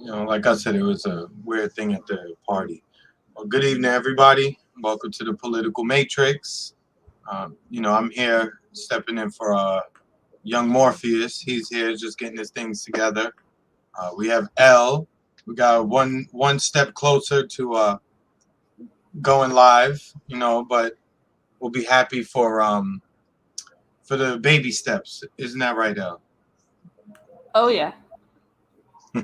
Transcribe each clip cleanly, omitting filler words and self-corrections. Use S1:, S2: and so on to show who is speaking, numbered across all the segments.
S1: like I said, it was a weird thing at the party. Well, good evening, everybody. Welcome to the Political Matrix. I'm here stepping in for young Morpheus. He's here just getting his things together. We have L. We got one step closer to going live, but we'll be happy for the baby steps. Isn't that right, L?
S2: Oh yeah.
S1: So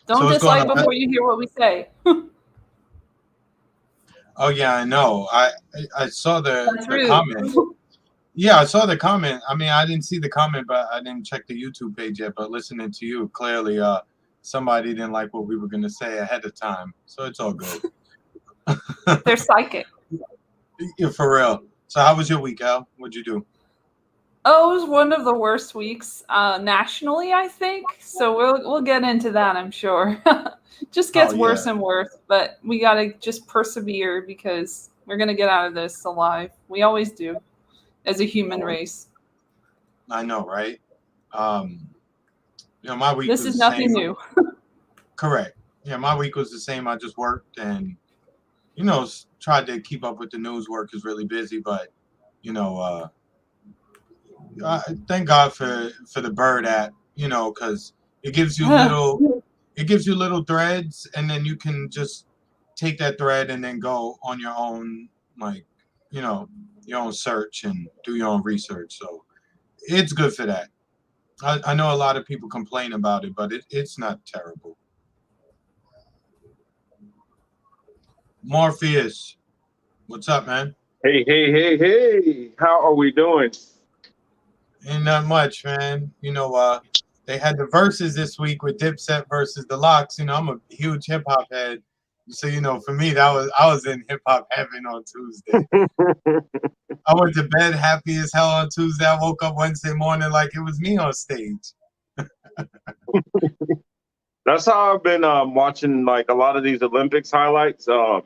S2: Don't
S1: what's going
S2: dislike
S1: on?
S2: before you hear what we say.
S1: Oh yeah, I know. I saw
S2: That's
S1: the
S2: rude.
S1: comment. Yeah, I saw the comment. I mean, I didn't see the comment, but I didn't check the YouTube page yet. But listening to you, clearly, somebody didn't like what we were gonna say ahead of time. So it's all good.
S2: They're psychic.
S1: Yeah, for real. So how was your week, Al? What'd you do?
S2: Oh, it was one of the worst weeks nationally, I think. So we'll get into that, I'm sure. Just
S1: Oh
S2: gets
S1: yeah,
S2: worse and worse, but we gotta just persevere because we're gonna get out of this alive. We always do, as a human race.
S1: I know, right? Um, my week
S2: This
S1: was
S2: is
S1: the
S2: nothing
S1: same.
S2: new.
S1: Correct. Yeah, my week was the same. I just worked and tried to keep up with the news. Work is really busy, but you know, thank God for the Bird app. Because it gives you little threads, and then you can just take that thread and then go on your own, like you know, your own search and do your own research. So it's good for that. I know a lot of people complain about it, but it's not terrible. Morpheus, what's up, man?
S3: Hey, hey, hey, hey. How are we doing?
S1: Ain't not much, man. They had the verses this week with Dipset versus the Locks. I'm a huge hip hop head. So, for me, I was in hip hop heaven on Tuesday. I went to bed happy as hell on Tuesday. I woke up Wednesday morning like it was me on stage.
S3: That's how I've been watching like a lot of these Olympics highlights. I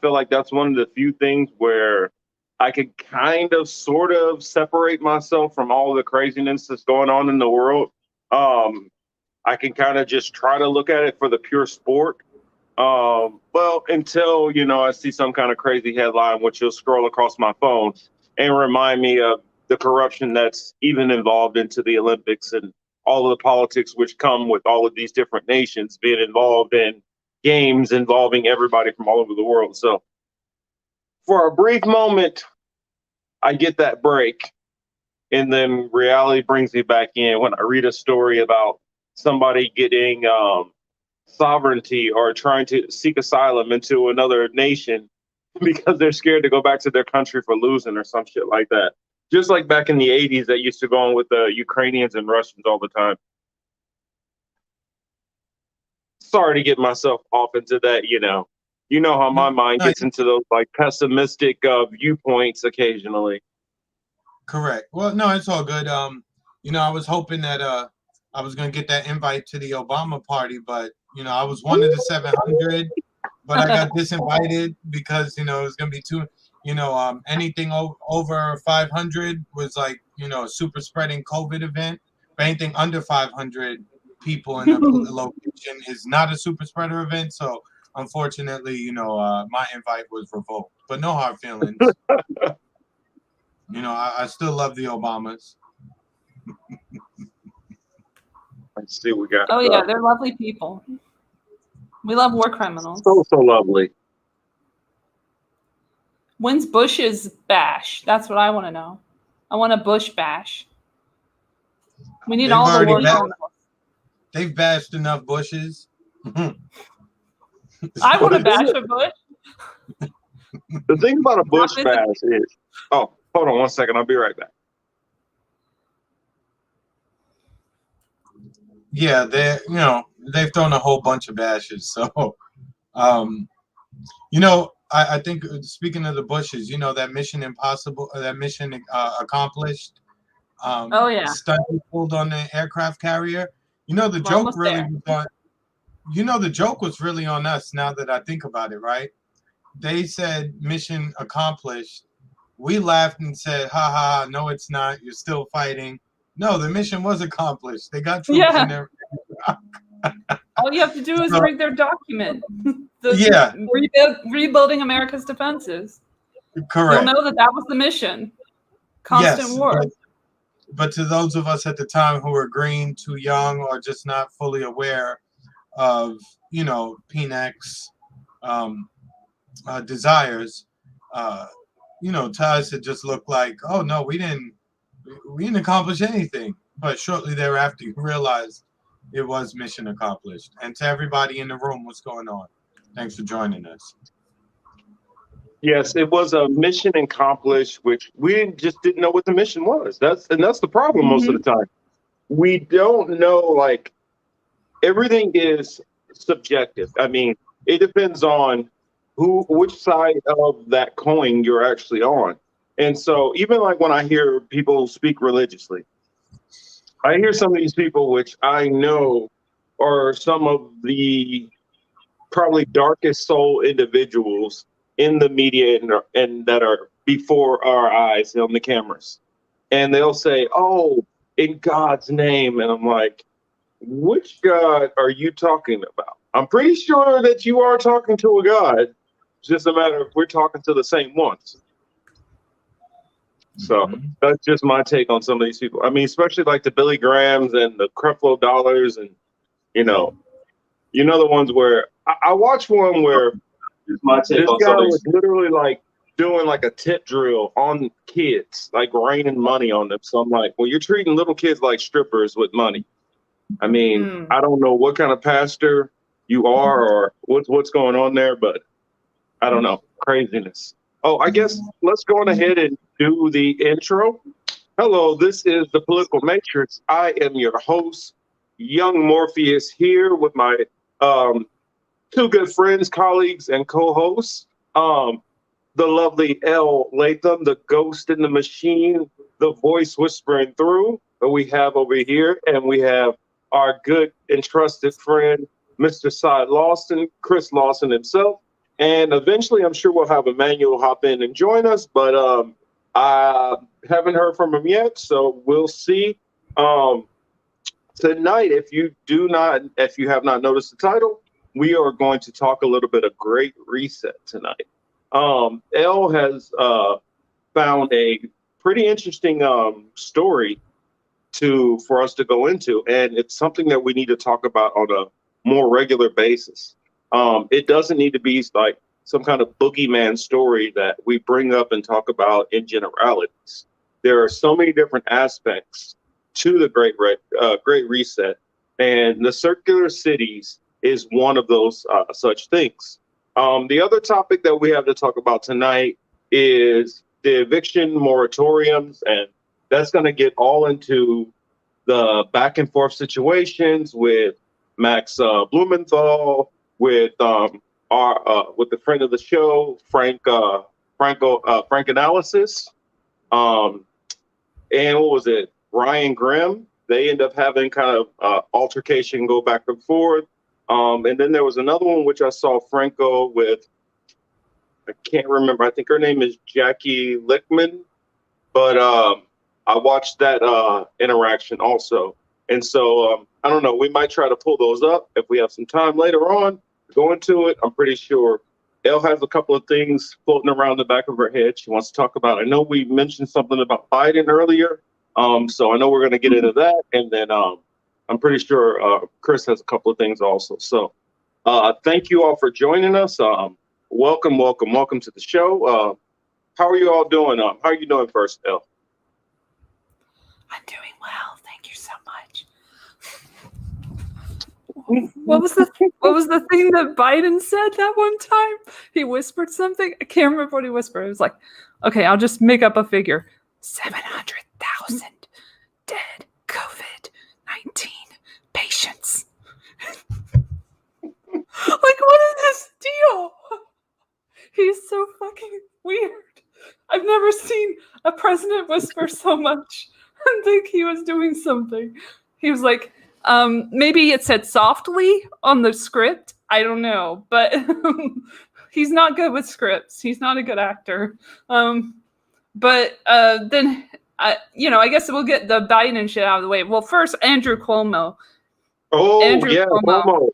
S3: feel like that's one of the few things where I could kind of sort of separate myself from all the craziness that's going on in the world. I can kind of just try to look at it for the pure sport. Well, until, I see some kind of crazy headline, which will scroll across my phone and remind me of the corruption that's even involved into the Olympics and all of the politics which come with all of these different nations being involved in games involving everybody from all over the world. So for a brief moment, I get that break. And then reality brings me back in when I read a story about somebody getting sovereignty or trying to seek asylum into another nation because they're scared to go back to their country for losing or some shit like that. Just like back in the 80s, that used to go on with the Ukrainians and Russians all the time. Sorry to get myself off into that, You know how my mind gets into those like pessimistic viewpoints occasionally.
S1: Correct. Well, no, it's all good. I was hoping that I was gonna get that invite to the Obama party, but I was one of the 700, but I got disinvited because it was gonna be too. Anything over 500 was like a super spreading COVID event. But anything under 500 people in a location is not a super spreader event. So unfortunately, my invite was revoked. But no hard feelings. I still love the Obamas.
S3: Let's see, we got.
S2: Oh yeah, they're lovely people. We love war criminals.
S3: So lovely.
S2: When's Bush's bash? That's what I want to know. I want a Bush bash. We need all the war criminals.
S1: They've bashed enough Bushes.
S2: I want to bash a Bush.
S3: The thing about a Bush bash is, hold on 1 second. I'll be right back.
S1: Yeah, they've thrown a whole bunch of bashes. So, I think speaking of the Bushes, that Mission Impossible, that Mission Accomplished.
S2: Oh yeah,
S1: stunt pulled on the aircraft carrier. The joke really was on. The joke was really on us. Now that I think about it, right? They said mission accomplished. We laughed and said, "Ha ha! No, it's not. You're still fighting." No, the mission was accomplished. They got troops in there
S2: All you have to do is read their document.
S1: Yeah.
S2: Rebuilding America's defenses.
S1: Correct.
S2: You'll know that was the mission. Constant war.
S1: But to those of us at the time who were green, too young, or just not fully aware of, PNAC's desires, to us it just looked like, oh no, we didn't accomplish anything. But shortly thereafter, you realized it was mission accomplished. And to everybody in the room, what's going on? Thanks for joining us.
S3: Yes, it was a mission accomplished, which we just didn't know what the mission was. That's the problem most of the time. We don't know, like, everything is subjective. I mean, it depends on which side of that coin you're actually on. And so even like when I hear people speak religiously, I hear some of these people, which I know are some of the probably darkest soul individuals in the media and that are before our eyes on the cameras. And they'll say, oh, in God's name. And I'm like, which God are you talking about? I'm pretty sure that you are talking to a God. It's just a matter of we're talking to the same ones. So that's just my take on some of these people. I mean, especially like the Billy Grahams and the Creflo Dollars and, the ones where I watched one where this guy was literally like doing like a tip drill on kids, like raining money on them. So I'm like, well, you're treating little kids like strippers with money. I mean, I don't know what kind of pastor you are or what's going on there, but I don't know. Craziness. Oh, I guess let's go on ahead and do the intro. Hello, this is the Political Matrix. I am your host, Young Morpheus, here with my two good friends, colleagues, and co-hosts. The lovely L. Latham, the ghost in the machine, the voice whispering through that we have over here. And we have our good and trusted friend, Mr. Cy Lawson, Chris Lawson himself. And eventually, I'm sure we'll have Emmanuel hop in and join us, but I haven't heard from him yet, so we'll see. Tonight, if you have not noticed the title, we are going to talk a little bit of Great Reset tonight. Elle has found a pretty interesting story for us to go into, and it's something that we need to talk about on a more regular basis. It doesn't need to be like some kind of boogeyman story that we bring up and talk about in generalities. There are so many different aspects to the Great Reset, and the circular cities is one of those such things. The other topic that we have to talk about tonight is the eviction moratoriums, and that's going to get all into the back and forth situations with Max Blumenthal, with with the friend of the show, Frank Analysis, and what was it, Ryan Grimm. They end up having kind of altercation, go back and forth. And then there was another one which I saw Franco with, I can't remember. I think her name is Jackie Lickman, but I watched that interaction also. And so I don't know. We might try to pull those up if we have some time later on. Go into it. I'm pretty sure Elle has a couple of things floating around the back of her head she wants to talk about. I know we mentioned something about Biden earlier. So I know we're going to get into that. And then I'm pretty sure Chris has a couple of things also. So thank you all for joining us. Welcome to the show. How are you all doing? How are you doing first, Elle?
S2: I'm doing well. Thank you so much. What was the thing that Biden said that one time? He whispered something. I can't remember what he whispered. It was like, okay, I'll just make up a figure. 700,000 dead COVID-19 patients. Like, what is this deal? He's so fucking weird. I've never seen a president whisper so much and think he was doing something. He was like, maybe it said softly on the script. I don't know, but he's not good with scripts. He's not a good actor. But then, I guess we'll get the Biden shit out of the way. Well, first, Andrew Cuomo.
S3: Oh,
S2: Andrew
S3: yeah,
S2: Cuomo.
S3: Cuomo.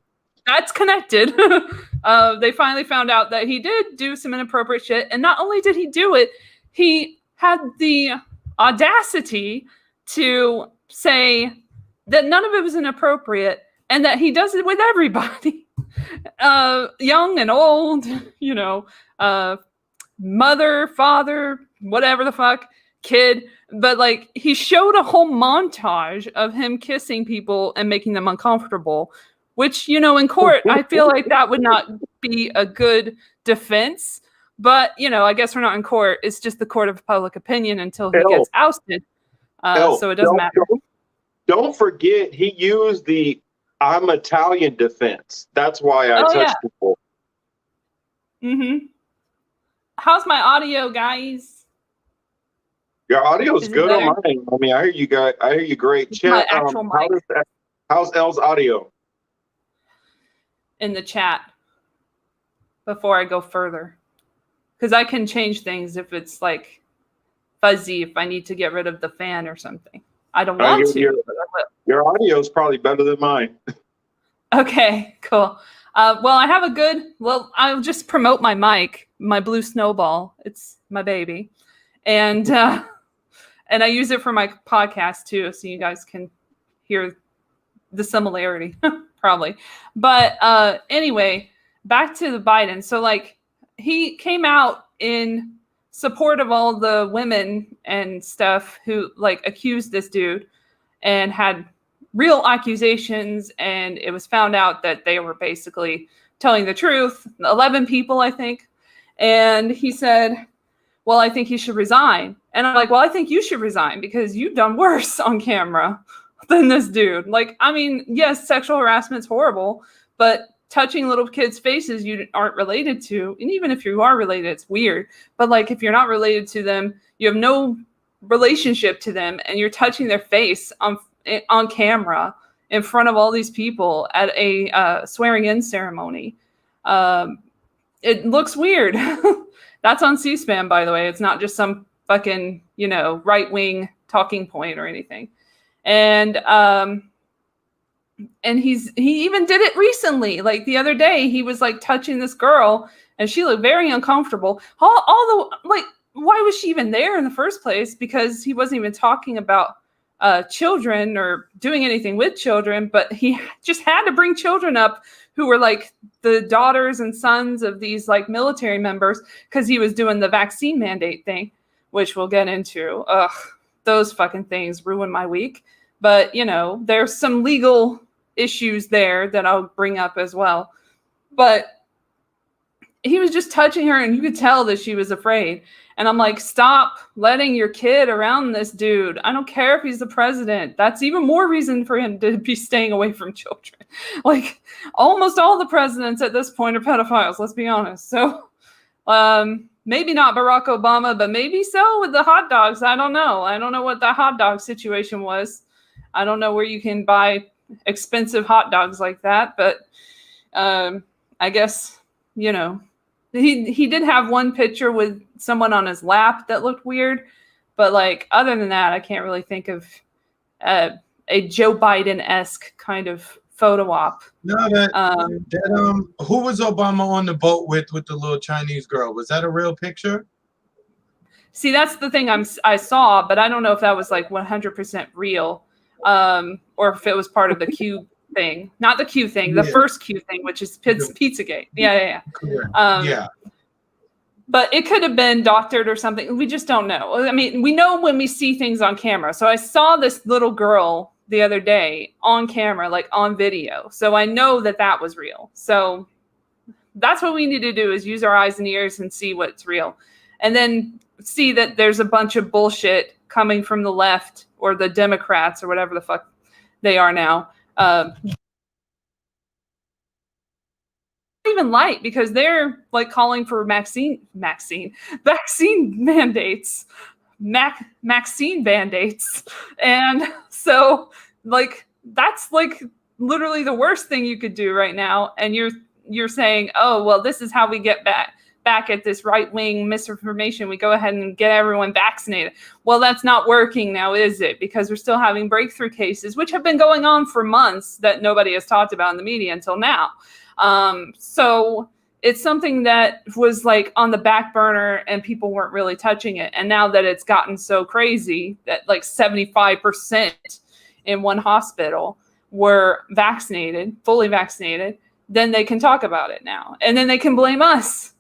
S2: That's connected. They finally found out that he did do some inappropriate shit. And not only did he do it, he had the audacity to say that none of it was inappropriate and that he does it with everybody. Young and old, mother, father, whatever the fuck, kid. But like he showed a whole montage of him kissing people and making them uncomfortable, which, in court, I feel like that would not be a good defense. But, I guess we're not in court. It's just the court of public opinion until he gets ousted. So it doesn't matter.
S3: Don't forget, he used the I'm Italian defense. That's why I touched people.
S2: Mm-hmm. How's my audio, guys?
S3: Your audio is good on mine. I mean, I hear you guys. I hear you great. Chat. How's Elle's audio?
S2: In the chat before I go further, because I can change things if it's like fuzzy, if I need to get rid of the fan or something. I don't want to.
S3: Your audio is probably better than mine.
S2: Okay, cool. I'll just promote my mic, my Blue Snowball. It's my baby. And I use it for my podcast too, so you guys can hear the similarity, probably. But anyway, back to the Biden. So like he came out in support of all the women and stuff who like accused this dude and had real accusations, and it was found out that they were basically telling the truth. 11 people, I think. And he said, well, I think he should resign. And I'm like, well, I think you should resign because you've done worse on camera than this dude. Like, I mean, yes, sexual harassment's horrible, but touching little kids' faces you aren't related to, and even if you are related, it's weird. But like, if you're not related to them, you have no relationship to them, and you're touching their face on camera in front of all these people at a swearing-in ceremony. It looks weird. That's on C-SPAN, by the way. It's not just some fucking, right-wing talking point or anything. And he even did it recently. Like the other day, he was like touching this girl, and she looked very uncomfortable. Why was she even there in the first place? Because he wasn't even talking about children or doing anything with children, but he just had to bring children up who were like the daughters and sons of these like military members, because he was doing the vaccine mandate thing, which we'll get into. Ugh, those fucking things ruin my week. But, there's some legal issues there that I'll bring up as well. But he was just touching her, and you could tell that she was afraid. And I'm like, stop letting your kid around this dude. I don't care if he's the president. That's even more reason for him to be staying away from children. Like, almost all the presidents at this point are pedophiles, let's be honest. So maybe not Barack Obama, but maybe so with the hot dogs. I don't know. I don't know what that hot dog situation was. I don't know where you can buy expensive hot dogs like that. But I guess, he did have one picture with someone on his lap that looked weird, but like other than that, I can't really think of a Joe Biden-esque kind of photo op.
S1: No, who was Obama on the boat with the little Chinese girl? Was that a real picture?
S2: See, that's the thing I saw, but I don't know if that was like 100% real, or if it was part of the Q thing. Not the Q thing, the first Q thing, which is Pizzagate. Yeah.
S1: Yeah.
S2: But it could have been doctored or something. We just don't know. I mean, we know when we see things on camera. So I saw this little girl the other day on camera, like on video. So I know that was real. So that's what we need to do, is use our eyes and ears and see what's real. And then see that there's a bunch of bullshit coming from the left or the Democrats or whatever the fuck they are now. Even light, because they're like calling for vaccine mandates, vaccine band-aids. And so like that's like literally the worst thing you could do right now. And you're saying, oh well, this is how we get back at this right-wing misinformation. We go ahead and get everyone vaccinated. Well, that's not working now, is it? Because we're still having breakthrough cases, which have been going on for months that nobody has talked about in the media until now. So it's something that was like on the back burner and people weren't really touching it. And now that it's gotten so crazy that like 75% in one hospital were vaccinated, fully vaccinated, then they can talk about it now. And then they can blame us,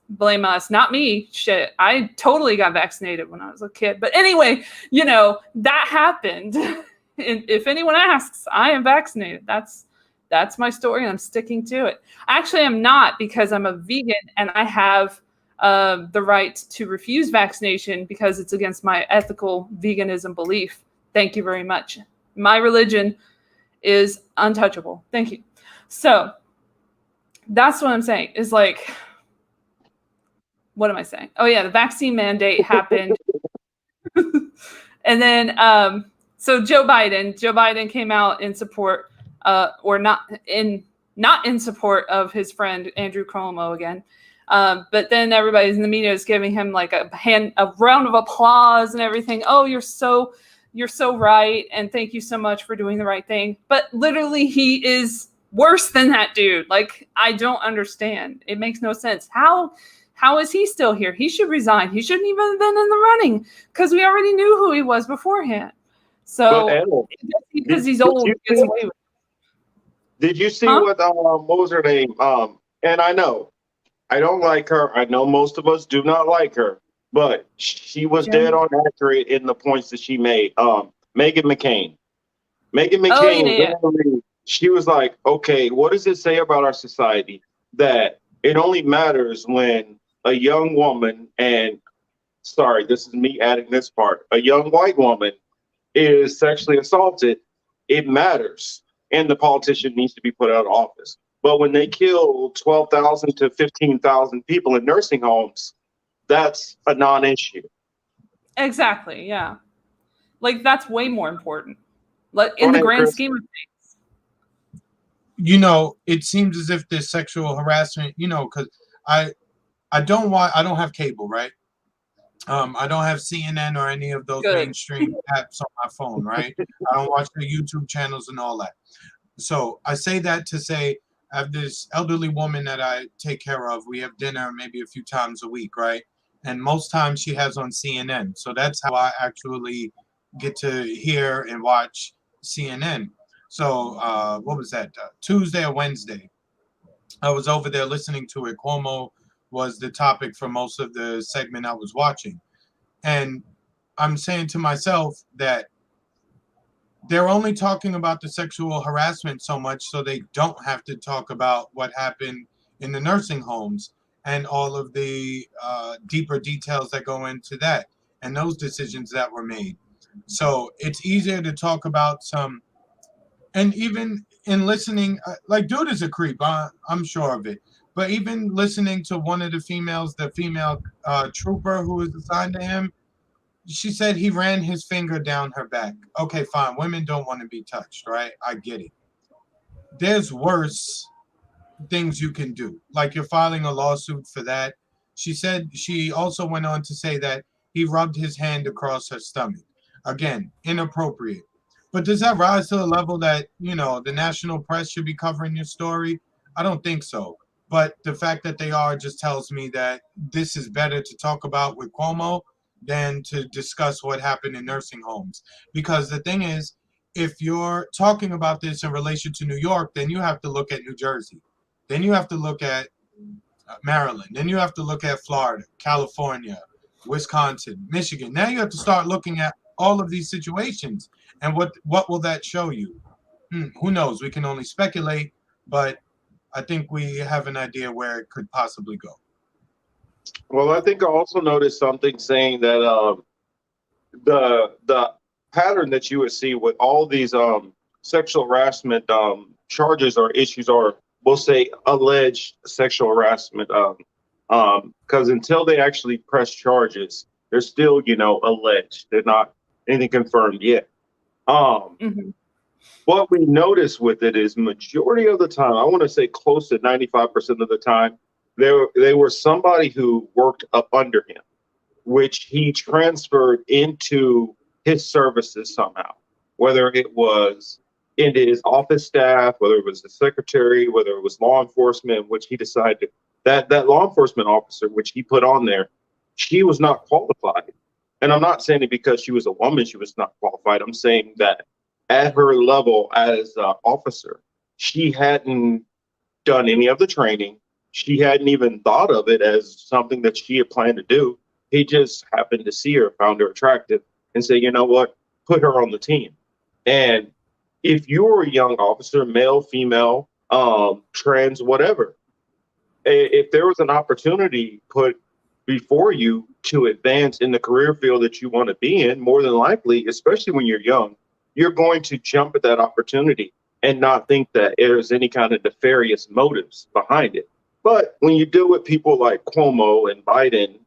S2: not me. Shit, I totally got vaccinated when I was a kid. But anyway, you know, that happened. And if anyone asks, I am vaccinated. That's my story, and I'm sticking to it. Actually, I'm not, because I'm a vegan and I have the right to refuse vaccination because it's against my ethical veganism belief. Thank you very much. My religion is untouchable. Thank you. So that's what I'm saying, is like, what am I saying? Oh yeah, the vaccine mandate happened. And then, so Joe Biden came out in support, or not in support of his friend Andrew Cuomo again. But then everybody's in the media is giving him like a round of applause and everything. Oh, you're so right, and thank you so much for doing the right thing. But literally, he is worse than that dude. Like, I don't understand. It makes no sense. How is he still here? He should resign. He shouldn't even have been in the running, because we already knew who he was beforehand. So because he's old, he gets away with it.
S3: Did you see what was her name? And I know I don't like her. I know most of us do not like her, but she was dead on accurate in the points that she made. Meghan McCain. She was like, okay, what does it say about our society that it only matters when a young woman, and sorry, this is me adding this part, a young white woman is sexually assaulted, it matters, and the politician needs to be put out of office. But when they kill 12,000 to 15,000 people in nursing homes, that's a non-issue.
S2: Exactly, yeah. Like, that's way more important, like, in the grand scheme of things.
S1: You know, it seems as if there's sexual harassment, you know, because I don't have cable, right? I don't have CNN or any of those mainstream apps on my phone, right? I don't watch the YouTube channels and all that. So I say that to say, I have this elderly woman that I take care of. We have dinner maybe a few times a week, right? And most times she has on CNN. So that's how I actually get to hear and watch CNN. So what was that? Tuesday or Wednesday? I was over there listening to it. Cuomo was the topic for most of the segment I was watching. And I'm saying to myself that they're only talking about the sexual harassment so much so they don't have to talk about what happened in the nursing homes and all of the deeper details that go into that and those decisions that were made. So it's easier to talk about some, and even in listening, like, dude is a creep, I'm sure of it. But even listening to one of the females, the female trooper who was assigned to him, she said he ran his finger down her back. Okay, fine. Women don't want to be touched, right? I get it. There's worse things you can do. Like, you're filing a lawsuit for that. She said, she also went on to say that he rubbed his hand across her stomach. Again, inappropriate. But does that rise to the level that, you know, the national press should be covering your story? I don't think so. But the fact that they are just tells me that this is better to talk about with Cuomo than to discuss what happened in nursing homes. Because the thing is, if you're talking about this in relation to New York, then you have to look at New Jersey. Then you have to look at Maryland. Then you have to look at Florida, California, Wisconsin, Michigan. Now you have to start looking at all of these situations. And what will that show you? Who knows? We can only speculate, but I think we have an idea where it could possibly go.
S3: Well, I think I also noticed something saying that the pattern that you would see with all these sexual harassment charges or issues, or we'll say alleged sexual harassment, because until they actually press charges, they're still, you know, alleged. They're not anything confirmed yet. What we notice with it is majority of the time, I want to say close to 95% of the time, They were somebody who worked up under him, which he transferred into his services somehow, whether it was into his office staff, whether it was the secretary, whether it was law enforcement, which he decided that law enforcement officer, which he put on there, she was not qualified. And I'm not saying it because she was a woman, she was not qualified. I'm saying that at her level as an officer, she hadn't done any of the training. She hadn't even thought of it as something that she had planned to do. He just happened to see her, found her attractive, and say, you know what, put her on the team. And if you're a young officer, male, female, trans, whatever, if there was an opportunity put before you to advance in the career field that you want to be in, more than likely, especially when you're young, you're going to jump at that opportunity and not think that there's any kind of nefarious motives behind it. But when you deal with people like Cuomo and Biden,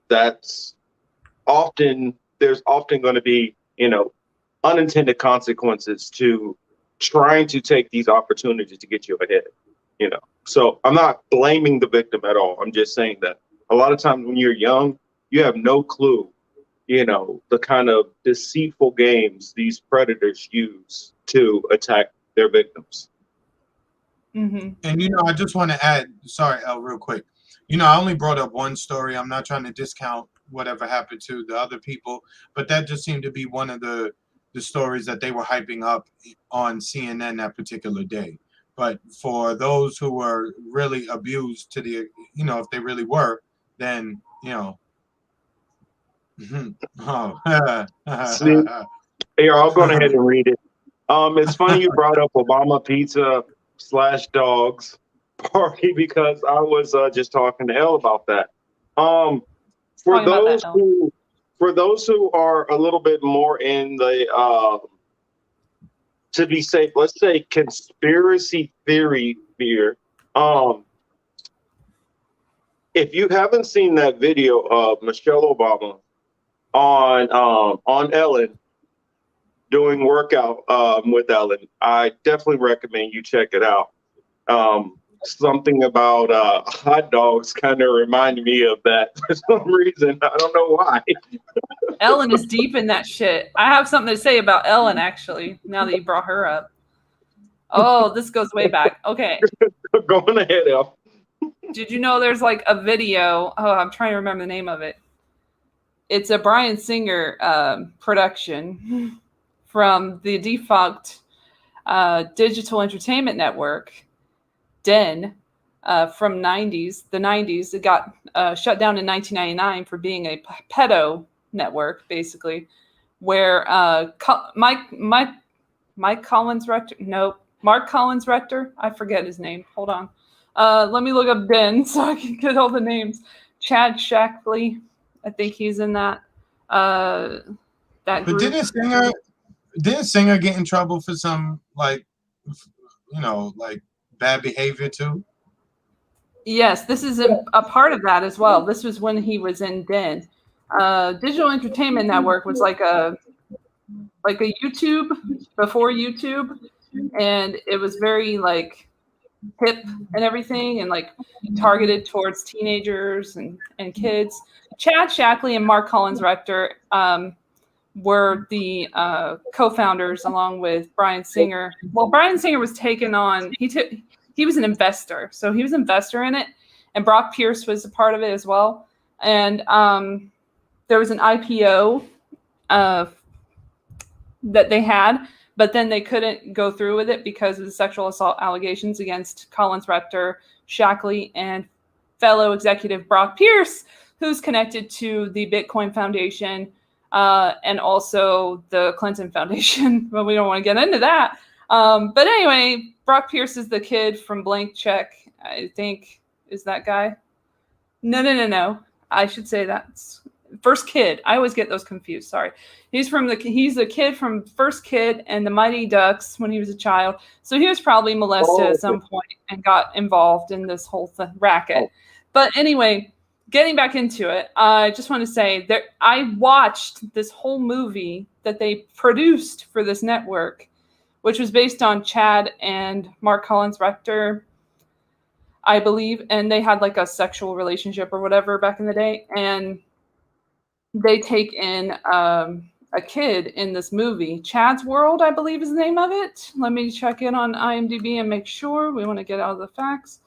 S3: there's often going to be, unintended consequences to trying to take these opportunities to get you ahead, So I'm not blaming the victim at all. I'm just saying that a lot of times when you're young, you have no clue, the kind of deceitful games these predators use to attack their victims.
S2: Mm-hmm.
S1: And, I just want to add, sorry, El, real quick. I only brought up one story. I'm not trying to discount whatever happened to the other people, but that just seemed to be one of the stories that they were hyping up on CNN that particular day. But for those who were really abused to the, if they really were, then, oh.
S3: See, here, I'll go ahead and read it. It's funny you brought up Obama Pizza / dogs party because I was just talking to Elle about that. For those who are a little bit more in the to be safe, let's say conspiracy theory fear. If you haven't seen that video of Michelle Obama on Ellen doing workout with Ellen, I definitely recommend you check it out. Something about hot dogs kind of reminded me of that for some reason. I don't know why.
S2: Ellen is deep in that shit. I have something to say about Ellen, actually, now that you brought her up. Oh, this goes way back. Okay.
S3: Go on ahead, El.
S2: Did you know there's like a video? Oh, I'm trying to remember the name of it. It's a Bryan Singer production from the defunct Digital Entertainment Network, DEN, from the 90s. It got shut down in 1999 for being a pedo network, basically, where Mark Collins Rector, I forget his name. Hold on. Let me look up DEN so I can get all the names. Chad Shackley, I think he's in that. That group.
S1: But didn't Singer get in trouble for some like bad behavior too?
S2: Yes, this is a part of that as well. This was when he was in DEN. Digital Entertainment Network was like a YouTube before YouTube, and it was very like hip and everything, and like targeted towards teenagers and kids. Chad Shackley and Mark Collins Rector were the co-founders along with Bryan Singer. Well, Bryan Singer was taken on. He was an investor, so he was an investor in it, and Brock Pierce was a part of it as well. And there was an IPO that they had, but then they couldn't go through with it because of the sexual assault allegations against Collins Rector, Shackley, and fellow executive Brock Pierce, who's connected to the Bitcoin Foundation and also the Clinton Foundation. But we don't want to get into that. But anyway, Brock Pierce is the kid from Blank Check, I think, is that guy? No. I should say that's First Kid. I always get those confused. Sorry. He's the kid from First Kid and the Mighty Ducks when he was a child. So he was probably molested at some point and got involved in this whole racket. But anyway, getting back into it, I just want to say that I watched this whole movie that they produced for this network, which was based on Chad and Mark Collins Rector. I believe, and they had like a sexual relationship or whatever back in the day, and they take in a kid in this movie. Chad's World, I believe, is the name of it. Let me check in on IMDb and make sure. We want to get out of the facts.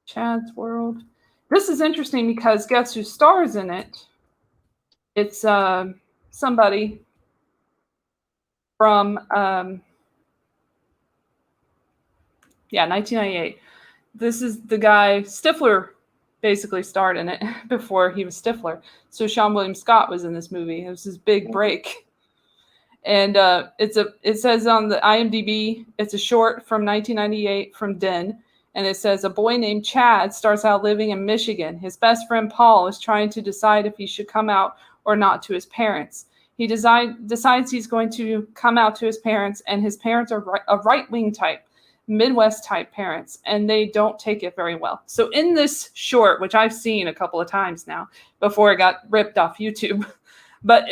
S2: Chad's World. This is interesting because guess who stars in it? It's somebody from 1998. This is the guy Stifler basically starred in it before he was Stifler. So Sean William Scott was in this movie. It was his big break. And it says on the IMDb, it's a short from 1998 from Den. And it says, a boy named Chad starts out living in Michigan. His best friend Paul is trying to decide if he should come out or not to his parents. He decides he's going to come out to his parents, and his parents are a right-wing type, Midwest type parents, and they don't take it very well. So in this short, which I've seen a couple of times now before it got ripped off YouTube, but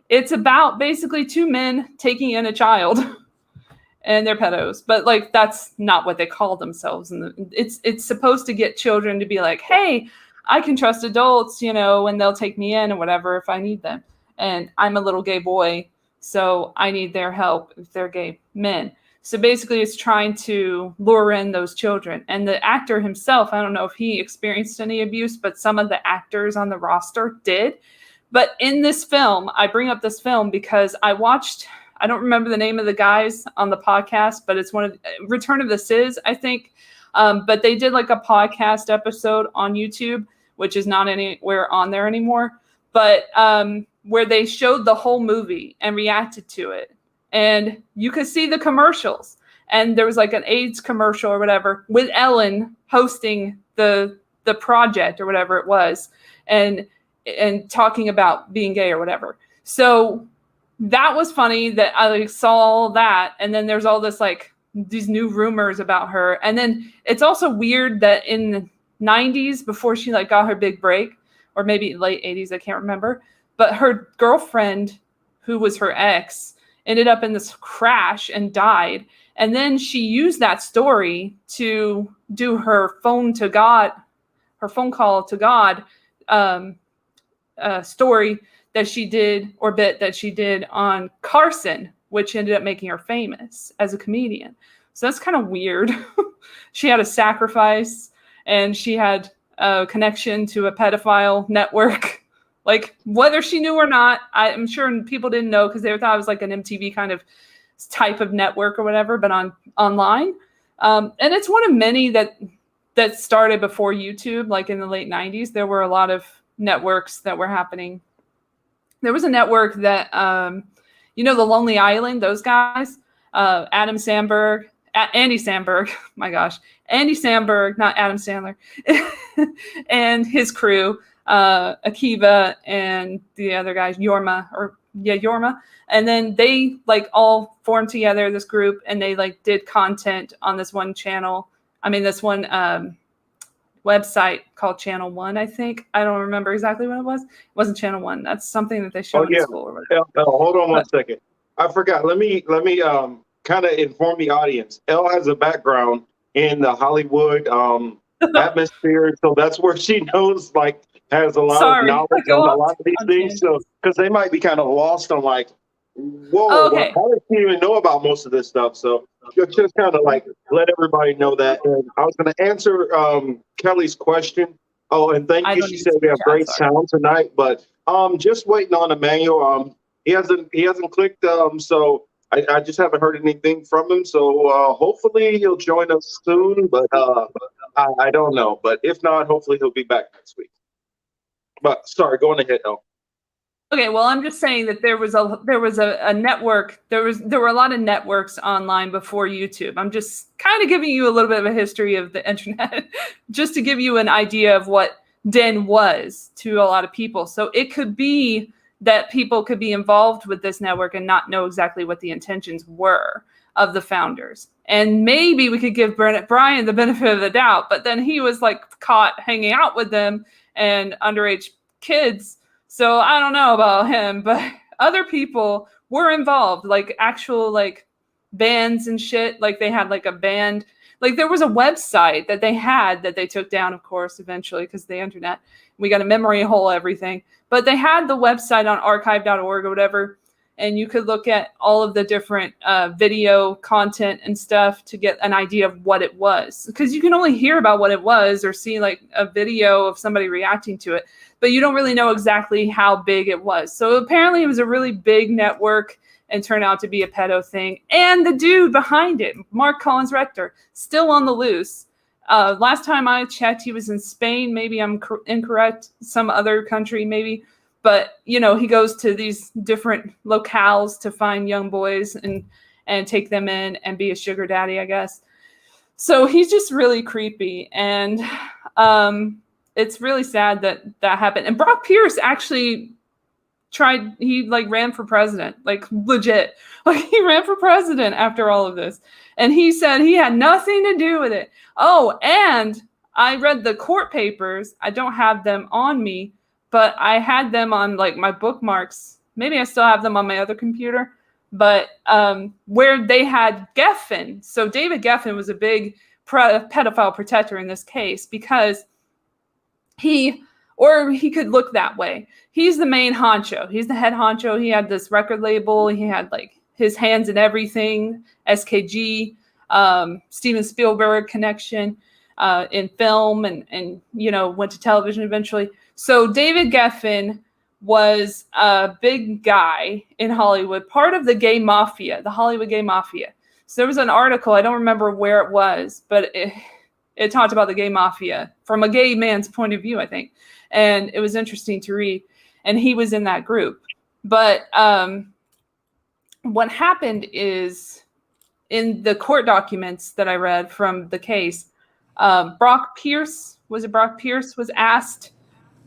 S2: it's about basically two men taking in a child. And they're pedos, but like that's not what they call themselves. And it's supposed to get children to be like, hey, I can trust adults, you know, and they'll take me in or whatever if I need them. And I'm a little gay boy, so I need their help if they're gay men. So basically, it's trying to lure in those children. And the actor himself, I don't know if he experienced any abuse, but some of the actors on the roster did. But in this film, I bring up this film because I don't remember the name of the guys on the podcast, but it's one of Return of the Sis, I think. But they did like a podcast episode on YouTube, which is not anywhere on there anymore. But where they showed the whole movie and reacted to it. And you could see the commercials. And there was like an AIDS commercial or whatever with Ellen hosting the project or whatever it was. And talking about being gay or whatever. So that was funny that I like saw all that. And then there's all this like these new rumors about her. And then it's also weird that in the 90s, before she like got her big break, or maybe late 80s, I can't remember, but her girlfriend, who was her ex, ended up in this crash and died. And then she used that story to do her phone call to God story that she did, or bit that she did on Carson, which ended up making her famous as a comedian. So that's kind of weird. She had a sacrifice, and she had a connection to a pedophile network. Like, whether she knew or not, I'm sure people didn't know because they thought it was like an MTV kind of type of network or whatever, but online. And it's one of many that started before YouTube, like in the late 90s. There were a lot of networks that were happening. There was a network that, the Lonely Island, those guys, Andy Samberg, Andy Samberg, not Adam Sandler, and his crew, Akiva and the other guys, Yorma. And then they like all formed together, this group, and they like did content on this one channel. This one website called Channel One, I think. I don't remember exactly what it was. It wasn't Channel One. That's something that they showed in school. Or whatever.
S3: Hold on one second. I forgot. Let me kind of inform the audience. Elle has a background in the Hollywood atmosphere, so that's where she knows, like, has a lot of knowledge on a lot of these things. So, because they might be kind of lost on, like, whoa,
S2: okay.
S3: How did she even know about most of this stuff? So just kind of like let everybody know that. And I was going to answer Kelly's question. Oh, and thank you. She said we have great sound tonight, but just waiting on Emmanuel. He hasn't clicked. So I just haven't heard anything from him. So hopefully he'll join us soon, but I don't know. But if not, hopefully he'll be back next week. But sorry, going ahead, Elle.
S2: Okay, well, I'm just saying that there was a network. There were a lot of networks online before YouTube. I'm just kind of giving you a little bit of a history of the internet, just to give you an idea of what Den was to a lot of people. So it could be that people could be involved with this network and not know exactly what the intentions were of the founders. And maybe we could give Brian the benefit of the doubt, but then he was like caught hanging out with them and underage kids. So I don't know about him, but other people were involved, like actual like bans and shit. Like they had like a band, like there was a website that they had that they took down, of course, eventually because the internet. We got to memory hole everything. But they had the website on archive.org or whatever, and you could look at all of the different video content and stuff to get an idea of what it was. Because you can only hear about what it was or see like a video of somebody reacting to it, but you don't really know exactly how big it was. So apparently it was a really big network and turned out to be a pedo thing. And the dude behind it, Mark Collins Rector, still on the loose. Last time I checked, he was in Spain. Maybe I'm incorrect. Some other country, maybe. But, you know, he goes to these different locales to find young boys and take them in and be a sugar daddy, I guess. So he's just really creepy. And it's really sad that that happened. And Brock Pierce actually ran for president, like legit. Like he ran for president after all of this. And he said he had nothing to do with it. Oh, and I read the court papers. I don't have them on me, but I had them on like my bookmarks. Maybe I still have them on my other computer, but where they had Geffen. So David Geffen was a big pedophile protector in this case because he could look that way. He's the main honcho. He's the head honcho. He had this record label. He had like his hands in everything. SKG, Steven Spielberg connection in film and you know, went to television eventually. So David Geffen was a big guy in Hollywood, part of the gay mafia, the Hollywood gay mafia. So there was an article, I don't remember where it was, but it talked about the gay mafia from a gay man's point of view, I think. And it was interesting to read. And he was in that group. But what happened is in the court documents that I read from the case, Brock Pierce was asked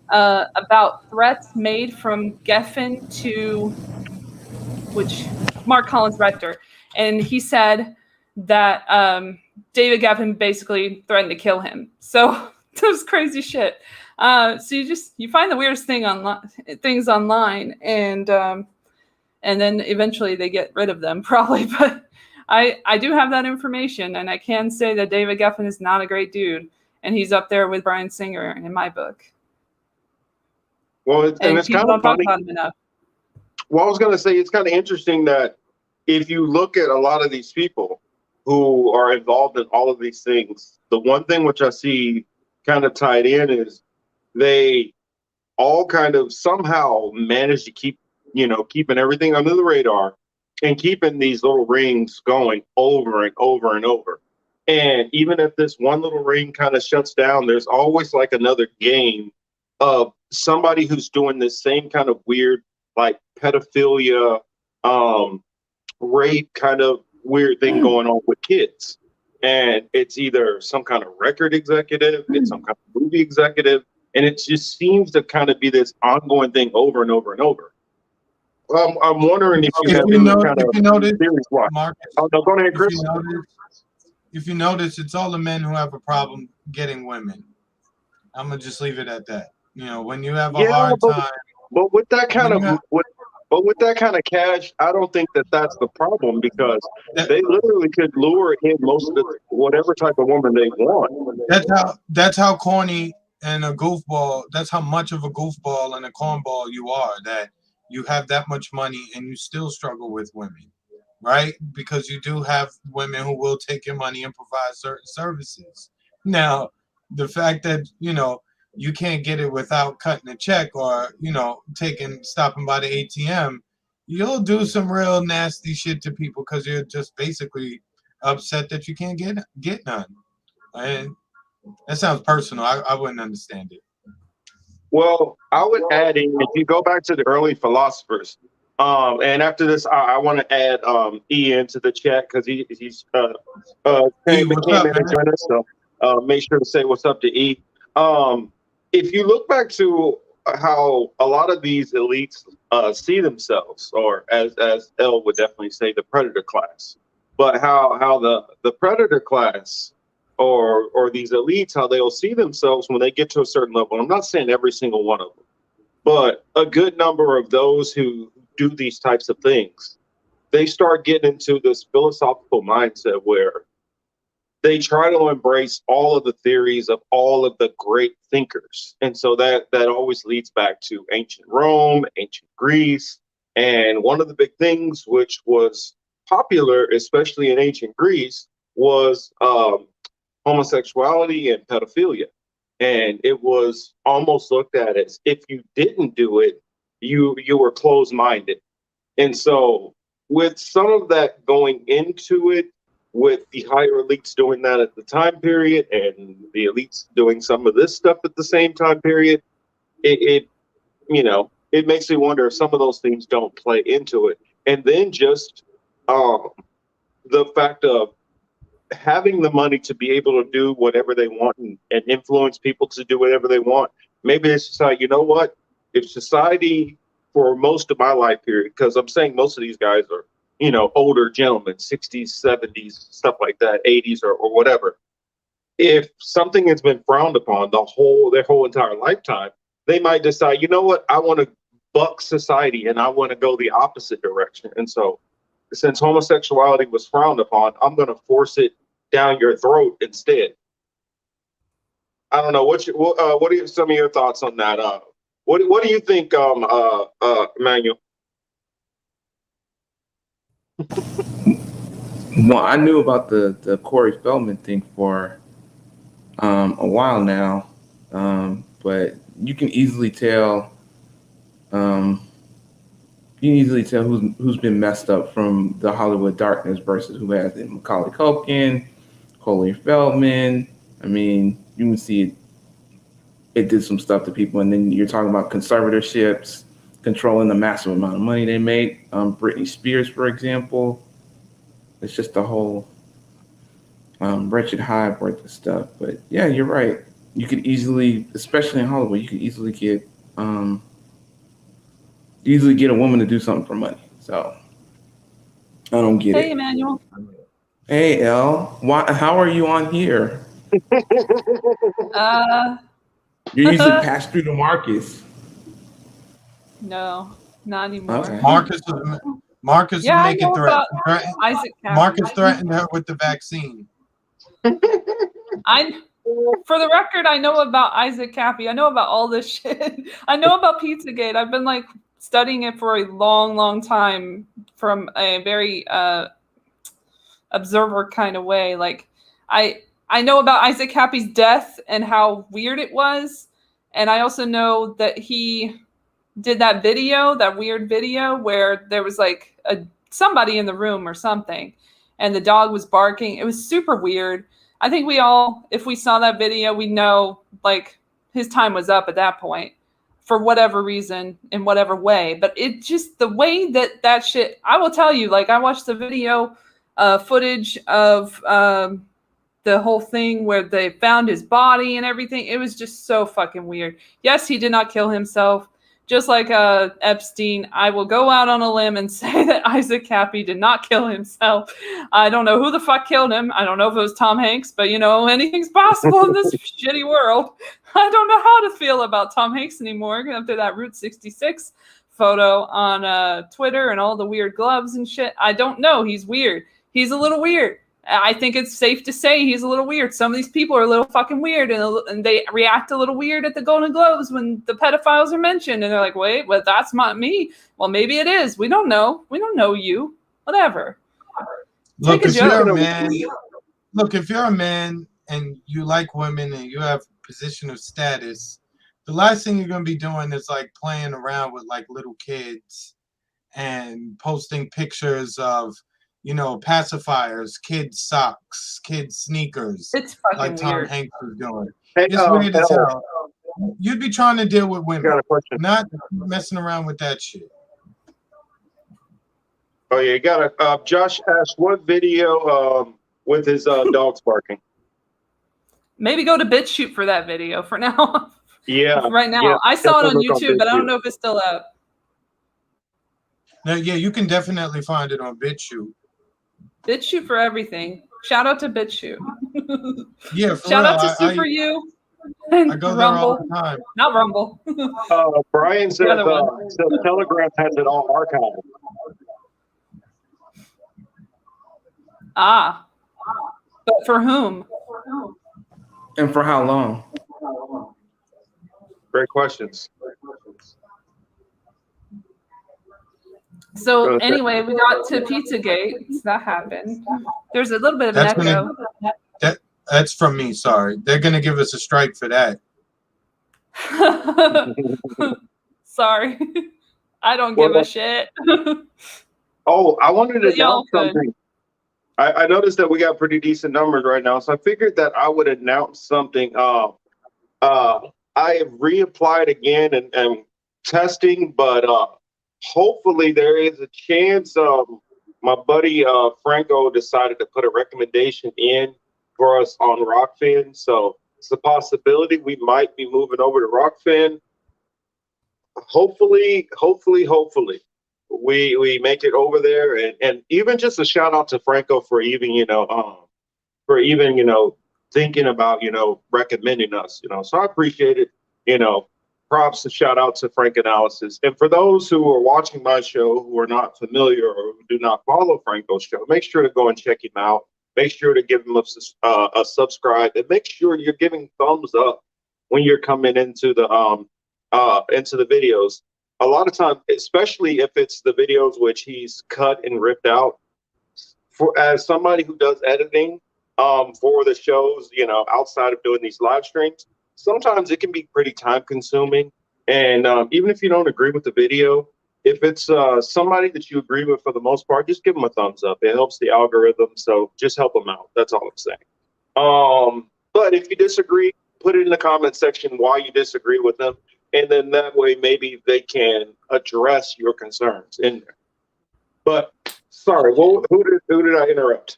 S2: about threats made from Geffen to Mark Collins Rector. And he said that David Geffen basically threatened to kill him. So that was crazy shit. So you find the weirdest things online, and then eventually they get rid of them probably. But I do have that information, and I can say that David Geffen is not a great dude, and he's up there with Bryan Singer in my book.
S3: Well, it's kind of funny.
S2: About him enough.
S3: Well, I was going to say it's kind of interesting that if you look at a lot of these people who are involved in all of these things, the one thing which I see kind of tied in is they all kind of somehow manage to keeping everything under the radar and keeping these little rings going over and over and over. And even if this one little ring kind of shuts down, there's always like another game of somebody who's doing this same kind of weird, like pedophilia, rape kind of weird thing going on with kids. And it's either some kind of record executive, it's some kind of movie executive, and it just seems to kind of be this ongoing thing over and over and over. I'm wondering if you have any kind of theories why. Oh, no, go ahead, Chris.
S1: If you notice, it's all the men who have a problem getting women. I'm gonna just leave it at that. You know, when you have a hard time.
S3: But with that kind of cash, I don't think that that's the problem, because they literally could lure in most of the whatever type of woman they want.
S1: That's how corny and a goofball. That's how much of a goofball and a cornball you are. That you have that much money and you still struggle with women, right? Because you do have women who will take your money and provide certain services. Now, the fact that you can't get it without cutting a check or stopping by the ATM, you'll do some real nasty shit to people because you're just basically upset that you can't get none. And that sounds personal. I wouldn't understand it.
S3: Well, I would add in, if you go back to the early philosophers, and after this, I want to add Ian to the chat because he's came in and joined us. So make sure to say what's up to E. If you look back to how a lot of these elites see themselves, or as Elle would definitely say, the predator class, but how the predator class or these elites, how they'll see themselves when they get to a certain level. And I'm not saying every single one of them, but a good number of those who do these types of things, they start getting into this philosophical mindset where they try to embrace all of the theories of all of the great thinkers. And so that always leads back to ancient Rome, ancient Greece. And one of the big things which was popular, especially in ancient Greece, was homosexuality and pedophilia. And it was almost looked at as if you didn't do it, you were closed-minded. And so with some of that going into it, with the higher elites doing that at the time period and the elites doing some of this stuff at the same time period, it it makes me wonder if some of those things don't play into it. And then just the fact of having the money to be able to do whatever they want and influence people to do whatever they want. Maybe it's just like, you know what? If society for most of my life period, because I'm saying most of these guys are, older gentlemen, 60s, 70s, stuff like that, 80s or whatever. If something has been frowned upon their whole entire lifetime, they might decide, you know what? I want to buck society and I want to go the opposite direction. And so since homosexuality was frowned upon, I'm going to force it down your throat instead. I don't know. What are some of your thoughts on that? What do you think, Emmanuel?
S4: Well, I knew about the Corey Feldman thing for a while now, but you can easily tell. Who's been messed up from the Hollywood darkness versus who has it. Macaulay Culkin, Corey Feldman. I mean, you can see it did some stuff to people, and then you're talking about conservatorships, controlling the massive amount of money they make. Britney Spears, for example. It's just a whole wretched hive worth of stuff. But yeah, you're right. You could easily, especially in Hollywood, you could easily get a woman to do something for money. So I don't get it.
S2: Hey, Emmanuel.
S4: Hey, Elle. How are you on here? You usually pass through to Marcus.
S2: No, not anymore.
S4: Okay.
S1: Marcus
S2: Yeah,
S1: is
S2: I
S1: making
S2: know
S1: threats.
S2: about Isaac Cappy.
S1: Marcus threatened her with the vaccine.
S2: For the record, I know about Isaac Cappy. I know about all this shit. I know about Pizzagate. I've been studying it for a long, long time from a very observer kind of way. I know about Isaac Cappy's death and how weird it was, and I also know that he did that weird video where there was somebody in the room or something, and the dog was barking. It was super weird. I think we all, if we saw that video, we know his time was up at that point for whatever reason, in whatever way. But it just, the way that shit, I will tell you, I watched the video footage of the whole thing where they found his body and everything. It was just so fucking weird. Yes, he did not kill himself. Just like Epstein, I will go out on a limb and say that Isaac Cappy did not kill himself. I don't know who the fuck killed him. I don't know if it was Tom Hanks, but anything's possible in this shitty world. I don't know how to feel about Tom Hanks anymore after that Route 66 photo on Twitter and all the weird gloves and shit. I don't know. He's weird. He's a little weird. I think it's safe to say he's a little weird. Some of these people are a little fucking weird, and they react a little weird at the Golden Globes when the pedophiles are mentioned, and they're like, wait, well, that's not me. Well, maybe it is. We don't know. We don't know you. Whatever.
S1: Look, if you're a man and you like women and you have a position of status, the last thing you're going to be doing is playing around with little kids and posting pictures of pacifiers, kids' socks, kids' sneakers.
S2: It's fucking
S1: like Tom
S2: weird.
S1: Hanks was doing.
S3: Hey,
S1: It's weird as hell. You'd be trying to deal with women,
S3: got a question.
S1: not messing around with that shit.
S3: Oh yeah, you got a Josh asked what video with his dogs barking.
S2: Maybe go to BitChute for that video for now.
S3: Yeah.
S2: Right now.
S3: Yeah,
S2: I saw it on
S3: definitely look on
S2: YouTube, but I don't
S3: BitChute.
S2: know if it's still up.
S1: Now, yeah, you can definitely find it on BitChute.
S2: BitChute for everything. Shout out to BitChute.
S1: Yeah,
S2: Shout out to Super You.
S1: I go there all
S2: Rumble.
S1: the time.
S2: Not Rumble.
S3: Brian says
S2: The other one.
S3: Telegram has it all archived.
S2: Ah, but for whom?
S4: And for how long?
S3: Great questions.
S2: So anyway, we got to Pizzagate. That happened. There's a little bit of an
S1: That's
S2: echo.
S1: That's from me. Sorry, they're gonna give us a strike for that.
S2: Sorry, I don't give a shit.
S3: Oh, I wanted to
S2: But y'all
S3: announce something. I noticed that we got pretty decent numbers right now, so I figured that I would announce something. I have reapplied again and testing, but hopefully there is a chance. My buddy Franco decided to put a recommendation in for us on Rockfin, so it's a possibility we might be moving over to Rockfin. Hopefully, we make it over there, and even just a shout out to Franco for even thinking about recommending us. So I appreciate it. Props and shout out to Frank Analysis. And for those who are watching my show who are not familiar or who do not follow Franco's show, make sure to go and check him out. Make sure to give him a subscribe, and make sure you're giving thumbs up when you're coming into the videos. A lot of times, especially if it's the videos which he's cut and ripped out, for as somebody who does editing for the shows, outside of doing these live streams, sometimes it can be pretty time consuming. And even if you don't agree with the video, if it's somebody that you agree with for the most part, just give them a thumbs up. It helps the algorithm. So just help them out. That's all I'm saying. But if you disagree, put it in the comment section why you disagree with them. And then that way, maybe they can address your concerns in there. But sorry, who did I interrupt?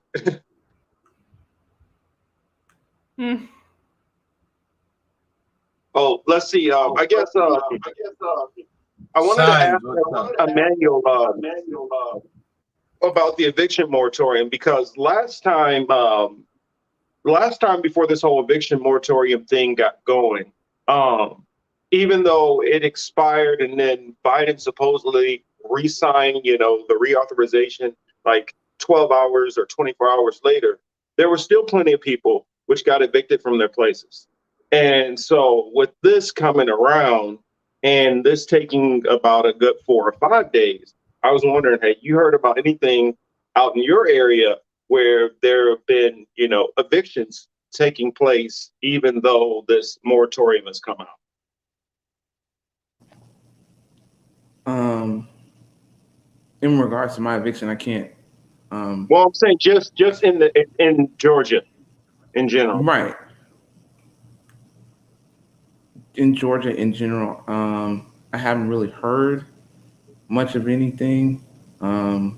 S3: Oh, let's see. I guess I wanted to ask Emmanuel about the eviction moratorium, because last time before this whole eviction moratorium thing got going, even though it expired and then Biden supposedly re-signed, the reauthorization like 12 hours or 24 hours later, there were still plenty of people which got evicted from their places. And so with this coming around and this taking about a good 4 or 5 days, I was wondering, hey, you heard about anything out in your area where there have been, evictions taking place, even though this moratorium has come out?
S4: In regards to my eviction, I can't.
S3: Well, I'm saying just in Georgia, in general.
S4: Right. In Georgia, in general, I haven't really heard much of anything. The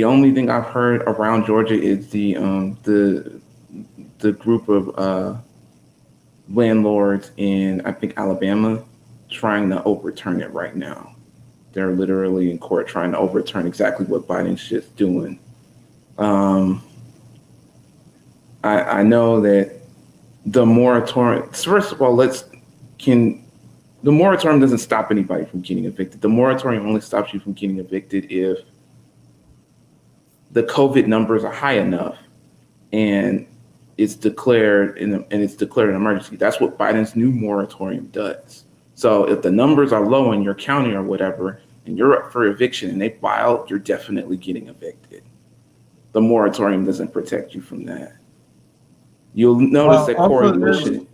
S4: only thing I've heard around Georgia is the group of landlords in, I think, Alabama, trying to overturn it right now. They're literally in court trying to overturn exactly what Biden's just doing. I know that the moratorium, first of all, the moratorium doesn't stop anybody from getting evicted. The moratorium only stops you from getting evicted if the COVID numbers are high enough and it's declared an emergency. That's what Biden's new moratorium does. So if the numbers are low in your county or whatever, and you're up for eviction and they file, you're definitely getting evicted. The moratorium doesn't protect you from that. You'll notice that correlation.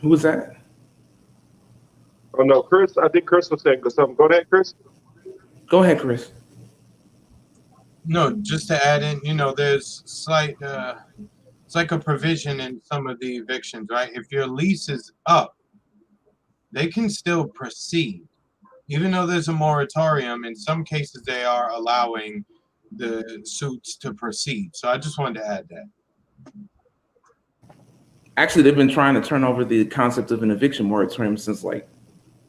S4: Who was that?
S3: Oh no, Chris. I think Chris was saying something. Go ahead, Chris.
S4: Go ahead, Chris.
S1: No, just to add in, there's slight, it's like a provision in some of the evictions, right? If your lease is up, they can still proceed. Even though there's a moratorium, in some cases they are allowing the suits to proceed. So I just wanted to add that.
S4: Actually, they've been trying to turn over the concept of an eviction moratorium since like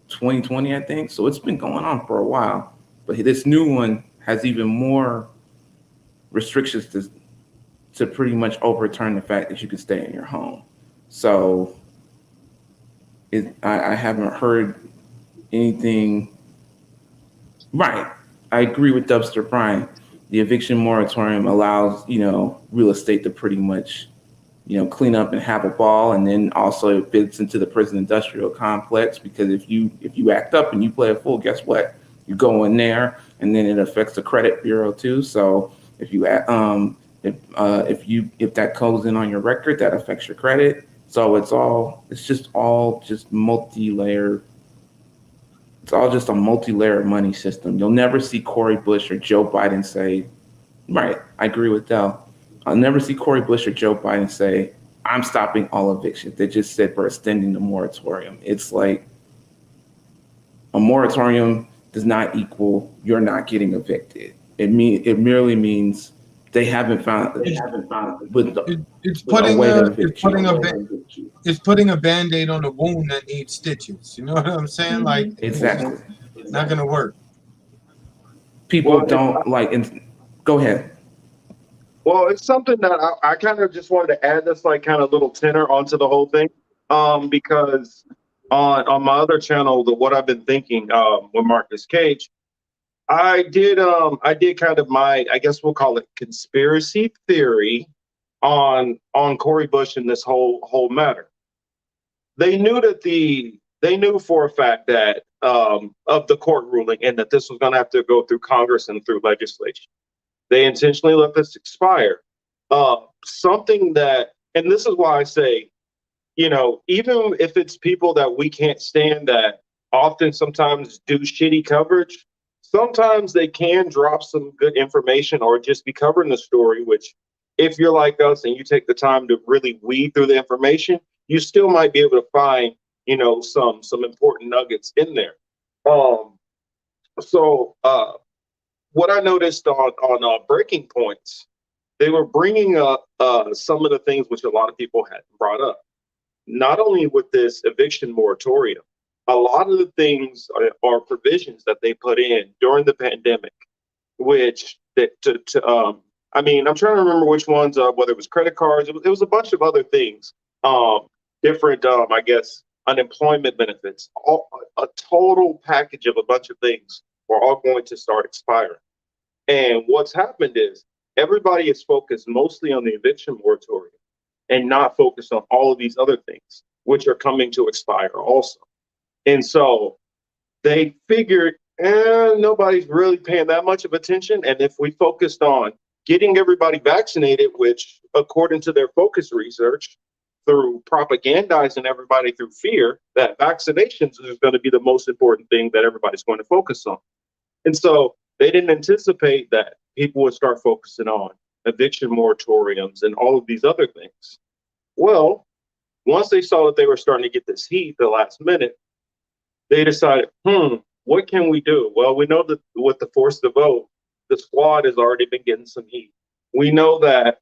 S4: 2020, I think. So it's been going on for a while. But this new one has even more restrictions to pretty much overturn the fact that you can stay in your home. So I haven't heard anything Right. I agree with Dubster Brian. The eviction moratorium allows, real estate to pretty much, clean up and have a ball. And then also it fits into the prison industrial complex, because if you act up and you play a fool, guess what? You go in there, and then it affects the credit bureau too. So if you if that goes in on your record, that affects your credit. So it's just all just multi-layered. It's all just a multi-layered money system. You'll never see Cory Bush or Joe Biden say, right, I agree with Del. I'll never see Cory Bush or Joe Biden say, I'm stopping all evictions. They just said we're extending the moratorium. It's like a moratorium does not equal you're not getting evicted. It merely means they haven't found with
S1: It's
S4: a
S1: putting
S4: way to
S1: a
S4: evict you.
S1: it's putting a band-aid on a wound that needs stitches. You know what I'm saying?
S2: Mhm.
S1: Like
S4: Exactly.
S1: it's not gonna work.
S4: People
S3: Well,
S4: don't like. Go ahead.
S3: Well, it's something that I kind of just wanted to add this like kind of little tenor onto the whole thing, because on my other channel, the What I've Been Thinking with Marcus Cage, I did kind of my, I guess we'll call it conspiracy theory on Cory Bush and this whole matter. They knew they knew for a fact that of the court ruling, and that this was going to have to go through Congress and through legislation. They intentionally let this expire. Something that, and this is why I say, even if it's people that we can't stand that often sometimes do shitty coverage, sometimes they can drop some good information or just be covering the story, which if you're like us and you take the time to really weed through the information, you still might be able to find, some important nuggets in there. Um, so what I noticed on Breaking Points, they were bringing up some of the things which a lot of people hadn't brought up. Not only with this eviction moratorium, a lot of the things are provisions that they put in during the pandemic, which I mean, I'm trying to remember which ones, whether it was credit cards, it was a bunch of other things, different, I guess, unemployment benefits, a total package of a bunch of things were all going to start expiring. And what's happened is everybody is focused mostly on the eviction moratorium and not focused on all of these other things, which are coming to expire also. And so they figured, nobody's really paying that much of attention. And if we focused on getting everybody vaccinated, which according to their focus research, through propagandizing everybody through fear, that vaccinations is going to be the most important thing that everybody's going to focus on. And so they didn't anticipate that people would start focusing on eviction moratoriums and all of these other things. Well, once they saw that they were starting to get this heat the last minute, they decided, what can we do? Well, we know that with the force to vote, the squad has already been getting some heat. We know that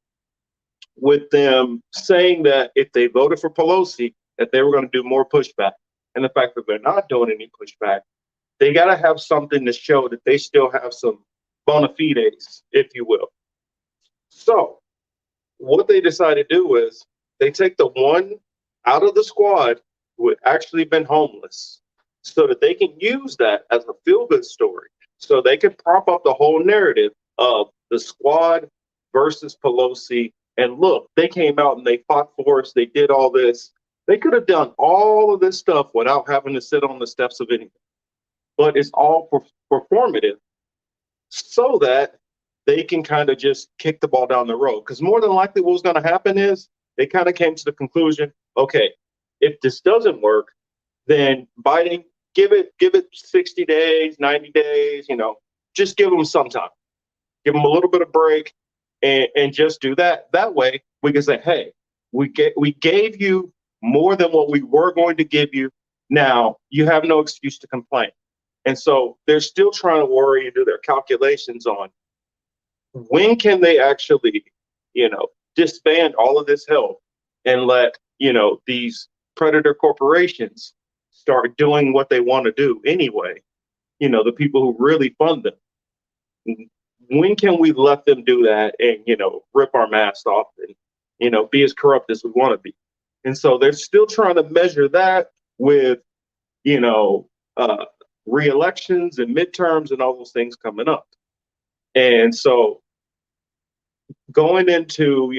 S3: with them saying that if they voted for Pelosi, that they were going to do more pushback. And the fact that they're not doing any pushback, they got to have something to show that they still have some bona fides, if you will. So what they decided to do is they take the one out of the squad who had actually been homeless so that they can use that as a feel-good story. So they can prop up the whole narrative of the squad versus Pelosi. And look, they came out and they fought for us. They did all this. They could have done all of this stuff without having to sit on the steps of anything. But it's all performative so that they can kind of just kick the ball down the road. Because more than likely what was going to happen is they kind of came to the conclusion, okay, if this doesn't work, then Biden, give it 60 days, 90 days, just give them some time. Give them a little bit of break and just do that. That way we can say, hey, we gave you more than what we were going to give you. Now you have no excuse to complain. And so they're still trying to worry and do their calculations on when can they actually, disband all of this help and let, these predator corporations start doing what they want to do anyway. The people who really fund them. When can we let them do that and, rip our masks off and, be as corrupt as we want to be? And so they're still trying to measure that with, re-elections and midterms and all those things coming up. And so going into,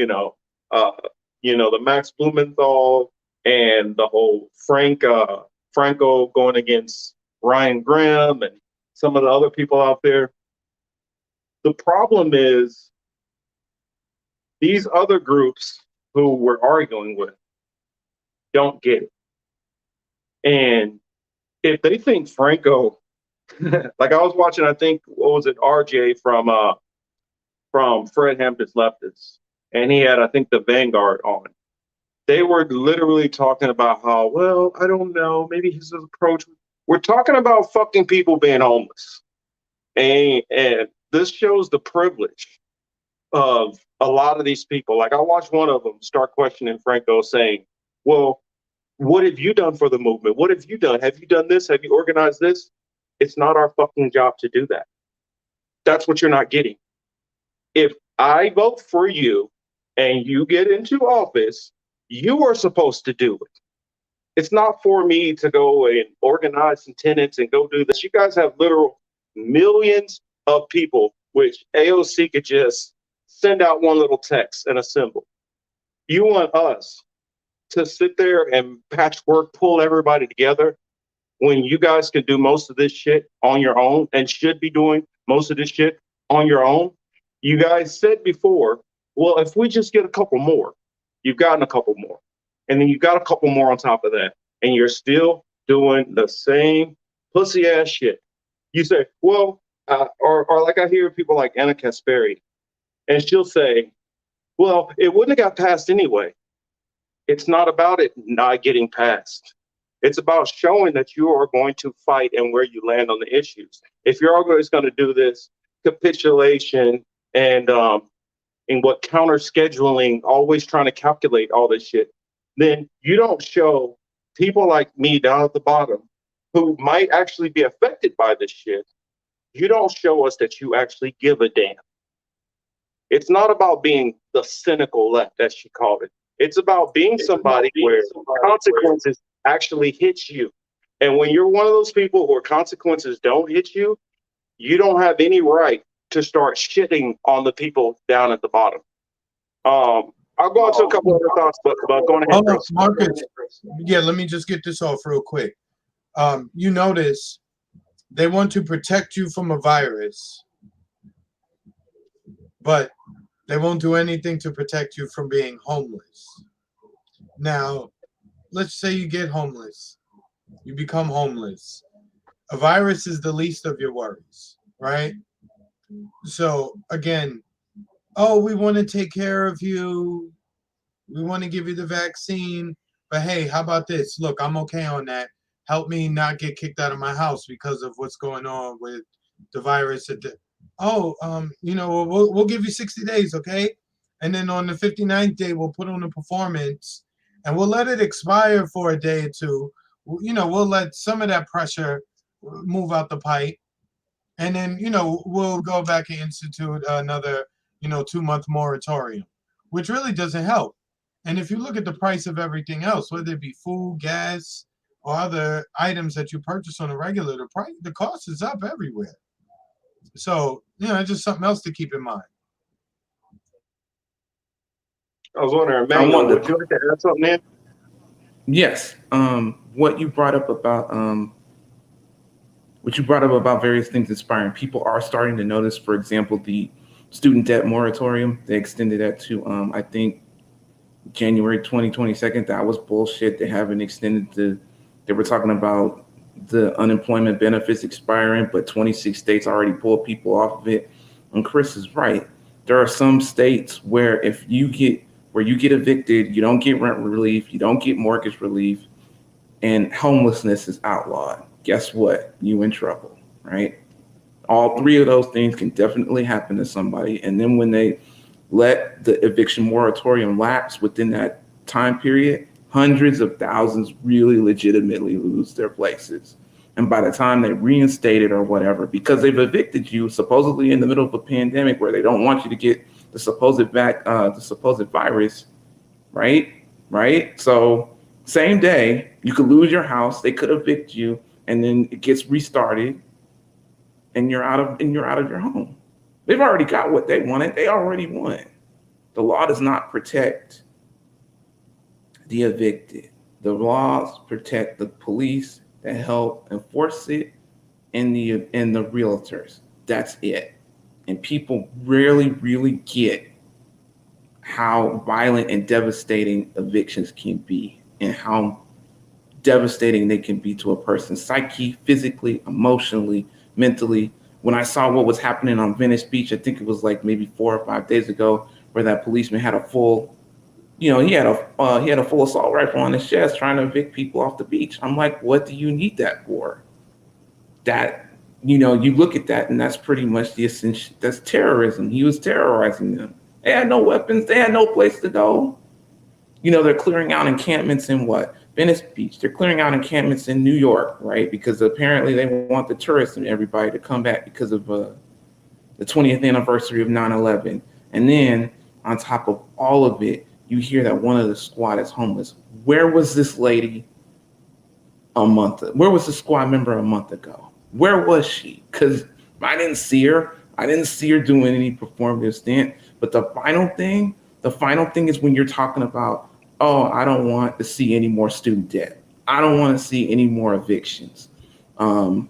S3: the Max Blumenthal and the whole Franco going against Ryan Graham and some of the other people out there, the problem is these other groups who we're arguing with don't get it. And if they think Franco, like I was watching, I think, what was it, RJ from Fred Hampton's Leftists, and he had, I think, the Vanguard on. They were literally talking about how, well, I don't know, maybe his approach. We're talking about fucking people being homeless. And this shows the privilege of a lot of these people. Like I watched one of them start questioning Franco, saying, well, what have you done for the movement? What have you done? Have you done this? Have you organized this? It's not our fucking job to do that. That's what you're not getting. If I vote for you and you get into office, you are supposed to do it. It's not for me to go and organize some tenants and go do this. You guys have literal millions of people, which AOC could just send out one little text and a symbol. You want us to sit there and patchwork pull everybody together when you guys can do most of this shit on your own and should be doing most of this shit on your own? You guys said before, well, if we just get a couple more, you've gotten a couple more. And then you got a couple more on top of that. And you're still doing the same pussy ass shit. You say, well, or like I hear people like Anna Kasperi, and she'll say, well, it wouldn't have got passed anyway. It's not about it not getting passed. It's about showing that you are going to fight and where you land on the issues. If you're always going to do this capitulation and what counter scheduling, always trying to calculate all this shit, then you don't show people like me down at the bottom who might actually be affected by this shit. You don't show us that you actually give a damn. It's not about being the cynical left, as she called it. It's about being somebody where consequences actually hit you. And when you're one of those people where consequences don't hit you, you don't have any right to start shitting on the people down at the bottom. I'll go into a couple other thoughts, but go on ahead, Chris.
S1: Marcus, yeah, let me just get this off real quick. You notice they want to protect you from a virus, but they won't do anything to protect you from being homeless. Now, let's say you get homeless. You become homeless. A virus is the least of your worries, right? So, again, oh, we want to take care of you. We want to give you the vaccine. But hey, how about this? Look, I'm okay on that. Help me not get kicked out of my house because of what's going on with the virus. We'll give you 60 days, okay? And then on the 59th day, we'll put on a performance and we'll let it expire for a day or two. We'll let some of that pressure move out the pipe. And then, we'll go back and institute another, 2-month moratorium, which really doesn't help. And if you look at the price of everything else, whether it be food, gas, or other items that you purchase on a regular, the cost is up everywhere. So, it's just something else to keep in mind.
S3: I was wondering, Emmanuel, would you like to add something in?
S4: Yes. What you brought up about various things inspiring people are starting to notice. For example, the student debt moratorium, they extended that to I think January 2022. That was bullshit. They haven't extended they were talking about the unemployment benefits expiring, but 26 states already pulled people off of it. And Chris is right. There are some states where you get evicted, you don't get rent relief, you don't get mortgage relief, and homelessness is outlawed. Guess what? You in trouble, right? All three of those things can definitely happen to somebody. And then when they let the eviction moratorium lapse within that time period, hundreds of thousands really legitimately lose their places. And by the time they reinstate it or whatever, because they've evicted you supposedly in the middle of a pandemic where they don't want you to get the supposed virus, right? So same day, you could lose your house, they could evict you, and then it gets restarted, and you're out of your home. They've already got what they wanted. They already won. The law does not protect the evicted. The laws protect the police that help enforce it and the realtors. That's it. And people rarely really get how violent and devastating evictions can be, and how devastating they can be to a person's psyche, physically, emotionally, mentally. When I saw what was happening on Venice Beach, I think it was like maybe 4 or 5 days ago, where that policeman had a full, he had a full assault rifle on his chest trying to evict people off the beach. I'm like, what do you need that for? That, you look at that, and that's pretty much the essential. That's terrorism. He was terrorizing them. They had no weapons. They had no place to go. They're clearing out encampments in Venice Beach. They're clearing out encampments in New York, right? Because apparently they want the tourists and everybody to come back because of the 20th anniversary of 9/11. And then on top of all of it, you hear that one of the squad is homeless. Where was this lady where was the squad member a month ago? Where was she? Because I didn't see her. I didn't see her doing any performative stint. But the final thing is when you're talking about, oh, I don't want to see any more student debt. I don't want to see any more evictions. I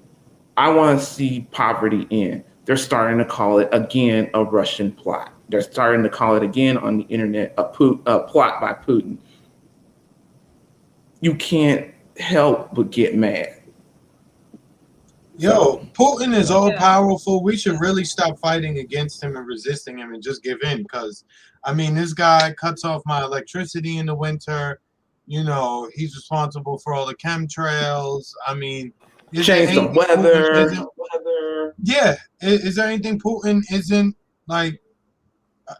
S4: want to see poverty end. They're starting to call it again a Russian plot. They're starting to call it again on the internet a plot by Putin. You can't help but get mad.
S1: Yo, Putin is all powerful. We should really stop fighting against him and resisting him and just give in, because this guy cuts off my electricity in the winter. He's responsible for all the chemtrails.
S4: Change the weather.
S1: Yeah. Is there anything Putin isn't like?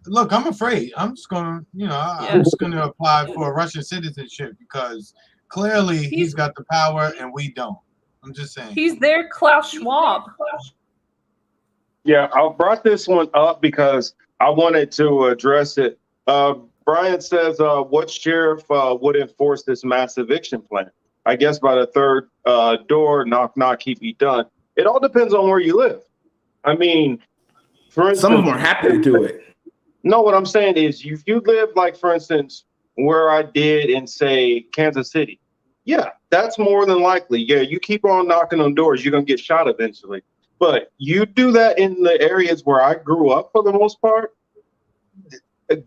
S1: Look, I'm afraid. I'm just gonna, I'm just gonna apply for Russian citizenship, because clearly he's got the power and we don't. I'm just saying.
S2: He's their Klaus Schwab.
S3: Yeah, I brought this one up because I wanted to address it. Brian says, what sheriff would enforce this mass eviction plan? I guess by the third door, knock, knock, he be done. It all depends on where you live. For instance,
S4: some of them are happy to do it.
S3: No, what I'm saying is, if you live, like, for instance, where I did in, say, Kansas City, yeah, that's more than likely. Yeah, you keep on knocking on doors, you're going to get shot eventually. But you do that in the areas where I grew up for the most part,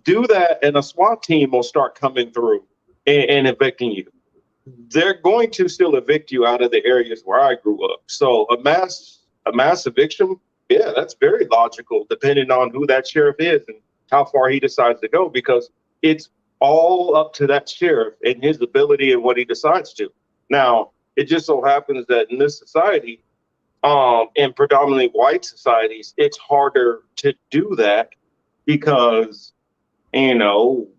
S3: do that, and a SWAT team will start coming through and evicting you. They're going to still evict you out of the areas where I grew up. So a mass eviction, yeah, that's very logical, depending on who that sheriff is and how far he decides to go, because it's all up to that sheriff and his ability and what he decides to. Now, it just so happens that in this society, in predominantly white societies, it's harder to do that because,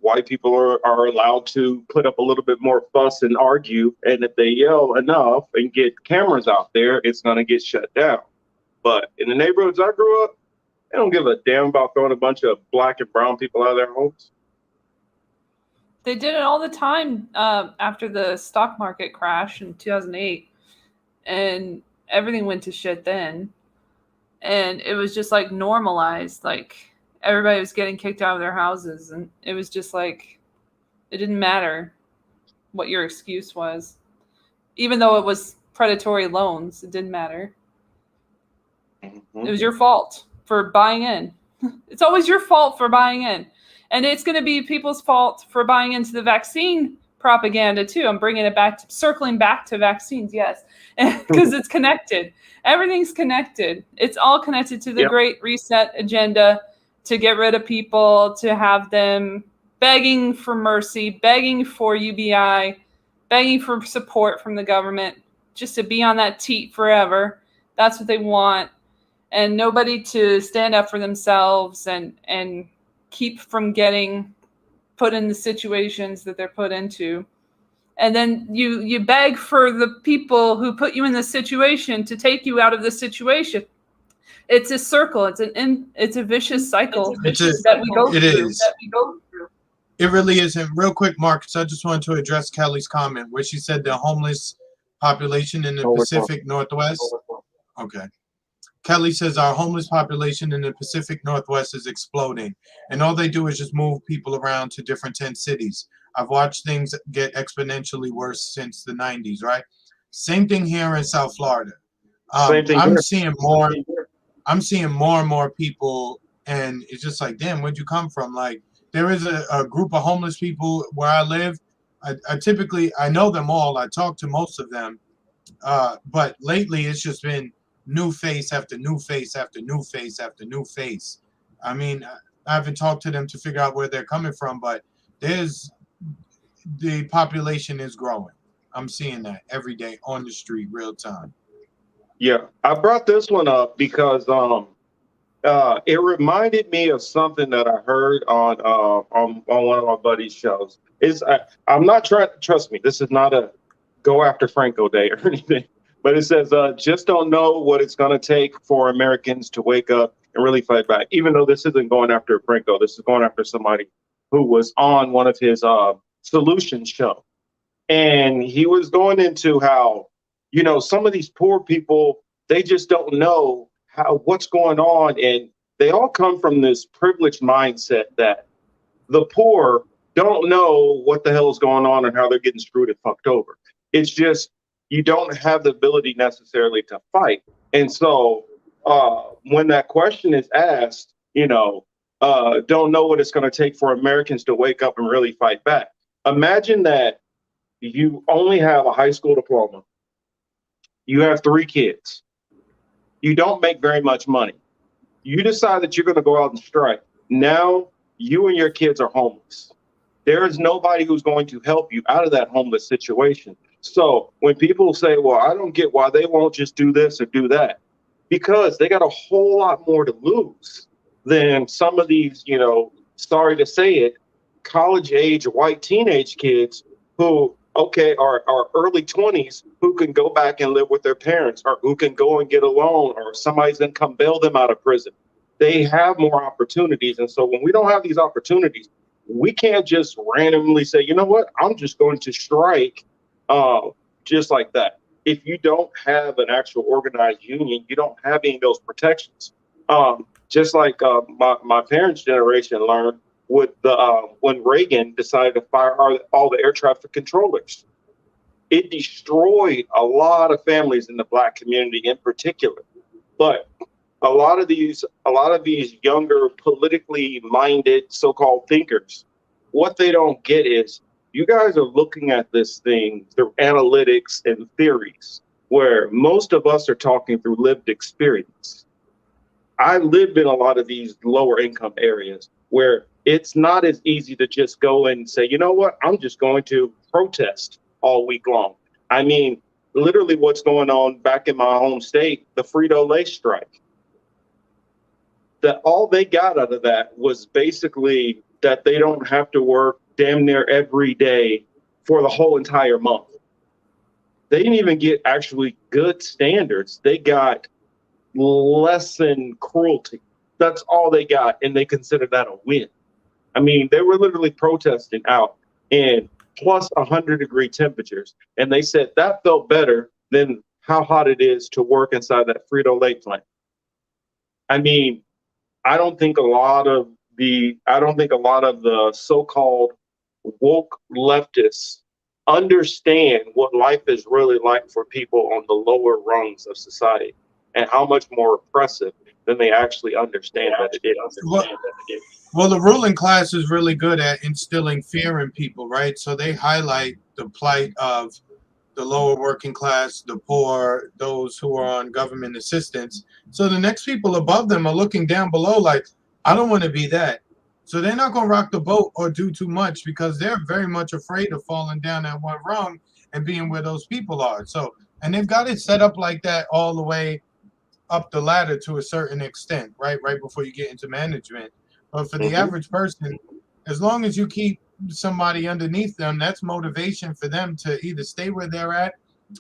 S3: white people are allowed to put up a little bit more fuss and argue. And if they yell enough and get cameras out there, it's going to get shut down. But in the neighborhoods I grew up, they don't give a damn about throwing a bunch of black and brown people out of their homes.
S2: They did it all the time after the stock market crash in 2008, and everything went to shit then. And it was just like normalized, like everybody was getting kicked out of their houses, and it was just like, it didn't matter what your excuse was. Even though it was predatory loans, it didn't matter.
S3: Mm-hmm.
S2: It was your fault for buying in. It's always your fault for buying in. And it's going to be people's fault for buying into the vaccine propaganda too. I'm bringing it back, circling back to vaccines, yes, because it's connected. Everything's connected. It's all connected to the Great Reset agenda to get rid of people, to have them begging for mercy, begging for UBI, begging for support from the government, just to be on that teat forever. That's what they want. And nobody to stand up for themselves and keep from getting put in the situations that they're put into. And then you beg for the people who put you in this situation to take you out of the situation. It's a circle. It's a vicious cycle that we go through.
S1: It really is. And real quick, Marcus, I just wanted to address Kelly's comment where she said the homeless population in the Pacific Northwest. Okay. Kelly says our homeless population in the Pacific Northwest is exploding, and all they do is just move people around to different tent cities. I've watched things get exponentially worse since the 90s, right? Same thing here in South Florida.
S3: Same thing
S1: I'm
S3: here.
S1: seeing more. I'm seeing more and more people, and it's just like, damn, where'd you come from? Like, there is a group of homeless people where I live. I typically, I know them all. I talk to most of them. But lately it's just been new face after new face after new face after new face. I mean, I haven't talked to them to figure out where they're coming from, but the population is growing. I'm seeing that every day on the street, real time.
S3: Yeah, I brought this one up because it reminded me of something that I heard on one of my buddy's shows. I'm not trying. Trust me, this is not a go after Franco day or anything. But it says just don't know what it's going to take for Americans to wake up and really fight back. Even though this isn't going after Franco, this is going after somebody who was on one of his solutions show, and he was going into how some of these poor people, they just don't know what's going on, and they all come from this privileged mindset that the poor don't know what the hell is going on and how they're getting screwed and fucked over. It's just you don't have the ability necessarily to fight. And so when that question is asked, don't know what it's going to take for Americans to wake up and really fight back. Imagine that you only have a high school diploma. You have 3 kids. You don't make very much money. You decide that you're going to go out and strike. Now you and your kids are homeless. There is nobody who's going to help you out of that homeless situation. So when people say, well, I don't get why they won't just do this or do that, because they got a whole lot more to lose than some of these, sorry to say it, college age white teenage kids who, are early 20s, who can go back and live with their parents, or who can go and get a loan, or somebody's going to come bail them out of prison. They have more opportunities. And so when we don't have these opportunities, we can't just randomly say, you know what, I'm just going to strike just like that. If you don't have an actual organized union, you don't have any of those protections. Just like my parents' generation learned with when Reagan decided to fire all the air traffic controllers. It destroyed a lot of families in the Black community in particular. But a lot of these younger politically minded so-called thinkers, what they don't get is you guys are looking at this thing through analytics and theories, where most of us are talking through lived experience. I lived in a lot of these lower income areas where it's not as easy to just go and say, you know what, I'm just going to protest all week long. I mean, literally what's going on back in my home state, the Frito-Lay strike. That all they got out of that was basically that they don't have to work damn near every day for the whole entire month. They didn't even get actually good standards. They got lessen cruelty. That's all they got, and they consider that a win. I mean, they were literally protesting out in plus 100-degree temperatures, and they said that felt better than how hot it is to work inside that Frito-Lay plant. I mean, I don't think a lot of the so-called woke leftists understand what life is really like for people on the lower rungs of society, and how much more oppressive than they actually understand that it is.
S1: Well, the ruling class is really good at instilling fear in people, right? So they highlight the plight of the lower working class, the poor, those who are on government assistance. So the next people above them are looking down below like, I don't want to be that. So they're not going to rock the boat or do too much because they're very much afraid of falling down that one rung and being where those people are. So, and they've got it set up like that all the way up the ladder to a certain extent, right? Right before you get into management. But for the average person, as long as you keep somebody underneath them, that's motivation for them to either stay where they're at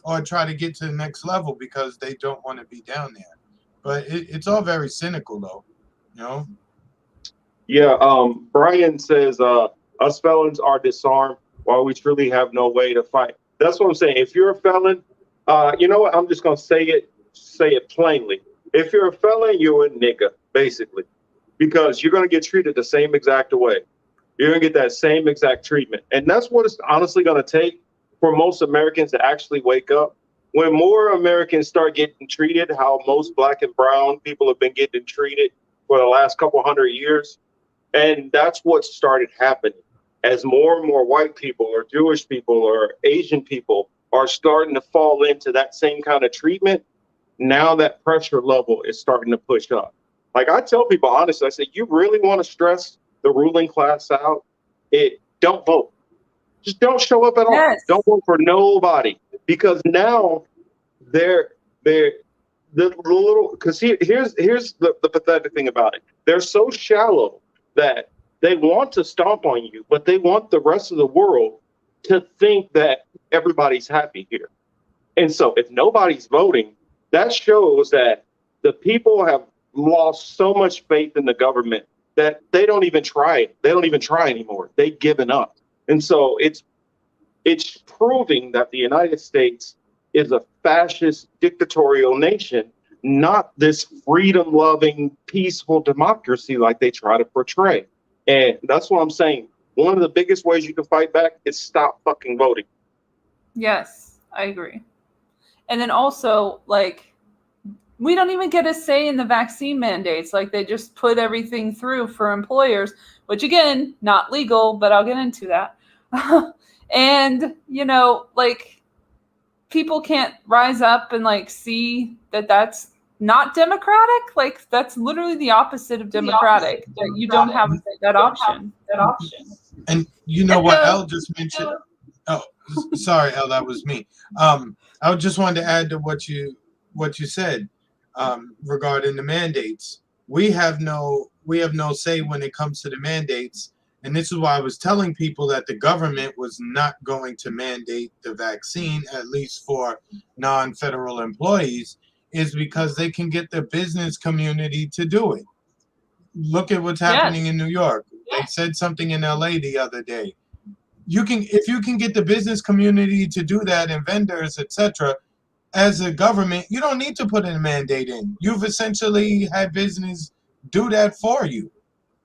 S1: or try to get to the next level because they don't want to be down there. But it's all very cynical, though, you know?
S3: Yeah, Brian says, us felons are disarmed while we truly have no way to fight. That's what I'm saying. If you're a felon, You know what? I'm just gonna say it plainly. If you're a felon, you're a nigga, basically, because you're gonna get treated the same exact way. You're gonna get that same exact treatment, and that's what it's honestly gonna take for most Americans to actually wake up. When more Americans start getting treated how most Black and brown people have been getting treated for the last couple hundred years, and that's what started happening as more and more white people or Jewish people or Asian people are starting to fall into that same kind of treatment. Now that pressure level is starting to push up. Like I tell people honestly, I say, you really want to stress the ruling class out? Don't vote. Just don't show up at all.
S2: Yes.
S3: Don't vote for nobody, because now they're the little, because here's the pathetic thing about it. They're so shallow that they want to stomp on you, but they want the rest of the world to think that everybody's happy here. And so if nobody's voting, that shows that the people have lost so much faith in the government that they don't even try. They don't even try anymore. They've given up. And so it's proving that the United States is a fascist dictatorial nation, not this freedom-loving, peaceful democracy like they try to portray. And that's what I'm saying. One of the biggest ways you can fight back is stop fucking voting.
S2: Yes, I agree. And then also, like, we don't even get a say in the vaccine mandates. Like, they just put everything through for employers, which, again, not legal, but I'll get into that. And, you know, like, people can't rise up and, like, see that that's not democratic. Like, that's literally the opposite of democratic. That you don't have that option.
S1: And you know what Elle just mentioned? Oh, sorry, Elle, that was me. I just wanted to add to what you said regarding the mandates. We have no say when it comes to the mandates, and this is why I was telling people that the government was not going to mandate the vaccine, at least for non-federal employees, is because they can get the business community to do it. Look at what's happening in New York. They said something in LA the other day. If you can get the business community to do that, and vendors, etc., as a government, you don't need to put a mandate in. You've essentially had business do that for you.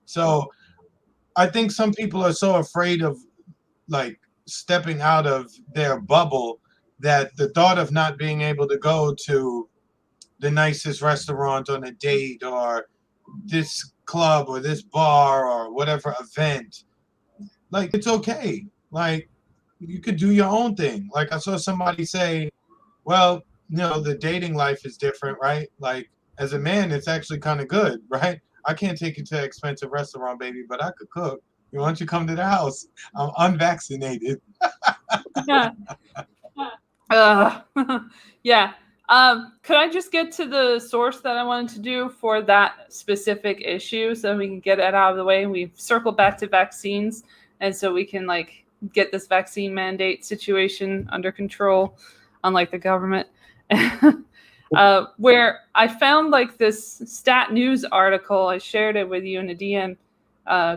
S1: So I think some people are so afraid of, like, stepping out of their bubble that the thought of not being able to go to the nicest restaurant on a date, or this club or this bar or whatever event, like, it's okay. Like, you could do your own thing. Like, I saw somebody say, well, you know, the dating life is different, right? Like, as a man, it's actually kind of good, right? I can't take you to an expensive restaurant, baby, but I could cook. Why don't you come to the house? I'm unvaccinated.
S2: Yeah. Yeah. Could I just get to the source that I wanted to do for that specific issue so we can get it out of the way? We've circled back to vaccines, and so we can, like, get this vaccine mandate situation under control, unlike the government. Where I found, like, this Stat News article. I shared it with you in a DM,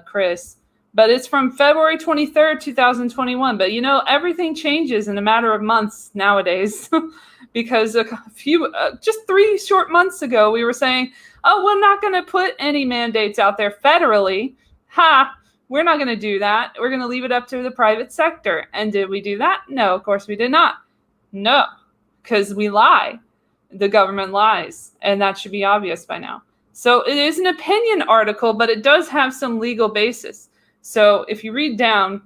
S2: Chris. But it's from February 23rd, 2021. But, you know, everything changes in a matter of months nowadays. Because just 3 short months ago, we were saying, oh, we're not going to put any mandates out there federally. We're not going to do that. We're going to leave it up to the private sector. And did we do that? No, of course we did not. No, because we lie. The government lies. And that should be obvious by now. So it is an opinion article, but it does have some legal basis. So if you read down,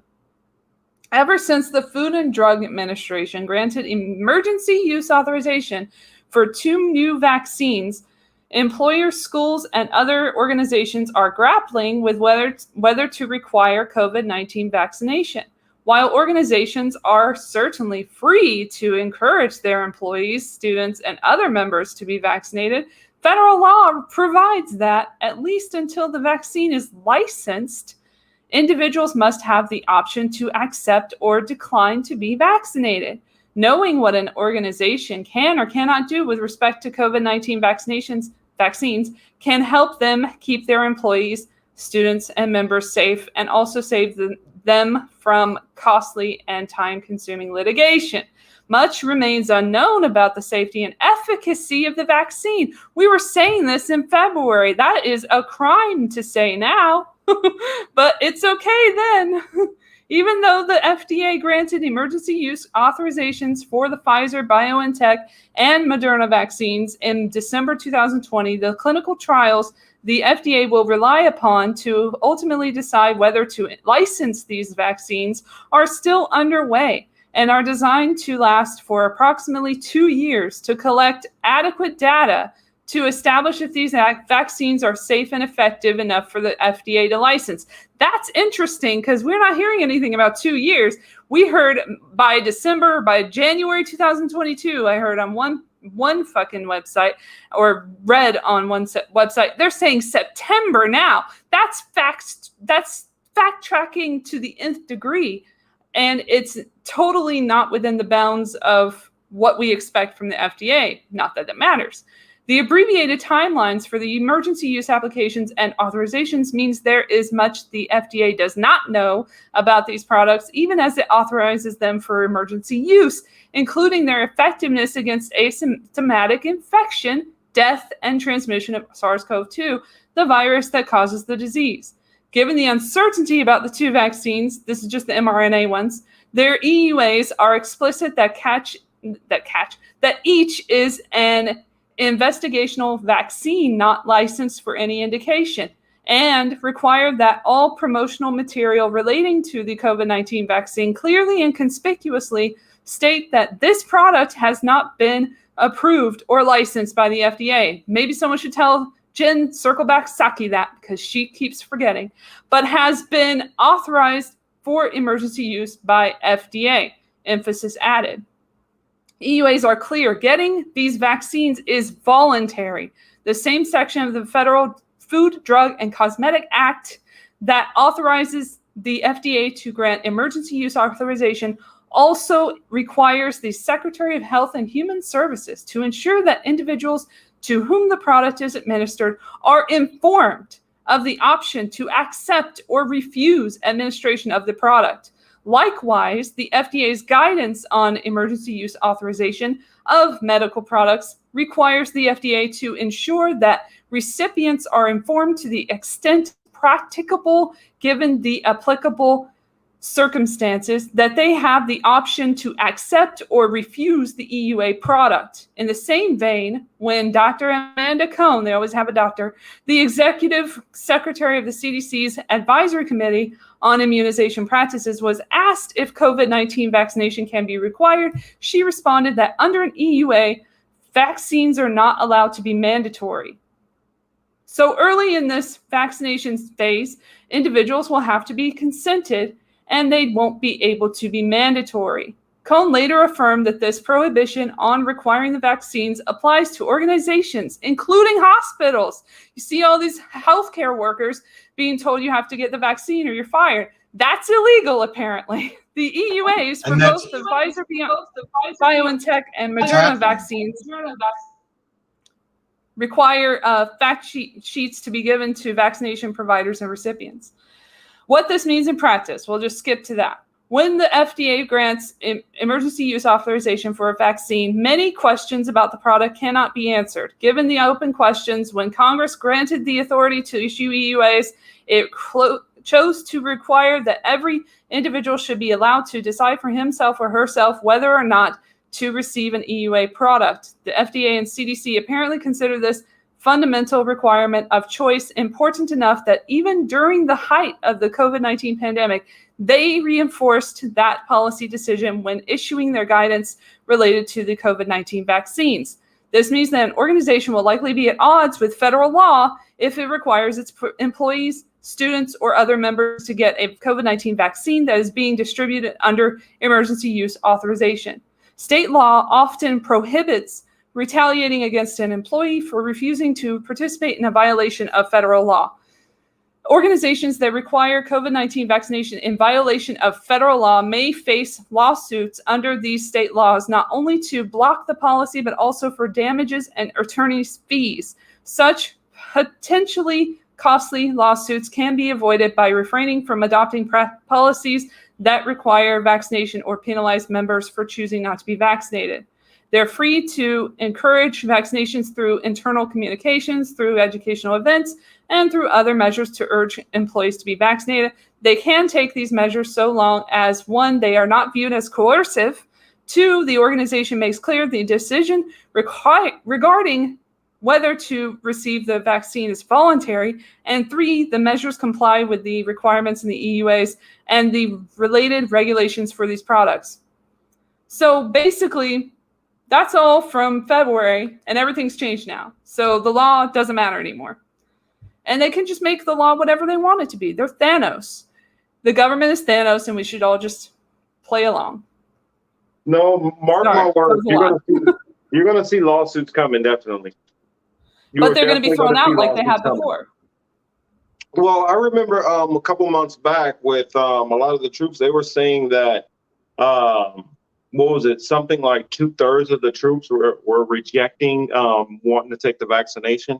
S2: ever since the Food and Drug Administration granted emergency use authorization for 2 new vaccines, employers, schools, and other organizations are grappling with whether to require COVID-19 vaccination. While organizations are certainly free to encourage their employees, students, and other members to be vaccinated, federal law provides that, at least until the vaccine is licensed, individuals must have the option to accept or decline to be vaccinated. Knowing what an organization can or cannot do with respect to COVID-19 vaccines can help them keep their employees, students, and members safe, and also save them them from costly and time-consuming litigation. Much remains unknown about the safety and efficacy of the vaccine. We were saying this in February. That is a crime to say now, but it's okay then. Even though the FDA granted emergency use authorizations for the Pfizer, BioNTech, and Moderna vaccines in December 2020, the clinical trials the FDA will rely upon to ultimately decide whether to license these vaccines are still underway and are designed to last for approximately 2 years to collect adequate data to establish if these vaccines are safe and effective enough for the FDA to license. That's interesting because we're not hearing anything about 2 years. We heard by January 2022, I heard on one fucking website or read on one website, they're saying September now. That's fact tracking to the nth degree. And it's totally not within the bounds of what we expect from the FDA. Not that it matters. The abbreviated timelines for the emergency use applications and authorizations means there is much the FDA does not know about these products, even as it authorizes them for emergency use, including their effectiveness against asymptomatic infection, death, and transmission of SARS-CoV-2, the virus that causes the disease. Given the uncertainty about the two vaccines, this is just the mRNA ones, their EUAs are explicit that each is an investigational vaccine not licensed for any indication, and require that all promotional material relating to the COVID-19 vaccine clearly and conspicuously state that this product has not been approved or licensed by the FDA. Maybe someone should tell Jen Circleback Saki that, because she keeps forgetting, but has been authorized for emergency use by FDA. Emphasis added. EUAs are clear. Getting these vaccines is voluntary. The same section of the Federal Food, Drug, and Cosmetic Act that authorizes the FDA to grant emergency use authorization also requires the Secretary of Health and Human Services to ensure that individuals to whom the product is administered are informed of the option to accept or refuse administration of the product. Likewise, the FDA's guidance on emergency use authorization of medical products requires the FDA to ensure that recipients are informed to the extent practicable given the applicable circumstances that they have the option to accept or refuse the EUA product. In the same vein, when Dr. Amanda Cohn, they always have a doctor, the executive secretary of the CDC's advisory committee on immunization practices, was asked if COVID-19 vaccination can be required, she responded that under an EUA, vaccines are not allowed to be mandatory. So early in this vaccination phase, individuals will have to be consented and they won't be able to be mandatory. Cohn later affirmed that this prohibition on requiring the vaccines applies to organizations, including hospitals. You see all these healthcare workers being told you have to get the vaccine or you're fired. That's illegal, apparently. The EUAs for both the Pfizer, BioNTech, and Moderna vaccines require fact sheets to be given to vaccination providers and recipients. What this means in practice, we'll just skip to that. When the FDA grants emergency use authorization for a vaccine, many questions about the product cannot be answered. Given the open questions, when Congress granted the authority to issue EUAs, it chose to require that every individual should be allowed to decide for himself or herself whether or not to receive an EUA product. The FDA and CDC apparently consider this fundamental requirement of choice important enough that even during the height of the COVID-19 pandemic, they reinforced that policy decision when issuing their guidance related to the COVID-19 vaccines. This means that an organization will likely be at odds with federal law if it requires its employees, students, or other members to get a COVID-19 vaccine that is being distributed under emergency use authorization. State law often prohibits retaliating against an employee for refusing to participate in a violation of federal law. Organizations that require COVID-19 vaccination in violation of federal law may face lawsuits under these state laws, not only to block the policy, but also for damages and attorney's fees. Such potentially costly lawsuits can be avoided by refraining from adopting policies that require vaccination or penalize members for choosing not to be vaccinated. They're free to encourage vaccinations through internal communications, through educational events, and through other measures to urge employees to be vaccinated. They can take these measures so long as, one, they are not viewed as coercive, two, the organization makes clear the decision regarding whether to receive the vaccine is voluntary, and three, the measures comply with the requirements in the EUAs and the related regulations for these products. So basically, that's all from February, and everything's changed now. So the law doesn't matter anymore. And they can just make the law whatever they want it to be. They're Thanos. The government is Thanos, and we should all just play along.
S3: No, mark my words. You're gonna see lawsuits coming, definitely.
S2: But they're going to be thrown out like they have before.
S3: Well, I remember a couple months back with a lot of the troops, they were saying that, what was it? Something like 2/3 of the troops were rejecting wanting to take the vaccination.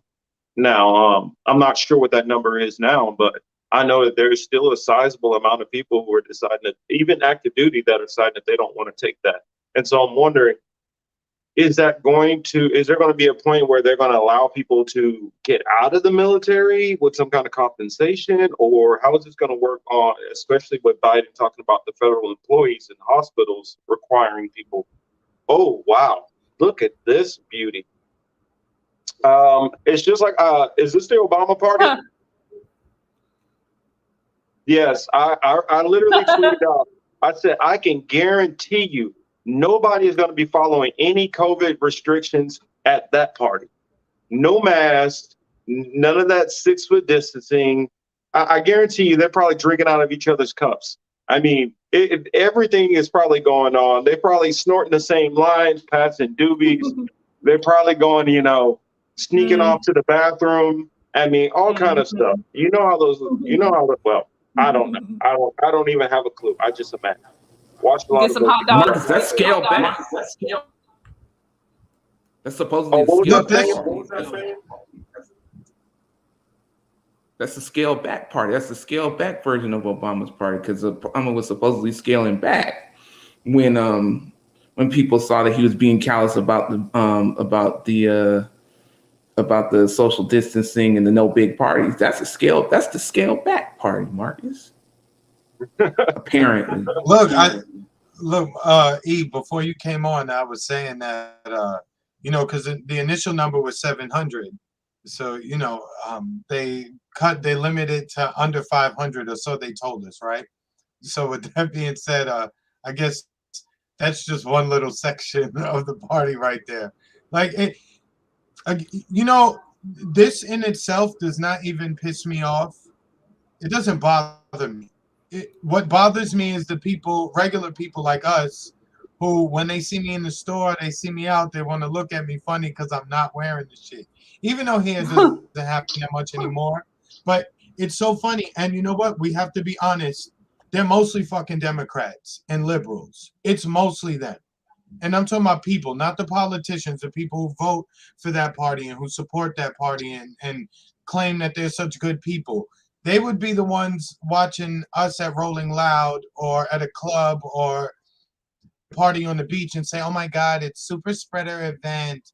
S3: Now, I'm not sure what that number is now, but I know that there's still a sizable amount of people who are deciding that, even active duty, that are deciding that they don't want to take that. And so I'm wondering, is there going to be a point where they're going to allow people to get out of the military with some kind of compensation, or how is this going to work on, especially with Biden talking about the federal employees in hospitals requiring people? Oh, wow. Look at this beauty. It's just like, is this the Obama party? Huh. Yes, I literally tweeted out, I said, I can guarantee you nobody is going to be following any COVID restrictions at that party. No mask, none of that 6-foot distancing. I guarantee you they're probably drinking out of each other's cups. I mean, everything is probably going on. They're probably snorting the same lines, passing doobies. They're probably going, sneaking off to the bathroom. I mean, all kind of stuff. Well, I don't know. I don't even have a clue. I just imagine. Watch a lot
S2: Get some hot dogs.
S4: Marcus, that's scaled back. That's supposedly that's the scaled back party. That's the scaled back version of Obama's party, because Obama was supposedly scaling back when people saw that he was being callous about the social distancing and the no big parties. That's the scale back party, Marcus. Apparently.
S1: Look, E, before you came on, I was saying that, because the initial number was 700. So, they limited to under 500 or so, they told us, right? So with that being said, I guess that's just one little section of the party right there. Like, this in itself does not even piss me off. It doesn't bother me. What bothers me is the people, regular people like us, who, when they see me in the store, they see me out, they want to look at me funny because I'm not wearing the shit. Even though here it doesn't happen that much anymore. But it's so funny. And you know what? We have to be honest. They're mostly fucking Democrats and liberals. It's mostly them. And I'm talking about people, not the politicians, the people who vote for that party and who support that party and claim that they're such good people. They would be the ones watching us at Rolling Loud or at a club or party on the beach and say, oh my God, it's super spreader event.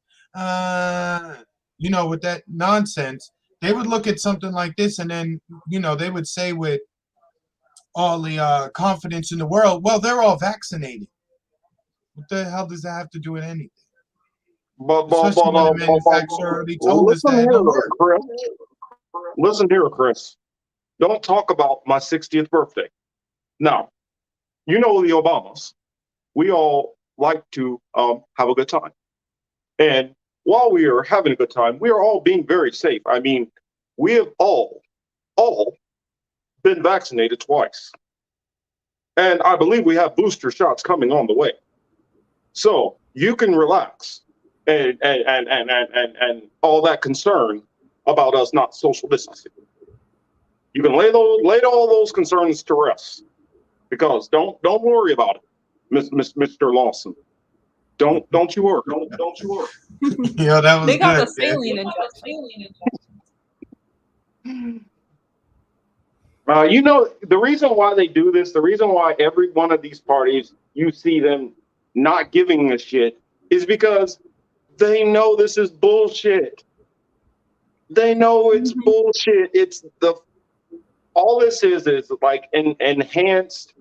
S1: With that nonsense. They would look at something like this and then, they would say with all the confidence in the world, well, they're all vaccinated. What the hell does that have to do with anything? Especially when the manufacturer already told us that.
S3: Listen here, Chris. Don't talk about my 60th birthday. Now, the Obamas. We all like to have a good time. And while we are having a good time, we are all being very safe. I mean, we have all been vaccinated twice. And I believe we have booster shots coming on the way. So you can relax and all that concern about us not social distancing. You can lay all those concerns to rest, because don't worry about it, Mr. Lawson. Don't you worry. Don't you worry.
S1: Yeah, that was
S2: they got
S1: good.
S2: The saline injection.
S3: You know, the reason why they do this, the reason why every one of these parties, you see them not giving a shit, is because they know this is bullshit. They know it's bullshit. It's all this is like an enhanced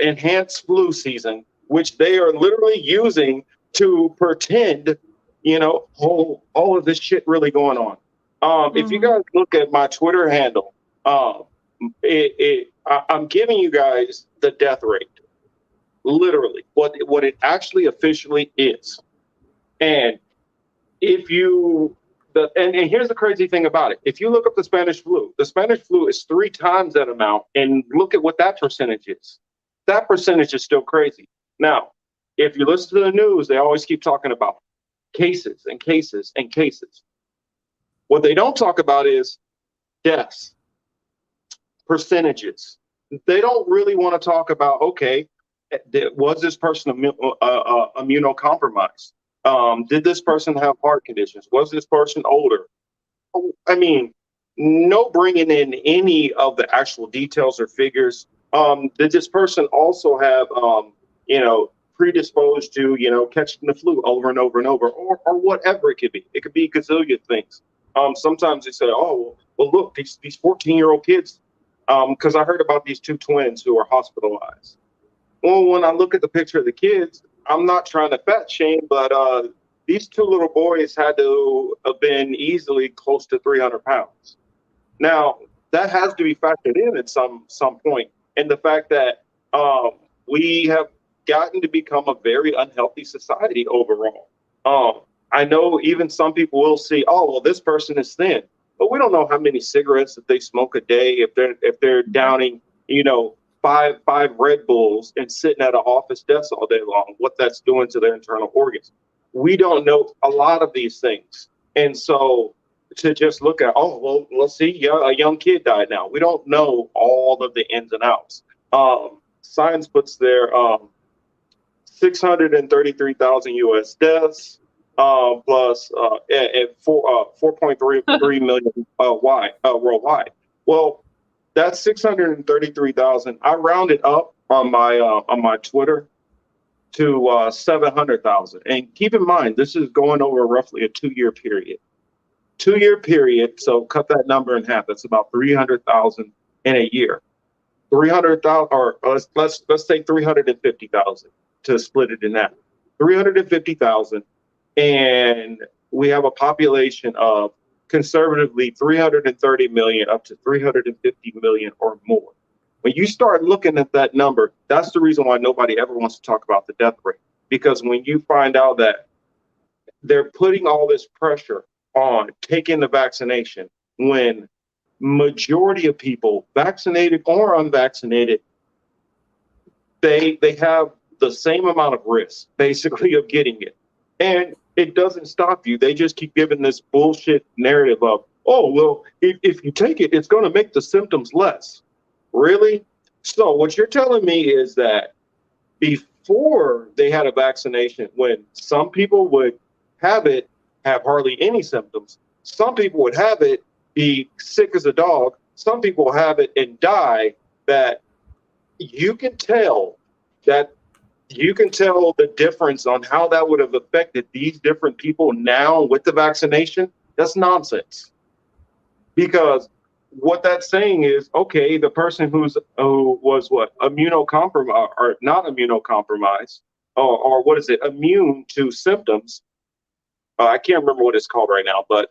S3: enhanced flu season, which they are literally using to pretend, all of this shit really going on. If you guys look at my Twitter handle, um, I'm giving you guys the death rate, literally what it actually officially is. And if you and here's the crazy thing about it. If you look up the Spanish flu is 3 times that amount, and look at what that percentage is. That percentage is still crazy. Now, if you listen to the news, they always keep talking about cases and cases and cases. What they don't talk about is deaths, percentages. They don't really want to talk about, okay, was this person immunocompromised? Did this person have heart conditions? Was this person older? I mean, no bringing in any of the actual details or figures. Did this person also have, predisposed to, catching the flu over and over and over, or whatever it could be? It could be a gazillion things. Sometimes they say, oh, well, look, these 14-year-old kids, because I heard about these 2 twins who are hospitalized. Well, when I look at the picture of the kids, I'm not trying to fat shame, but these 2 little boys had to have been easily close to 300 pounds. Now, that has to be factored in at some point. And the fact that we have gotten to become a very unhealthy society overall. I know even some people will see, oh, well, this person is thin, but we don't know how many cigarettes that they smoke a day, if they're downing, five Red Bulls and sitting at an office desk all day long, what that's doing to their internal organs. We don't know a lot of these things. And so to just look at, oh, well, let's see, a young kid died now. We don't know all of the ins and outs. Science puts there 633,000 U.S. deaths, plus 4.3 million worldwide. Well, that's 633,000. I rounded up on my Twitter to 700,000. And keep in mind, this is going over roughly a 2-year period. 2-year period. So cut that number in half. That's about 300,000 in a year. 300,000, or let's say 350,000 to split it in half. 350,000, and we have a population of conservatively 330 million up to 350 million or more. When you start looking at that number, that's the reason why nobody ever wants to talk about the death rate. Because when you find out that they're putting all this pressure on taking the vaccination, when majority of people, vaccinated or unvaccinated, they have the same amount of risk, basically, of getting it. And it doesn't stop you. They just keep giving this bullshit narrative of, oh, well, if you take it, it's going to make the symptoms less. Really? So what you're telling me is that before they had a vaccination, when some people would have it, have hardly any symptoms, some people would have it, be sick as a dog, some people have it and die, that you can tell the difference on how that would have affected these different people now with the vaccination. That's nonsense. Because what that's saying is, okay, the person who was immunocompromised or not immunocompromised, or what is it, immune to symptoms. I can't remember what it's called right now, but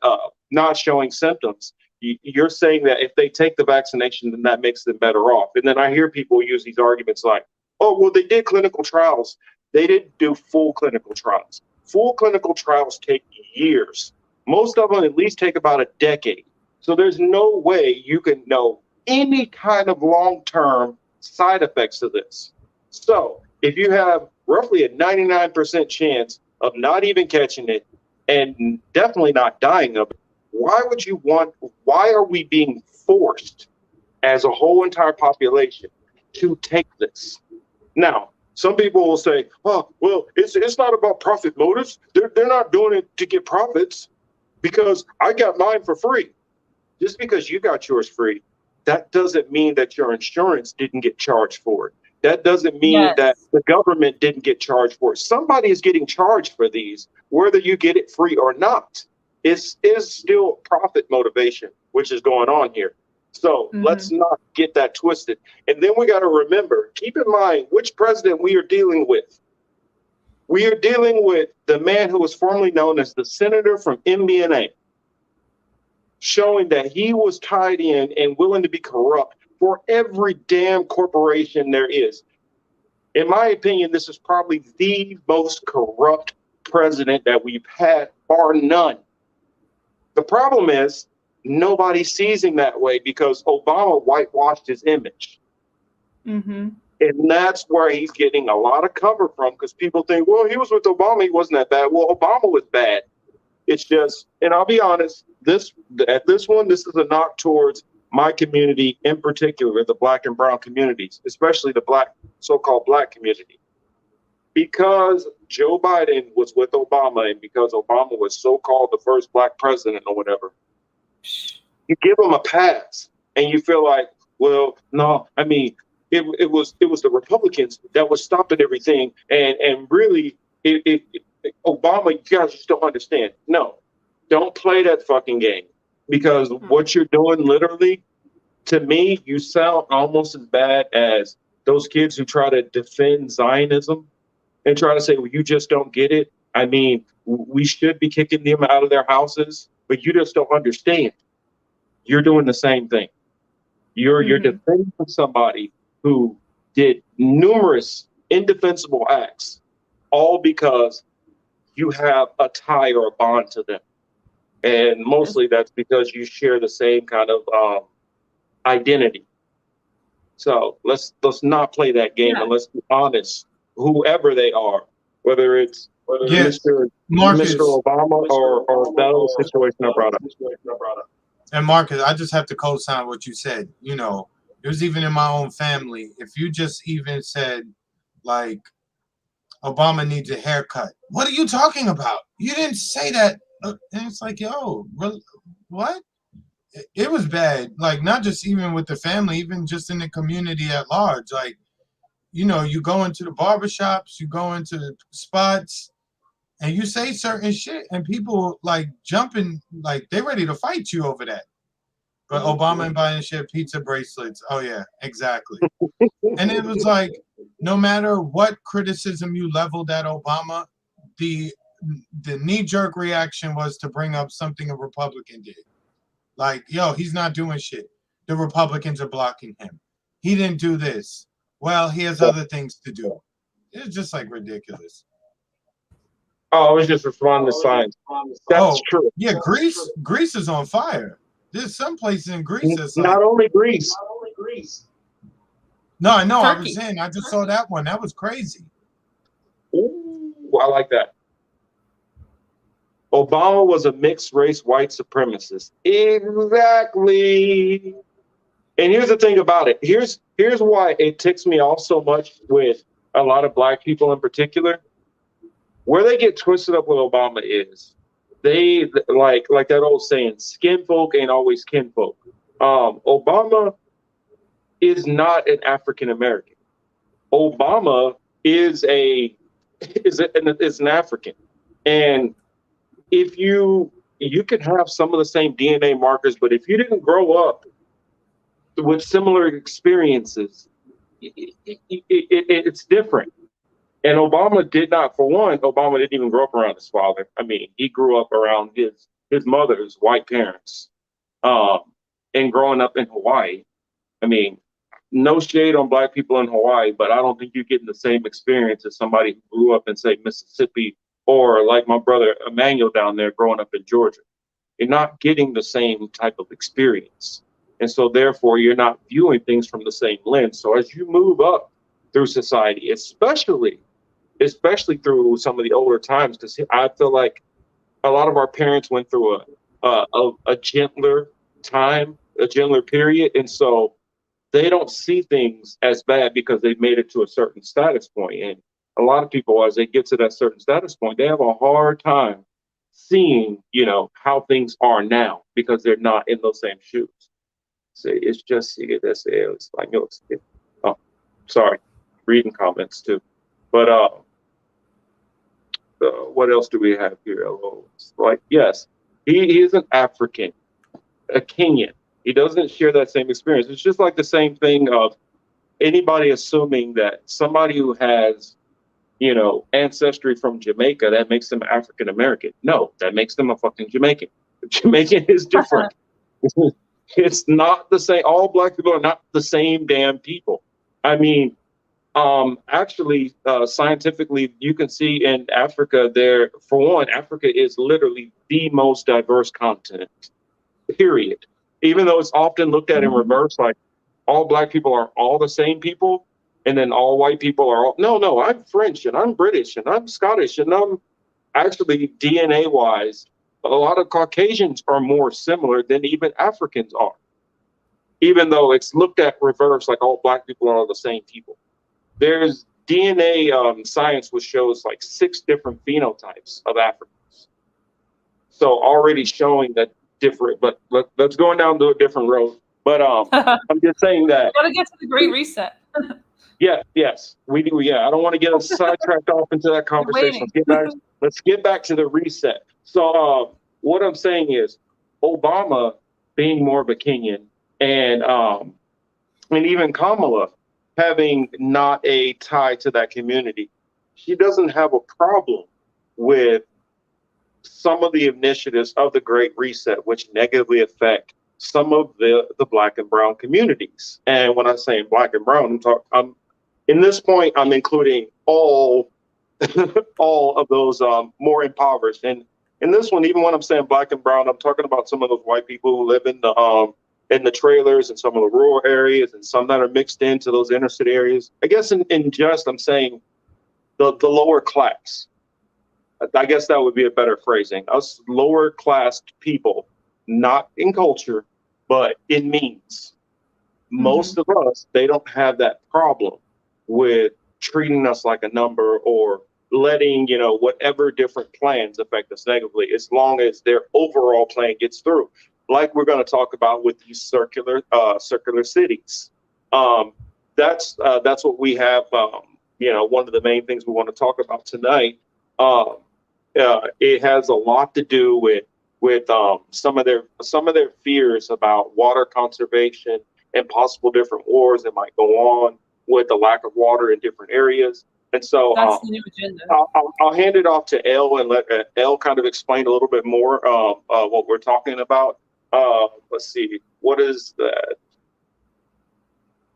S3: not showing symptoms. You're saying that if they take the vaccination, then that makes them better off. And then I hear people use these arguments like, oh, well, they did clinical trials. They didn't do full clinical trials. Full clinical trials take years. Most of them at least take about a decade. So there's no way you can know any kind of long-term side effects of this. So if you have roughly a 99% chance of not even catching it and definitely not dying of it, why are we being forced as a whole entire population to take this? Now, some people will say, oh, well, it's not about profit motives. They're not doing it to get profits because I got mine for free. Just because you got yours free, that doesn't mean that your insurance didn't get charged for it. That doesn't mean that
S2: Yes.
S3: the government didn't get charged for it. Somebody is getting charged for these, whether you get it free or not. Is still profit motivation, which is going on here. So let's not get that twisted. And then we got to remember, keep in mind which president we are dealing with. We are dealing with the man who was formerly known as the senator from MBNA, showing that he was tied in and willing to be corrupt for every damn corporation there is. In my opinion, this is probably the most corrupt president that we've had, bar none. The problem is nobody sees him that way because Obama whitewashed his image.
S2: Mm-hmm.
S3: And that's where he's getting a lot of cover from, because people think, well, he was with Obama, he wasn't that bad. Well, Obama was bad. It's just, and I'll be honest, this is a knock towards my community, in particular, the Black and brown communities, especially the so-called Black community. Because Joe Biden was with Obama and because Obama was so-called the first Black president or whatever, you give him a pass and you feel like, well, no, I mean, it was the Republicans that was stopping everything, and really, Obama, you guys just don't understand. No, don't play that fucking game, because what you're doing, literally, to me, you sound almost as bad as those kids who try to defend Zionism and try to say, well, you just don't get it. I mean, we should be kicking them out of their houses, but you just don't understand. You're doing the same thing. You're defending somebody who did numerous indefensible acts, all because you have a tie or a bond to them. And mostly that's because you share the same kind of identity. So let's not play that game, and let's be honest, whoever they are, whether it's Mr. Obama or that other situation I brought up.
S1: And Marcus, I just have to co-sign what you said. You know, it was even in my own family. If you just even said, like, Obama needs a haircut, what are you talking about? You didn't say that. And it's like, yo, what? It was bad. Like, not just even with the family, even just in the community at large. Like, you know, you go into the barbershops, you go into spots, and you say certain shit, and people like jumping, like they're ready to fight you over that. But Obama and Biden share pizza bracelets. Oh yeah, exactly. And it was like, no matter what criticism you leveled at Obama, the knee-jerk reaction was to bring up something a Republican did. Like, yo, he's not doing shit. The Republicans are blocking him. He didn't do this. Well, he has other things to do. It's just like ridiculous.
S3: Oh, I was just responding to science. That's true.
S1: Yeah, Greece is on fire. There's some places in Greece that's like,
S3: not only Greece.
S1: No, I know.
S2: Turkey.
S1: I was saying, I just saw that one. That was crazy.
S3: Ooh, I like that. Obama was a mixed race white supremacist. Exactly. And here's the thing about it. Here's why it ticks me off so much with a lot of Black people in particular. Where they get twisted up with Obama is they like that old saying, skin folk ain't always kinfolk. Obama is not an African American. Obama is an African. And if you can have some of the same DNA markers, but if you didn't grow up with similar experiences, it's different. And Obama did not, for one, Obama didn't even grow up around his father. I mean, he grew up around his mother's white parents. And growing up in Hawaii, I mean, no shade on Black people in Hawaii, but I don't think you're getting the same experience as somebody who grew up in, say, Mississippi, or like my brother Emmanuel down there growing up in Georgia. You're not getting the same type of experience. And so therefore, you're not viewing things from the same lens. So as you move up through society, especially through some of the older times, because I feel like a lot of our parents went through a gentler time, a gentler period. And so they don't see things as bad because they've made it to a certain status point. And a lot of people, as they get to that certain status point, they have a hard time seeing, how things are now because they're not in those same shoes. So it's just sigue deseo español. Oh, sorry, reading comments too. But what else do we have here? Oh, like, yes, he is an African, a Kenyan. He doesn't share that same experience. It's just like the same thing of anybody assuming that somebody who has, ancestry from Jamaica, that makes them African American. No, that makes them a fucking Jamaican. Jamaican is different. It's not the same. All Black people are not the same damn people. I mean, actually, scientifically, you can see in Africa there, for one, Africa is literally the most diverse continent, period. Even though it's often looked at in reverse, like all Black people are all the same people, and then all white people are all, no, I'm French and I'm British and I'm Scottish and I'm actually DNA wise, a lot of Caucasians are more similar than even Africans are, even though it's looked at reverse, like all Black people are all the same people. There's DNA science which shows like 6 different phenotypes of Africans. So already showing that different, but let's go down to a different road. But I'm just saying that.
S2: Gotta get to the Great Reset.
S3: Yes, we do. Yeah, I don't want to get us sidetracked off into that conversation. Let's get back to the reset. So what I'm saying is, Obama being more of a Kenyan, and even Kamala having not a tie to that community, she doesn't have a problem with some of the initiatives of the Great Reset, which negatively affect some of the Black and brown communities. And when I'm saying Black and brown, in this point, I'm including all of those more impoverished. And in this one, even when I'm saying Black and brown, I'm talking about some of those white people who live in the trailers and some of the rural areas, and some that are mixed into those inner city areas. I guess I'm saying the lower class. I guess that would be a better phrasing. Us lower class people, not in culture, but in means. Most of us, they don't have that problem with treating us like a number or letting, whatever different plans affect us negatively, as long as their overall plan gets through. Like we're going to talk about with these circular cities. That's what we have. One of the main things we want to talk about tonight. It has a lot to do with some of their fears about water conservation and possible different wars that might go on with the lack of water in different areas. And so
S2: that's the new agenda.
S3: I'll hand it off to Elle and let Elle kind of explain a little bit more what we're talking about. Let's see, what is that?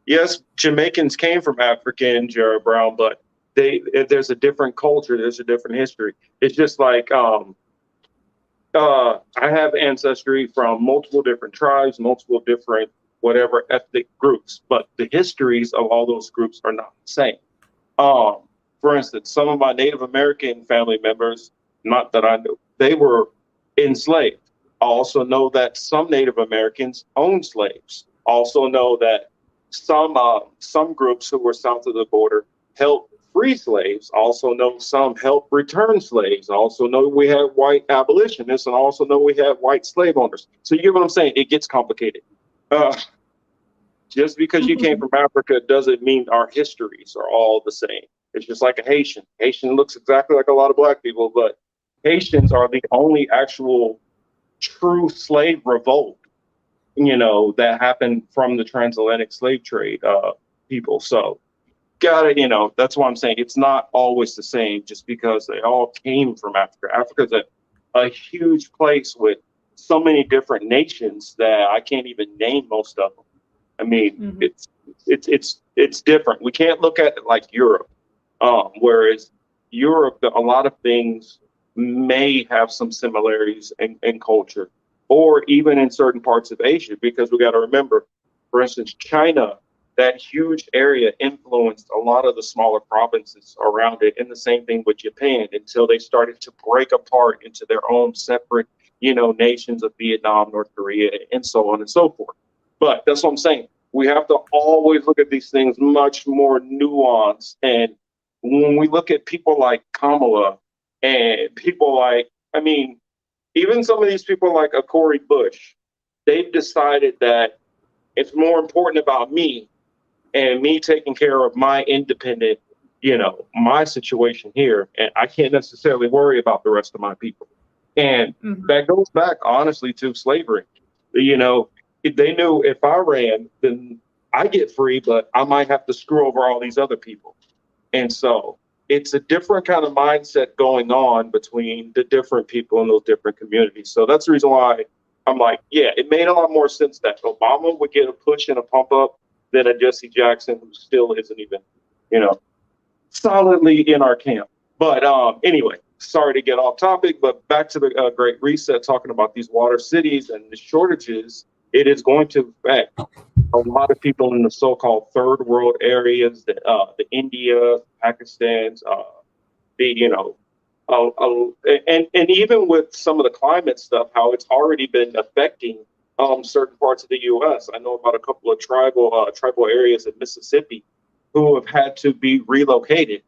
S3: Yes, Jamaicans came from Africa and Jared Brown, but there's a different culture, there's a different history. It's just like I have ancestry from multiple different tribes, multiple different whatever ethnic groups, but the histories of all those groups are not the same. For instance, some of my Native American family members, not that I know, they were enslaved. I also know that some Native Americans owned slaves. Also know that some groups who were south of the border helped free slaves. Also know some helped return slaves. Also know we had white abolitionists, and also know we had white slave owners. So you get what I'm saying? It gets complicated. Just because you came from Africa doesn't mean our histories are all the same. It's just like a Haitian. Haitian looks exactly like a lot of Black people, but Haitians are the only actual true slave revolt, that happened from the transatlantic slave trade people. So that's why I'm saying it's not always the same just because they all came from Africa. Africa's a huge place with so many different nations that I can't even name most of them. I mean, it's different. We can't look at it like Europe, whereas Europe, a lot of things may have some similarities in culture, or even in certain parts of Asia, because we got to remember, for instance, China, that huge area influenced a lot of the smaller provinces around it, and the same thing with Japan until they started to break apart into their own separate, nations of Vietnam, North Korea, and so on and so forth. But that's what I'm saying. We have to always look at these things much more nuanced. And when we look at people like Kamala and people like, even some of these people like a Corey Bush, they've decided that it's more important about me and me taking care of my independent, my situation here. And I can't necessarily worry about the rest of my people. And that goes back, honestly, to slavery. If they knew if I ran, then I get free, but I might have to screw over all these other people. And so it's a different kind of mindset going on between the different people in those different communities. So that's the reason why I'm like, yeah, it made a lot more sense that Obama would get a push and a pump up than a Jesse Jackson, who still isn't even, solidly in our camp. But anyway, sorry to get off topic, but back to the Great Reset, talking about these water cities and the shortages. It is going to affect a lot of people in the so-called third world areas, the India, Pakistans, and even with some of the climate stuff, how it's already been affecting certain parts of the U.S. I know about a couple of tribal areas in Mississippi who have had to be relocated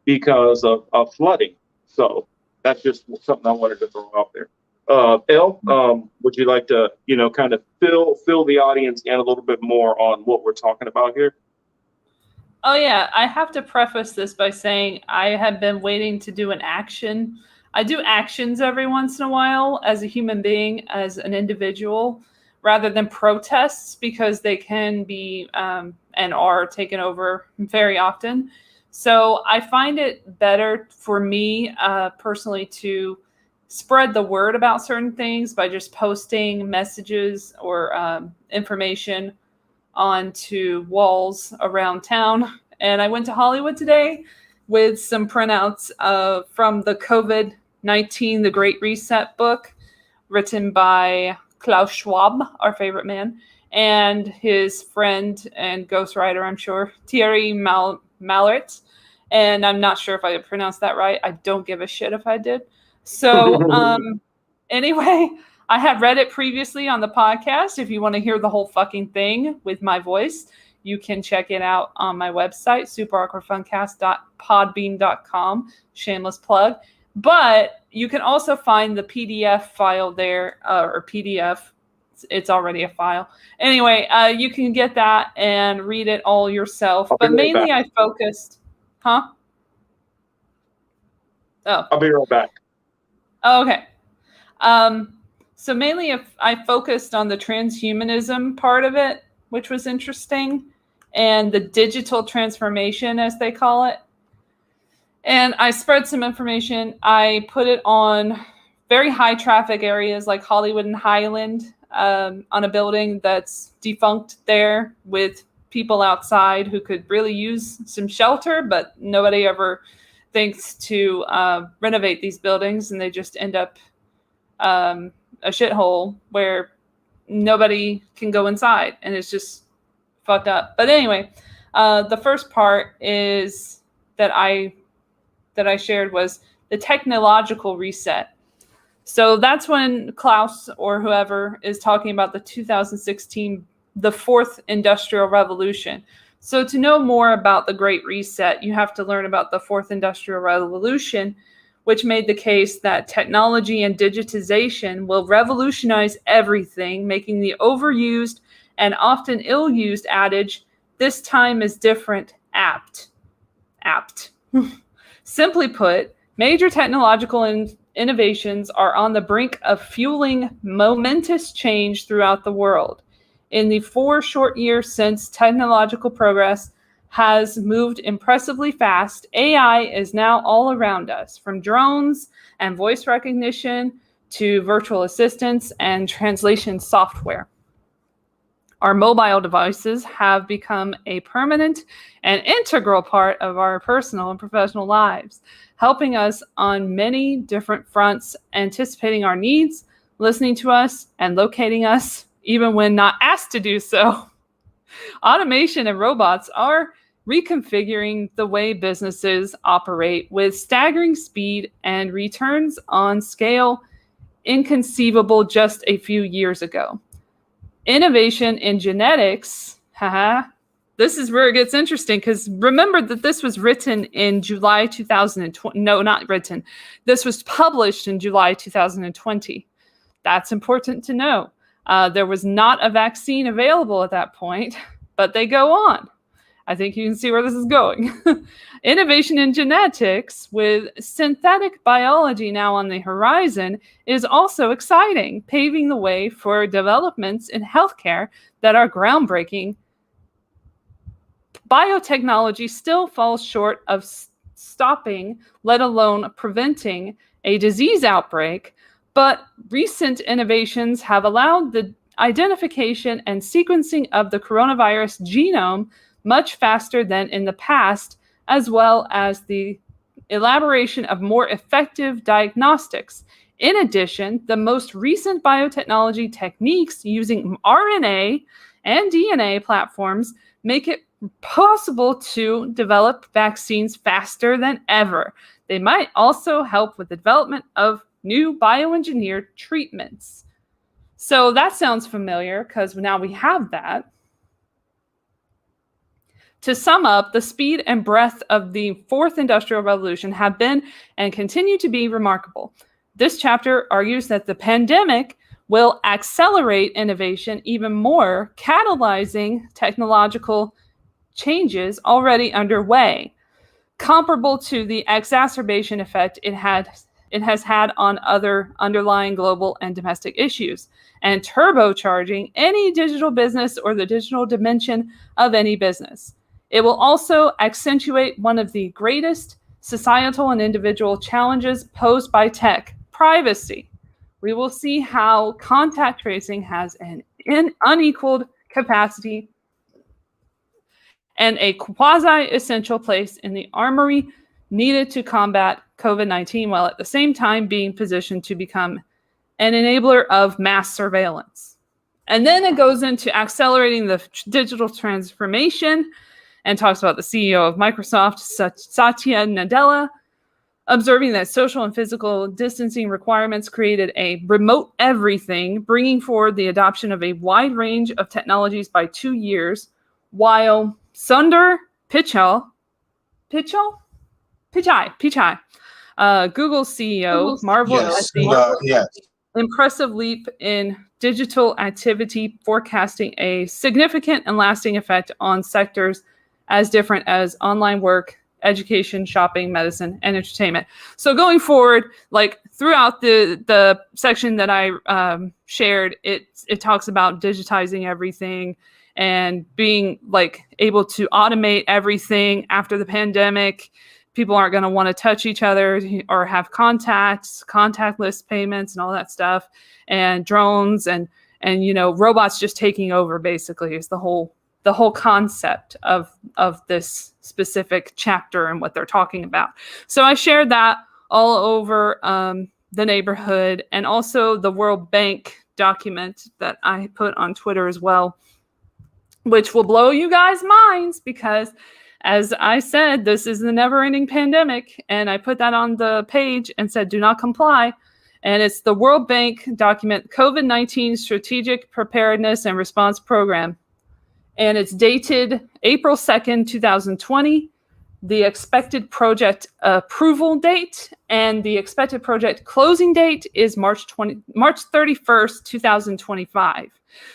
S3: because of flooding. So that's just something I wanted to throw out there. Elle, would you like to, kind of fill the audience in a little bit more on what we're talking about here?
S2: Oh, yeah. I have to preface this by saying I have been waiting to do an action. I do actions every once in a while as a human being, as an individual, rather than protests, because they can be and are taken over very often. So I find it better for me personally to spread the word about certain things by just posting messages or information onto walls around town. And I went to Hollywood today with some printouts from the COVID-19, The Great Reset book, written by Klaus Schwab, our favorite man, and his friend and ghostwriter, I'm sure, Thierry Mallet. And I'm not sure if I pronounced that right. I don't give a shit if I did. So anyway, I had read it previously on the podcast. If you want to hear the whole fucking thing with my voice, you can check it out on my website, superawkwardfuncast.podbean.com. Shameless plug. But you can also find the PDF file there, or PDF. It's already a file. Anyway, you can get that and read it all yourself. But mainly I focused... Huh? Oh.
S3: I'll be right back.
S2: Oh, okay. So mainly I focused on the transhumanism part of it, which was interesting, and the digital transformation, as they call it. And I spread some information. I put it on very high traffic areas like Hollywood and Highland, on a building that's defunct there with people outside who could really use some shelter, but nobody ever thinks to renovate these buildings, and they just end up a shithole where nobody can go inside, and it's just fucked up. But anyway, the first part is that I shared was the technological reset. So that's when Klaus or whoever is talking about the 2016, the fourth industrial revolution. So to know more about the Great Reset, you have to learn about the fourth industrial revolution, which made the case that technology and digitization will revolutionize everything, making the overused and often ill-used adage, "This time is different," apt. Simply put, major technological innovations are on the brink of fueling momentous change throughout the world. In the 4 short years since technological progress has moved impressively fast, AI is now all around us, from drones and voice recognition to virtual assistants and translation software. Our mobile devices have become a permanent and integral part of our personal and professional lives, helping us on many different fronts, anticipating our needs, listening to us, and locating us, even when not asked to do so. Automation and robots are reconfiguring the way businesses operate with staggering speed and returns on scale inconceivable just a few years ago. Innovation in genetics, this is where it gets interesting, because remember that this was written in July 2020. No, not written. This was published in July 2020. That's important to know. There was not a vaccine available at that point, but they go on. I think you can see where this is going. Innovation in genetics with synthetic biology now on the horizon is also exciting, paving the way for developments in healthcare that are groundbreaking. Biotechnology still falls short of stopping, let alone preventing, a disease outbreak, but recent innovations have allowed the identification and sequencing of the coronavirus genome much faster than in the past, as well as the elaboration of more effective diagnostics. In addition, the most recent biotechnology techniques using RNA and DNA platforms make it possible to develop vaccines faster than ever. They might also help with the development of new bioengineered treatments. So that sounds familiar because now we have that. To sum up, the speed and breadth of the fourth industrial revolution have been and continue to be remarkable. This chapter argues that the pandemic will accelerate innovation even more, catalyzing technological changes already underway, comparable to the exacerbation effect it has had on other underlying global and domestic issues, and turbocharging any digital business or the digital dimension of any business. It will also accentuate one of the greatest societal and individual challenges posed by tech: privacy. We will see how contact tracing has an unequaled capacity and a quasi-essential place in the armory needed to combat COVID-19, while at the same time being positioned to become an enabler of mass surveillance. And then it goes into accelerating the digital transformation and talks about the CEO of Microsoft, Satya Nadella, observing that social and physical distancing requirements created a remote everything, bringing forward the adoption of a wide range of technologies by 2 years, while Sundar Pichai, Google's CEO, marveled at the impressive leap in digital activity, forecasting a significant and lasting effect on sectors as different as online work, education, shopping, medicine, and entertainment. So going forward, like throughout the section that I shared, it talks about digitizing everything and being like able to automate everything after the pandemic. People aren't going to want to touch each other or have contactless payments and all that stuff, and drones and robots just taking over basically is the whole concept of this specific chapter and what they're talking about. So I shared that all over the neighborhood, and also the World Bank document that I put on Twitter as well, which will blow you guys' minds because, as I said, this is the never-ending pandemic, and I put that on the page and said, do not comply. And it's the World Bank document, COVID-19 Strategic Preparedness and Response Program. And it's dated April 2nd, 2020. The expected project approval date and the expected project closing date is March 31st, 2025.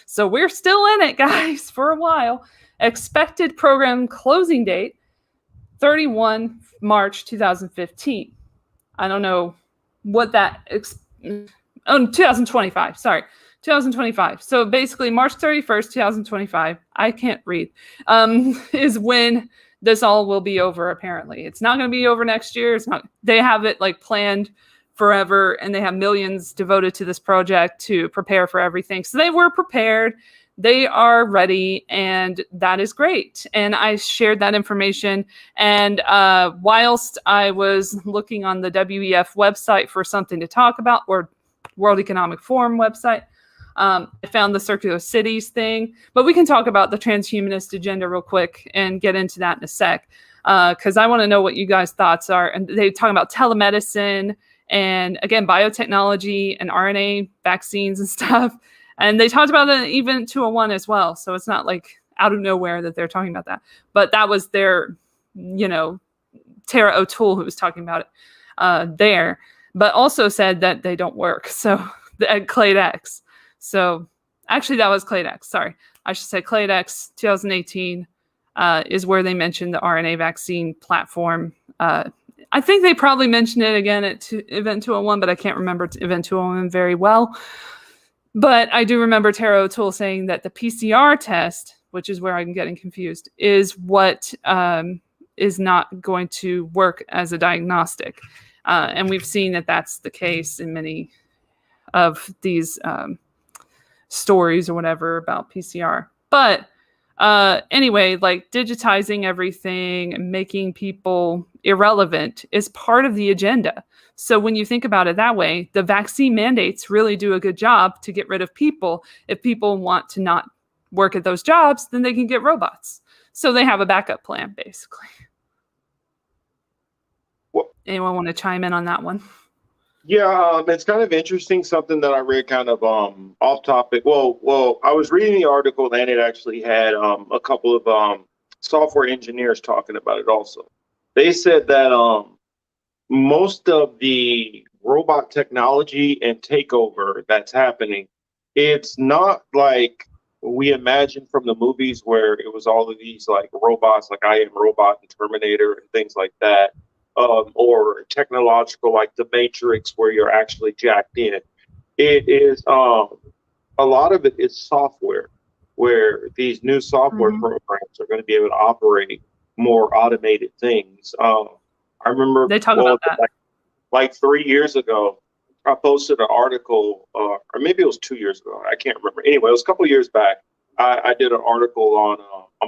S2: So we're still in it, guys, for a while. Expected program closing date, 31 March 2015. I don't know what that... 2025, sorry. 2025. So basically March 31st, 2025, I can't read, is when this all will be over, apparently. It's not going to be over next year. It's not. They have it like planned forever, and they have millions devoted to this project to prepare for everything. So they were prepared. They are ready, and that is great. And I shared that information. And whilst I was looking on the WEF website for something to talk about, or World Economic Forum website, I found the circular cities thing, but we can talk about the transhumanist agenda real quick and get into that in a sec, because I want to know what you guys' thoughts are. And they talk about telemedicine and, again, biotechnology and RNA vaccines and stuff. And they talked about the Event 201 as well. So it's not like out of nowhere that they're talking about that. But that was their, Tara O'Toole who was talking about it there, but also said that they don't work. So at Clade X. So actually, that was Clade X. Sorry, I should say Clade X 2018 is where they mentioned the RNA vaccine platform. I think they probably mentioned it again at Event 201, but I can't remember Event 201 very well. But I do remember Tara O'Toole saying that the PCR test, which is where I'm getting confused, is what is not going to work as a diagnostic. And we've seen that that's the case in many of these stories or whatever about PCR. But anyway, like digitizing everything and making people irrelevant is part of the agenda. So when you think about it that way, the vaccine mandates really do a good job to get rid of people. If people want to not work at those jobs, then they can get robots. So they have a backup plan, basically. Anyone want to chime in on that one?
S3: Yeah, it's kind of interesting. Something that I read, kind of off topic. Well, I was reading the article, and it actually had a couple of software engineers talking about it. Also, they said that most of the robot technology and takeover that's happening, it's not like we imagined from the movies where it was all of these like robots, like I Am Robot and Terminator and things like that. Or technological, like the Matrix, where you're actually jacked in. It is a lot of it is software, where these new software programs are going to be able to operate more automated things. I remember
S2: they talk about that.
S3: Like 3 years ago, I posted an article, or maybe it was 2 years ago. I can't remember. Anyway, it was a couple of years back. I did an article on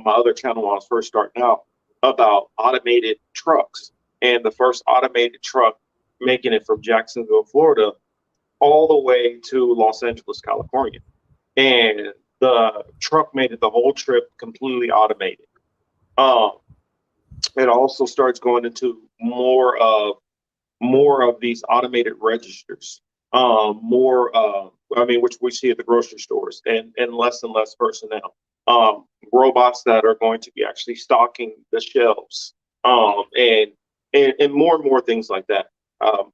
S3: my other channel when I was first starting out about automated trucks. And the first automated truck making it from Jacksonville, Florida, all the way to Los Angeles, California. And the truck made it the whole trip completely automated. It also starts going into more of these automated registers, which we see at the grocery stores, and less personnel. Robots that are going to be actually stocking the shelves, and more things like that.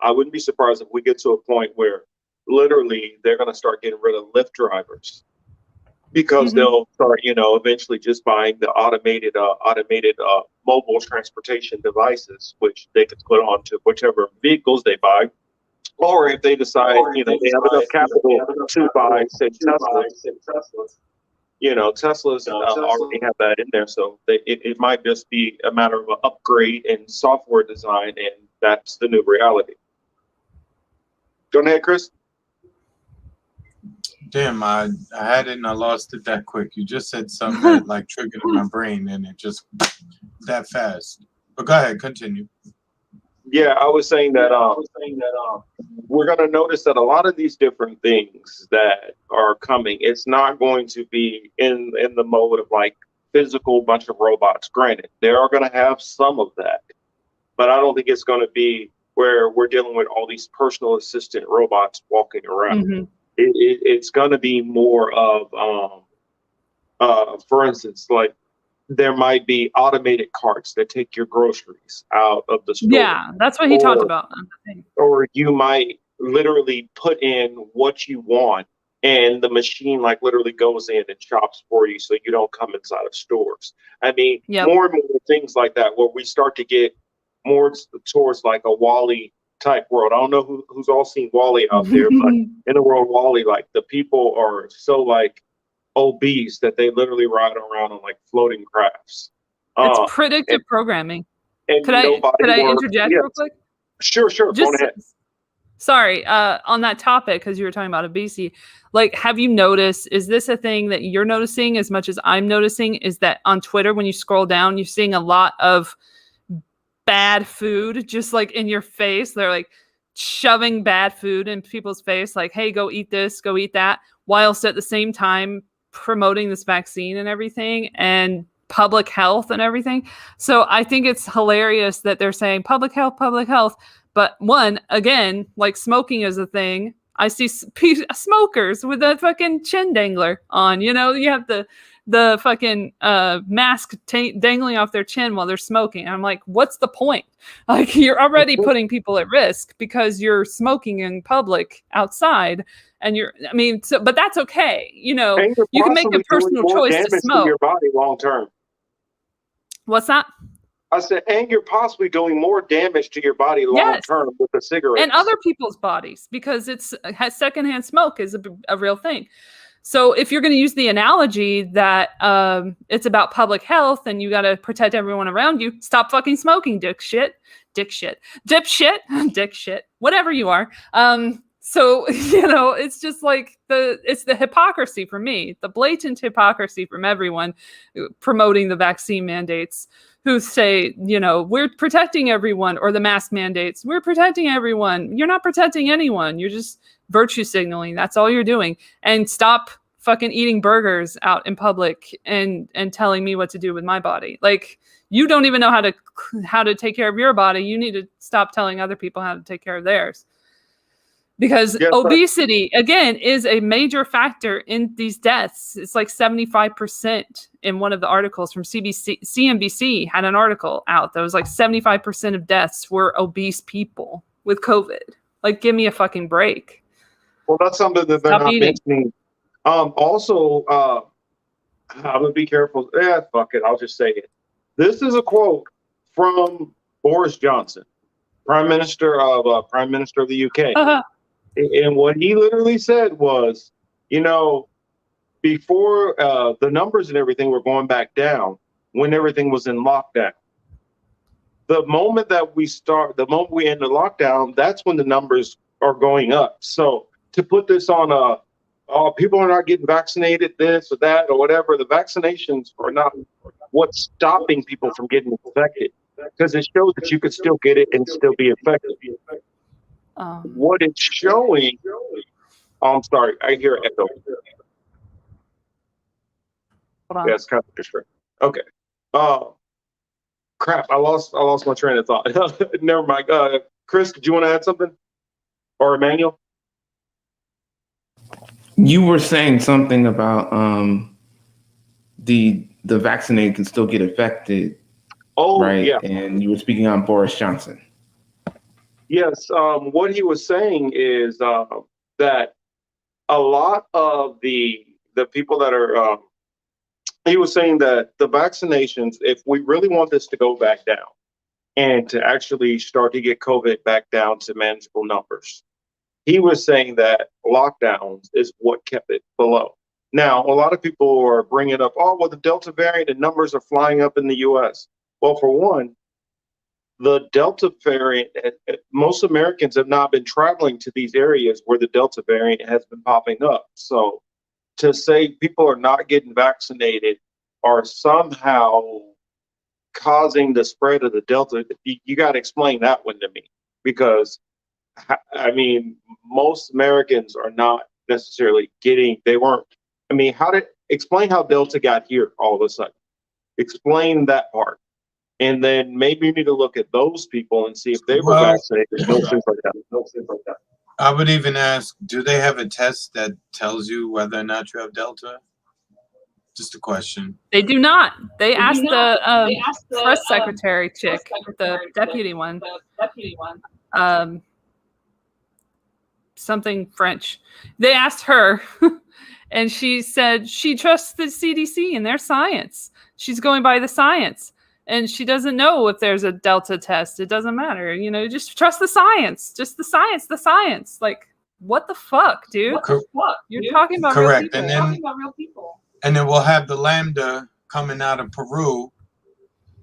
S3: I wouldn't be surprised if we get to a point where literally they're going to start getting rid of Lyft drivers, because they'll start, eventually just buying the automated mobile transportation devices, which they could put onto whichever vehicles they buy. Or if they decide, they have enough capital to buy, say, Teslas. Teslas already have that in there, so it might just be a matter of an upgrade in software design, and that's the new reality. Go ahead, Chris.
S1: Damn, I had it and I lost it that quick. You just said something that like triggered in my brain, and it just that fast. But go ahead, continue.
S3: Yeah, I was saying that we're going to notice that a lot of these different things that are coming, it's not going to be in the mode of like physical bunch of robots. Granted, they are going to have some of that, but I don't think it's going to be where we're dealing with all these personal assistant robots walking around. It's going to be more of, for instance, like, there might be automated carts that take your groceries out of the store.
S2: Yeah, that's what he talked about.
S3: Or you might literally put in what you want, and the machine like literally goes in and shops for you, so you don't come inside of stores. I mean, more and more things like that, where we start to get more towards like a WALL-E type world. I don't know who's all seen WALL-E out there, but in the world WALL-E, like the people are so like obese that they literally ride around on like floating crafts.
S2: It's predictive programming.
S3: And
S2: could I interject real quick?
S3: Sure. Go ahead.
S2: Sorry, on that topic, because you were talking about obesity, like, have you noticed, is this a thing that you're noticing as much as I'm noticing, is that on Twitter, when you scroll down, you're seeing a lot of bad food just like in your face. They're like shoving bad food in people's face, like, hey, go eat this, go eat that, whilst at the same time promoting this vaccine and everything and public health and everything. So I think it's hilarious that they're saying public health. But one, again, like smoking is a thing. I see smokers with a fucking chin dangler on, you have the fucking mask dangling off their chin while they're smoking. I'm like, what's the point? Like, you're already putting people at risk because you're smoking in public outside. and but that's okay. You know,
S3: And you're
S2: you can make a
S3: possibly
S2: personal
S3: doing more
S2: choice to
S3: damage to
S2: smoke.
S3: your body long term.
S2: What's that?
S3: I said, and you're possibly doing more damage to your body long term with the cigarette
S2: and other people's bodies, because secondhand smoke is a real thing. So if you're going to use the analogy that it's about public health and you got to protect everyone around you, stop fucking smoking, dipshit, whatever you are. So, you know, it's just like it's the hypocrisy for me, the blatant hypocrisy from everyone promoting the vaccine mandates, who say, you know, we're protecting everyone, or the mask mandates, we're protecting everyone. You're not protecting anyone. You're just virtue signaling. That's all you're doing. And stop fucking eating burgers out in public and telling me what to do with my body. Like, you don't even know how to take care of your body. You need to stop telling other people how to take care of theirs. Because obesity, again, is a major factor in these deaths. It's like 75% in one of the articles from CNBC had an article out that was like 75% of deaths were obese people with COVID. Like, give me a fucking break.
S3: Well, that's something that they're not mentioning. Also, I'm going to be careful. Fuck it. I'll just say it. This is a quote from Boris Johnson, Prime Minister of the UK. Uh-huh. And what he literally said was, you know, before the numbers and everything were going back down, when everything was in lockdown, the moment we end the lockdown, that's when the numbers are going up. So to put this on people are not getting vaccinated, this or that or whatever, the vaccinations are not what's stopping people from getting infected, because it shows that you could still get it and still be infected. What it's showing, I'm sorry, I hear an echo. Yeah, it's kind of distracting. Okay. Crap, I lost my train of thought. Never mind. Chris, did you want to add something? Or Emmanuel?
S4: You were saying something about the vaccinated can still get affected.
S3: Oh,
S4: right?
S3: Yeah.
S4: And you were speaking on Boris Johnson.
S3: Yes. What he was saying is that a lot of the people that are, he was saying that the vaccinations, if we really want this to go back down and to actually start to get COVID back down to manageable numbers, he was saying that lockdowns is what kept it below. Now, a lot of people are bringing up, oh, well, the Delta variant and numbers are flying up in the U.S. Well, for one, the Delta variant, most Americans have not been traveling to these areas where the Delta variant has been popping up. So to say people are not getting vaccinated or somehow causing the spread of the Delta, you got to explain that one to me. Because, I mean, most Americans are not necessarily explain how Delta got here all of a sudden. Explain that part. And then maybe you need to look at those people and see if they were vaccinated. No things like that.
S1: I would even ask, do they have a test that tells you whether or not you have Delta? Just a question.
S2: They do not. They asked the press secretary chick, the deputy one. Something French. They asked her, and she said she trusts the CDC and their science. She's going by the science. And she doesn't know if there's a Delta test. It doesn't matter. You know, just trust the science. Just the science. Like, what the fuck, dude? What the fuck? You're talking about real people.
S1: And then we'll have the Lambda coming out of Peru.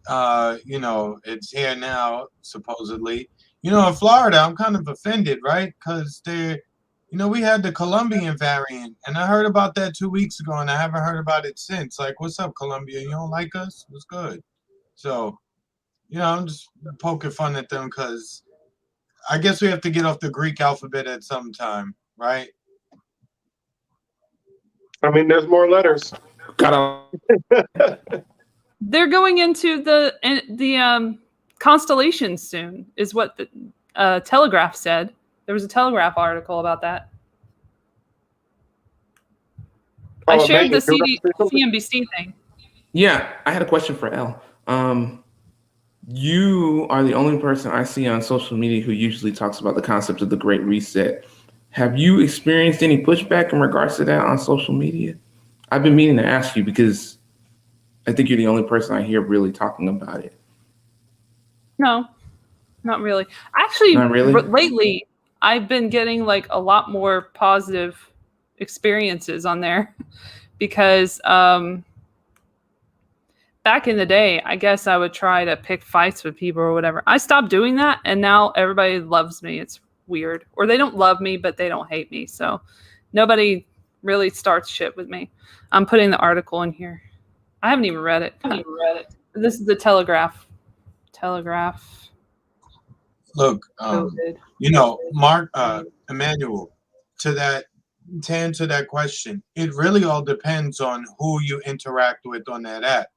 S1: You know, it's here now, supposedly. You know, in Florida, I'm kind of offended, right? Because we had the Colombian variant. And I heard about that 2 weeks ago, and I haven't heard about it since. Like, what's up, Colombia? You don't like us? What's good? So, I'm just poking fun at them because I guess we have to get off the Greek alphabet at some time, right?
S3: I mean, there's more letters.
S2: They're going into the constellations soon, is what the Telegraph said. There was a Telegraph article about that. I shared the CNBC thing.
S4: Yeah, I had a question for Elle. You are the only person I see on social media who usually talks about the concept of the Great Reset. Have you experienced any pushback in regards to that on social media? I've been meaning to ask you because I think you're the only person I hear really talking about it.
S2: No, not really. Actually,
S4: Not really?
S2: lately, I've been getting like a lot more positive experiences on there because back in the day, I guess I would try to pick fights with people or whatever. I stopped doing that, and now everybody loves me. It's weird. Or they don't love me, but they don't hate me. So nobody really starts shit with me. I'm putting the article in here. I haven't even read it. This is the Telegraph.
S1: Look,
S2: COVID.
S1: you know, Mark, Emmanuel, to answer that question, it really all depends on who you interact with on that app.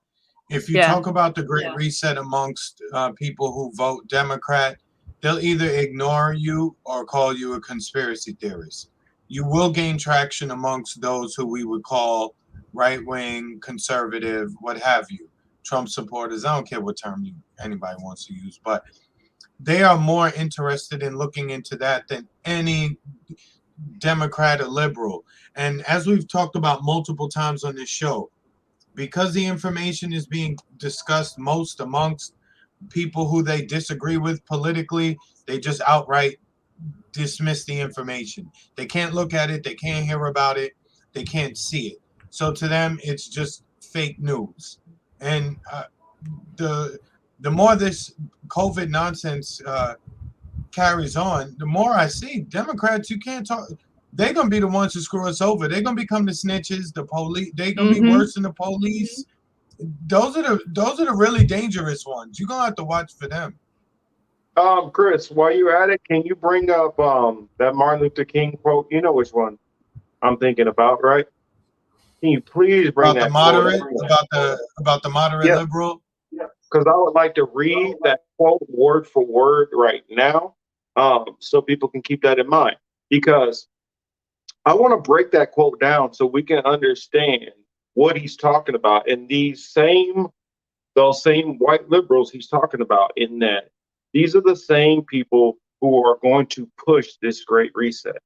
S1: If you talk about the Great Reset amongst people who vote Democrat, they'll either ignore you or call you a conspiracy theorist. You will gain traction amongst those who we would call right-wing, conservative, what have you, Trump supporters. I don't care what term anybody wants to use, but they are more interested in looking into that than any Democrat or liberal. And as we've talked about multiple times on this show, because the information is being discussed most amongst people who they disagree with politically, they just outright dismiss the information. They can't look at it, they can't hear about it, they can't see it. So to them, it's just fake news. And the more this COVID nonsense carries on, the more I see Democrats, you can't talk. They're gonna be the ones who screw us over. They're gonna become the snitches, the police. They're gonna be worse than the police. Those are the really dangerous ones. You're gonna have to watch for them.
S3: Chris, while you're at it, can you bring up that Martin Luther King quote? You know which one I'm thinking about, right? Can you please bring
S1: About the
S3: that quote
S1: moderate,
S3: up?
S1: about the moderate
S3: Yeah,
S1: liberal.
S3: because I would like to read that quote word for word right now, so people can keep that in mind. Because I want to break that quote down so we can understand what he's talking about. And those same white liberals he's talking about, in that these are the same people who are going to push this great reset.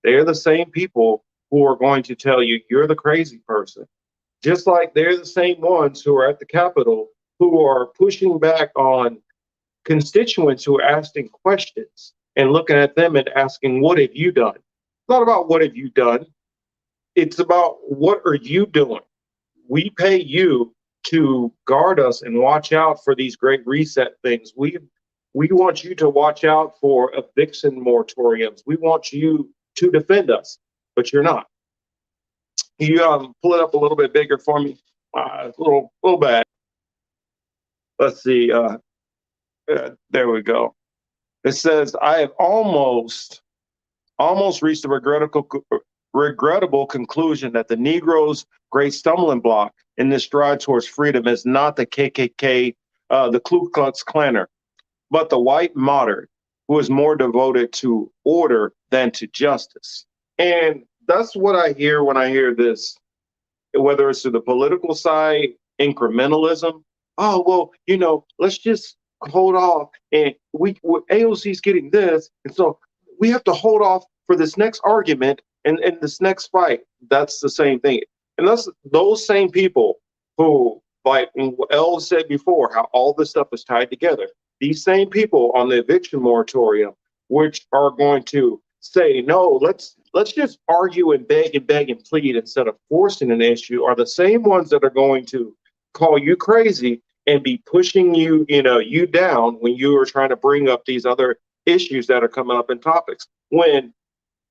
S3: They're the same people who are going to tell you you're the crazy person. Just like they're the same ones who are at the Capitol who are pushing back on constituents who are asking questions and looking at them and asking, what have you done? It's not about what have you done. It's about what are you doing? We pay you to guard us and watch out for these great reset things. We want you to watch out for eviction moratoriums. We want you to defend us, but you're not. Can you pull it up a little bit bigger for me? A little bad. Let's see. There we go. It says, I have almost reached the regrettable conclusion that the Negro's great stumbling block in this stride towards freedom is not the KKK, the Ku Klux Klaner, but the white moderate who is more devoted to order than to justice. And that's what I hear when I hear this, whether it's to the political side, incrementalism. Oh, well, let's just hold off, and AOC's getting this, and so we have to hold off for this next argument and this next fight. That's the same thing. And that's those same people who, like Elle said before, how all this stuff is tied together. These same people on the eviction moratorium, which are going to say, no, let's just argue and beg and plead instead of forcing an issue, are the same ones that are going to call you crazy and be pushing you down when you are trying to bring up these other issues that are coming up in topics. When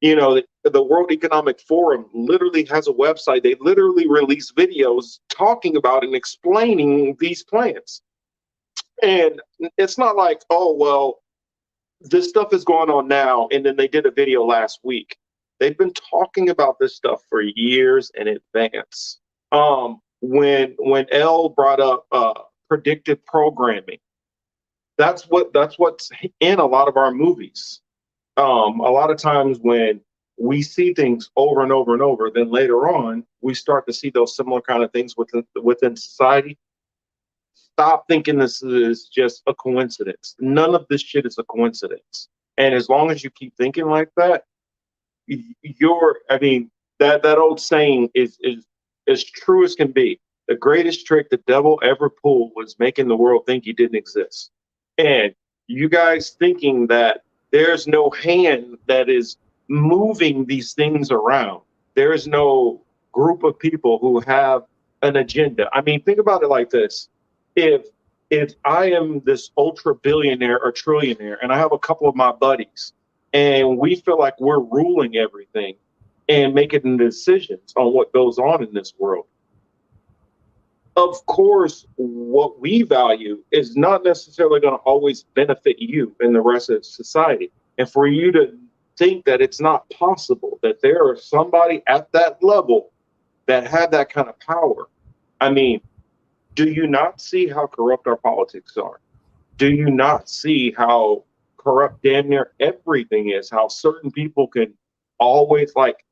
S3: the World Economic Forum literally has a website, they literally release videos talking about and explaining these plans. And it's not like, oh, well, this stuff is going on now, and then they did a video last week. They've been talking about this stuff for years in advance. When Elle brought up predictive programming, that's what's in a lot of our movies. A lot of times when we see things over and over and over, then later on we start to see those similar kind of things within society. Stop thinking this is just a coincidence. None of this shit is a coincidence. And as long as you keep thinking like that, I mean, that old saying is as true as can be. The greatest trick the devil ever pulled was making the world think he didn't exist. And you guys thinking that there's no hand that is moving these things around. There is no group of people who have an agenda. I mean, think about it like this. If I am this ultra billionaire or trillionaire and I have a couple of my buddies and we feel like we're ruling everything and making the decisions on what goes on in this world, of course, what we value is not necessarily going to always benefit you and the rest of society. And for you to think that it's not possible that there is somebody at that level that had that kind of power. I mean, do you not see how corrupt our politics are? Do you not see how corrupt damn near everything is? How certain people can always like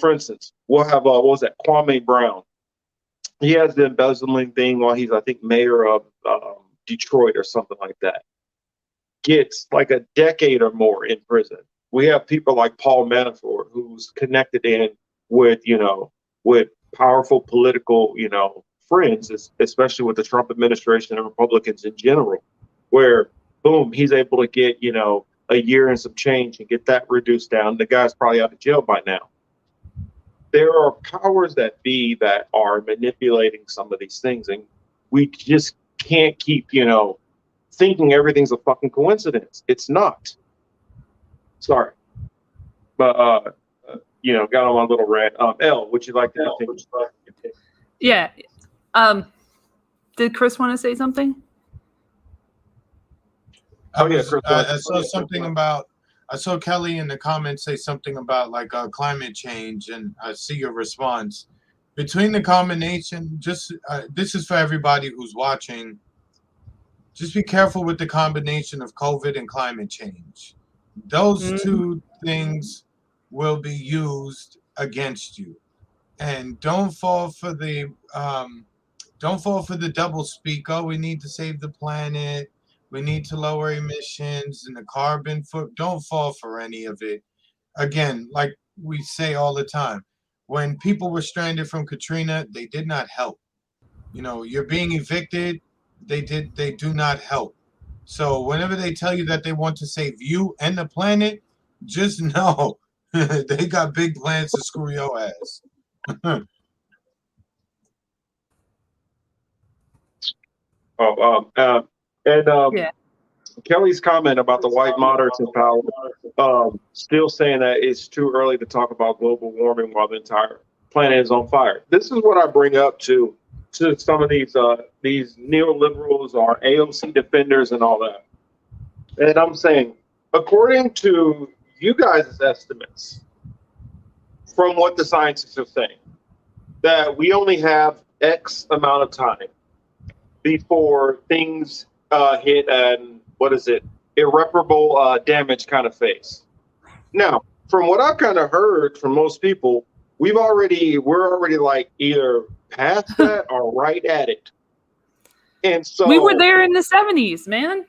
S3: for instance, we'll have what was that, Kwame Brown. He has the embezzling thing while he's, I think, mayor of Detroit or something like that. Gets like a decade or more in prison. We have people like Paul Manafort, who's connected in with, with powerful political, friends, especially with the Trump administration and Republicans in general, where, boom, he's able to get, a year and some change and get that reduced down. The guy's probably out of jail by now. There are powers that be that are manipulating some of these things, and we just can't keep, thinking everything's a fucking coincidence. It's not. Sorry, but got on my little rant. Elle, would you like to continue?
S2: Yeah. Did Chris want to say something?
S1: Chris, I saw something about. I saw Kelly in the comments say something about like climate change, and I see your response. Between the combination, this is for everybody who's watching. Just be careful with the combination of COVID and climate change. Those two things will be used against you, and don't fall for the double speak. Oh, we need to save the planet. We need to lower emissions and the carbon foot. Don't fall for any of it. Again, like we say all the time, when people were stranded from Katrina, they did not help. You're being evicted. They do not help. So whenever they tell you that they want to save you and the planet, just know they got big plans to screw your ass.
S3: Yeah. Kelly's comment about the white moderates in power, still saying that it's too early to talk about global warming while the entire planet is on fire. This is what I bring up to some of these neoliberals or AOC defenders and all that. And I'm saying, according to you guys' estimates, from what the scientists are saying, that we only have X amount of time before things hit an irreparable damage kind of phase. Now, from what I've kind of heard from most people, we're already like either past that or right at it. And so
S2: we were there in the 70s, man.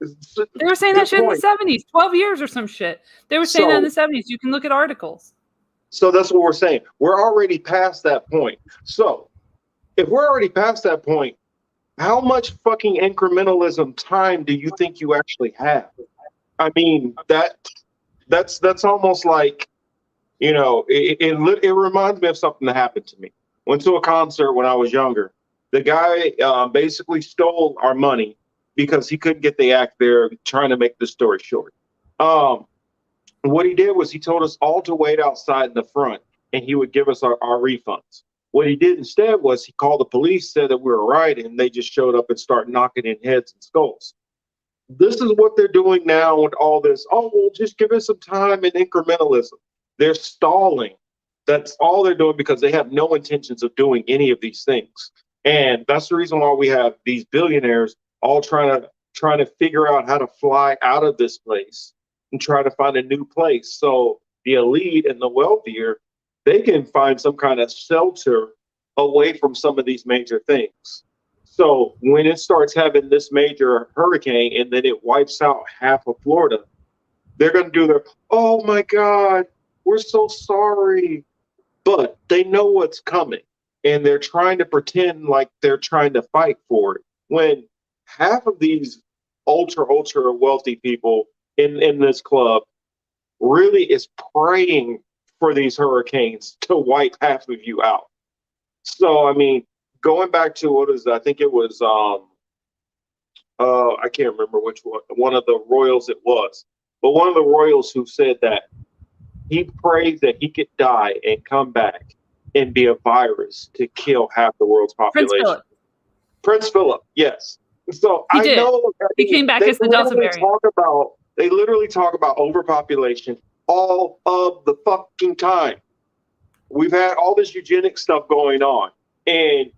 S2: They were saying that shit in the 70s, 12 years or some shit. They were saying that in the 70s. You can look at articles.
S3: So that's what we're saying. We're already past that point. So if we're already past that point, how much fucking incrementalism time do you think you actually have? I mean, that's almost like, it reminds me of something that happened to me. Went to a concert when I was younger. The guy basically stole our money because he couldn't get the act there, trying to make the story short. What he did was he told us all to wait outside in the front and he would give us our refunds. What he did instead was he called the police, said that we were right, and they just showed up and started knocking in heads and skulls. This is what they're doing now with all this. Oh, well, just give us some time and incrementalism. They're stalling. That's all they're doing because they have no intentions of doing any of these things. And that's the reason why we have these billionaires all trying to figure out how to fly out of this place and try to find a new place. So the elite and the wealthier, they can find some kind of shelter away from some of these major things. So when it starts having this major hurricane and then it wipes out half of Florida, they're going to do their, oh my God, we're so sorry. But they know what's coming, and they're trying to pretend like they're trying to fight for it. When half of these ultra wealthy people in this club really is praying for these hurricanes to wipe half of you out. So I mean, going back to what is I think it was I can't remember which one of the royals it was, but one of the royals who said that he prays that he could die and come back and be a virus to kill half the world's
S2: Prince
S3: population.
S2: Philip.
S3: Prince Philip, yes. So
S2: He
S3: I
S2: did.
S3: know
S2: He came back
S3: they
S2: as the Delta
S3: literally
S2: variant.
S3: they literally talk about overpopulation all of the fucking time. We've had all this eugenic stuff going on, and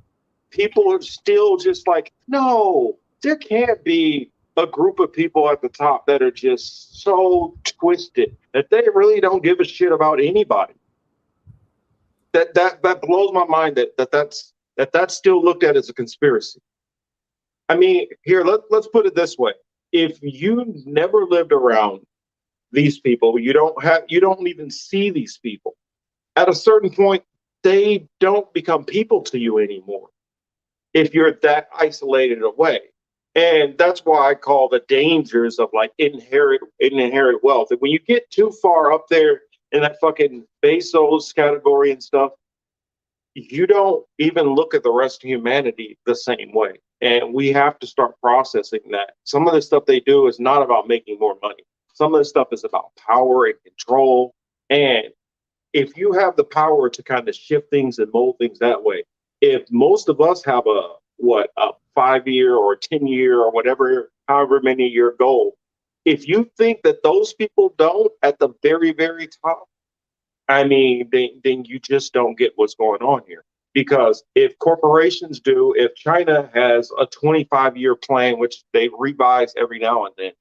S3: people are still just like, no, there can't be a group of people at the top that are just so twisted that they really don't give a shit about anybody. That blows my mind that's still looked at as a conspiracy. I mean, here let's put it this way: if you never lived around these people, you don't even see these people. At a certain point, they don't become people to you anymore if you're that isolated away. And that's why I call the dangers of like inherent wealth. And when you get too far up there in that fucking Bezos category and stuff, you don't even look at the rest of humanity the same way. And we have to start processing that. Some of the stuff they do is not about making more money. Some of the stuff is about power and control. And if you have the power to kind of shift things and mold things that way, if most of us have a 5-year or 10-year or whatever, however many year goal, if you think that those people don't at the very, very top, I mean, then you just don't get what's going on here. Because if corporations do, if China has a 25-year plan, which they revise every now and then,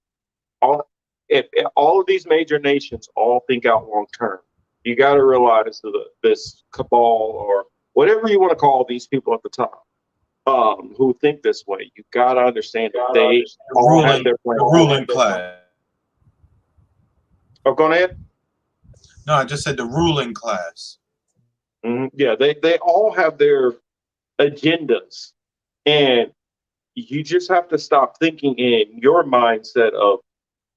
S3: if all of these major nations all think out long term, you got to realize that this cabal or whatever you want to call these people at the top, who think this way, you got to understand that they all have their plan.
S1: ruling class.
S3: Oh, go ahead.
S1: No, I just said the ruling class.
S3: Mm-hmm. Yeah, they all have their agendas, and you just have to stop thinking in your mindset of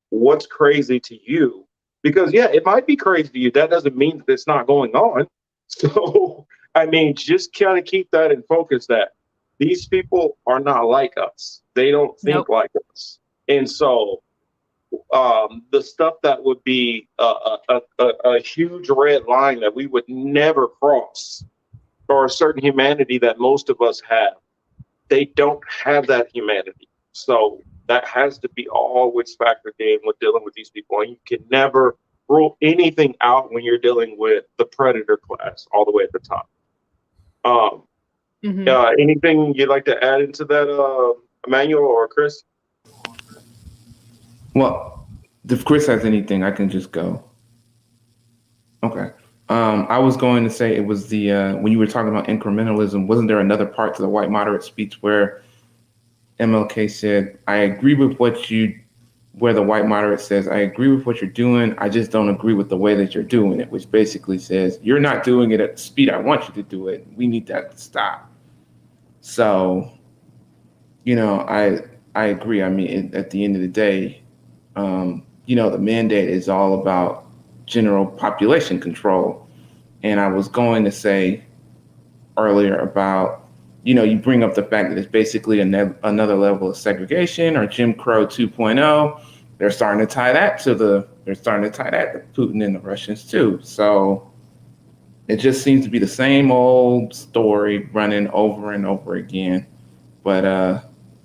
S3: what's crazy to you, because yeah, it might be crazy to you. That doesn't mean that it's not going on. So I mean, just kind of keep that in focus that these people are not like us. They don't think like us, and so the stuff that would be a huge red line that we would never cross, or a certain humanity that most of us have, they don't have that humanity. So that has to be always factored in with dealing with these people. And you can never rule anything out when you're dealing with the predator class all the way at the top. Anything you'd like to add into that, Emmanuel or Chris?
S4: Well, if Chris has anything, I can just go. Okay. I was going to say it was the when you were talking about incrementalism, wasn't there another part to the white moderate speech where MLK said, I agree with where the white moderate says, I agree with what you're doing. I just don't agree with the way that you're doing it, which basically says, you're not doing it at the speed I want you to do it. We need that to stop. So, I agree. I mean, at the end of the day, the mandate is all about general population control. And I was going to say earlier about, you bring up the fact that it's basically another level of segregation or Jim Crow 2.0. They're starting to tie that to Putin and the Russians too. So it just seems to be the same old story running over and over again. But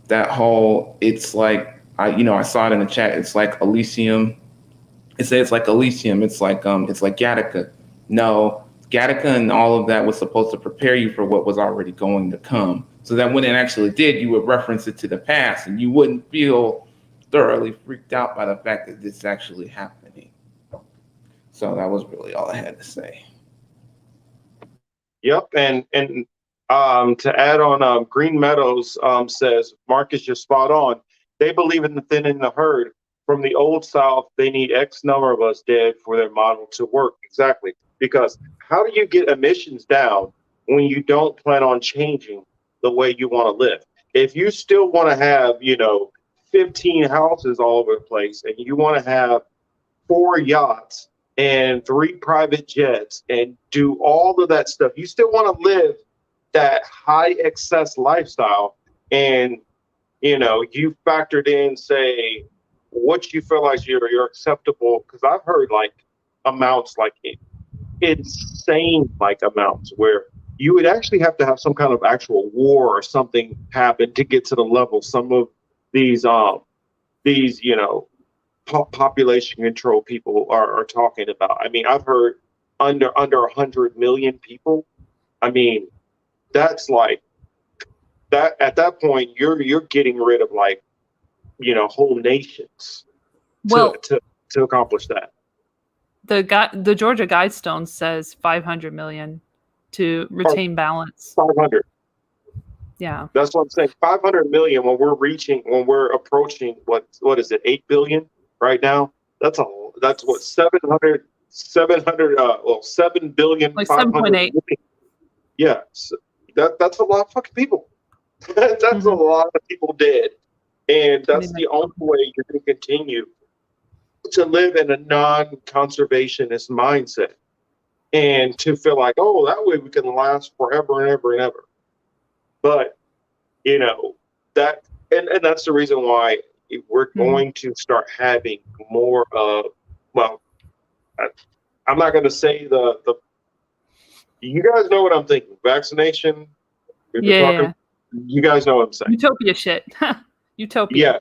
S4: that whole, it's like, I saw it in the chat. It's like Elysium. It says it's like Elysium. It's like Gattaca. No, Gattaca and all of that was supposed to prepare you for what was already going to come. So that when it actually did, you would reference it to the past and you wouldn't feel thoroughly freaked out by the fact that this is actually happening. So that was really all I had to say.
S3: Yep. And to add on, Green Meadows says, Marcus, you're spot on. They believe in the thin and the herd. from the old South, they need X number of us dead for their model to work. Exactly. Because how do you get emissions down when you don't plan on changing the way you want to live? If you still want to have, 15 houses all over the place, and you want to have 4 yachts and 3 private jets and do all of that stuff, you still want to live that high excess lifestyle, and you factored in, say, what you feel like you're acceptable, because I've heard like amounts, like insane like amounts, where you would actually have to have some kind of actual war or something happen to get to the level some of these population control people are talking about. I mean, I've heard under 100 million people. I mean, that's like that. At that point, you're getting rid of like whole nations to accomplish that.
S2: The Georgia Guidestone says 500 million to retain balance.
S3: 500.
S2: Yeah,
S3: that's what I'm saying. 500 million when we're approaching what is it, 8 billion right now? That's what 700 7 billion,
S2: like
S3: 7.8. Yeah, so that's a lot of fucking people. That's a lot of people dead, and that's the only way you can continue to live in a non-conservationist mindset and to feel like, oh, that way we can last forever and ever and ever. But that and that's the reason why we're going to start having more of, well, I'm not going to say the you guys know what I'm thinking. Vaccination.
S2: Yeah.
S3: You guys know what I'm saying.
S2: Utopia shit. Utopia.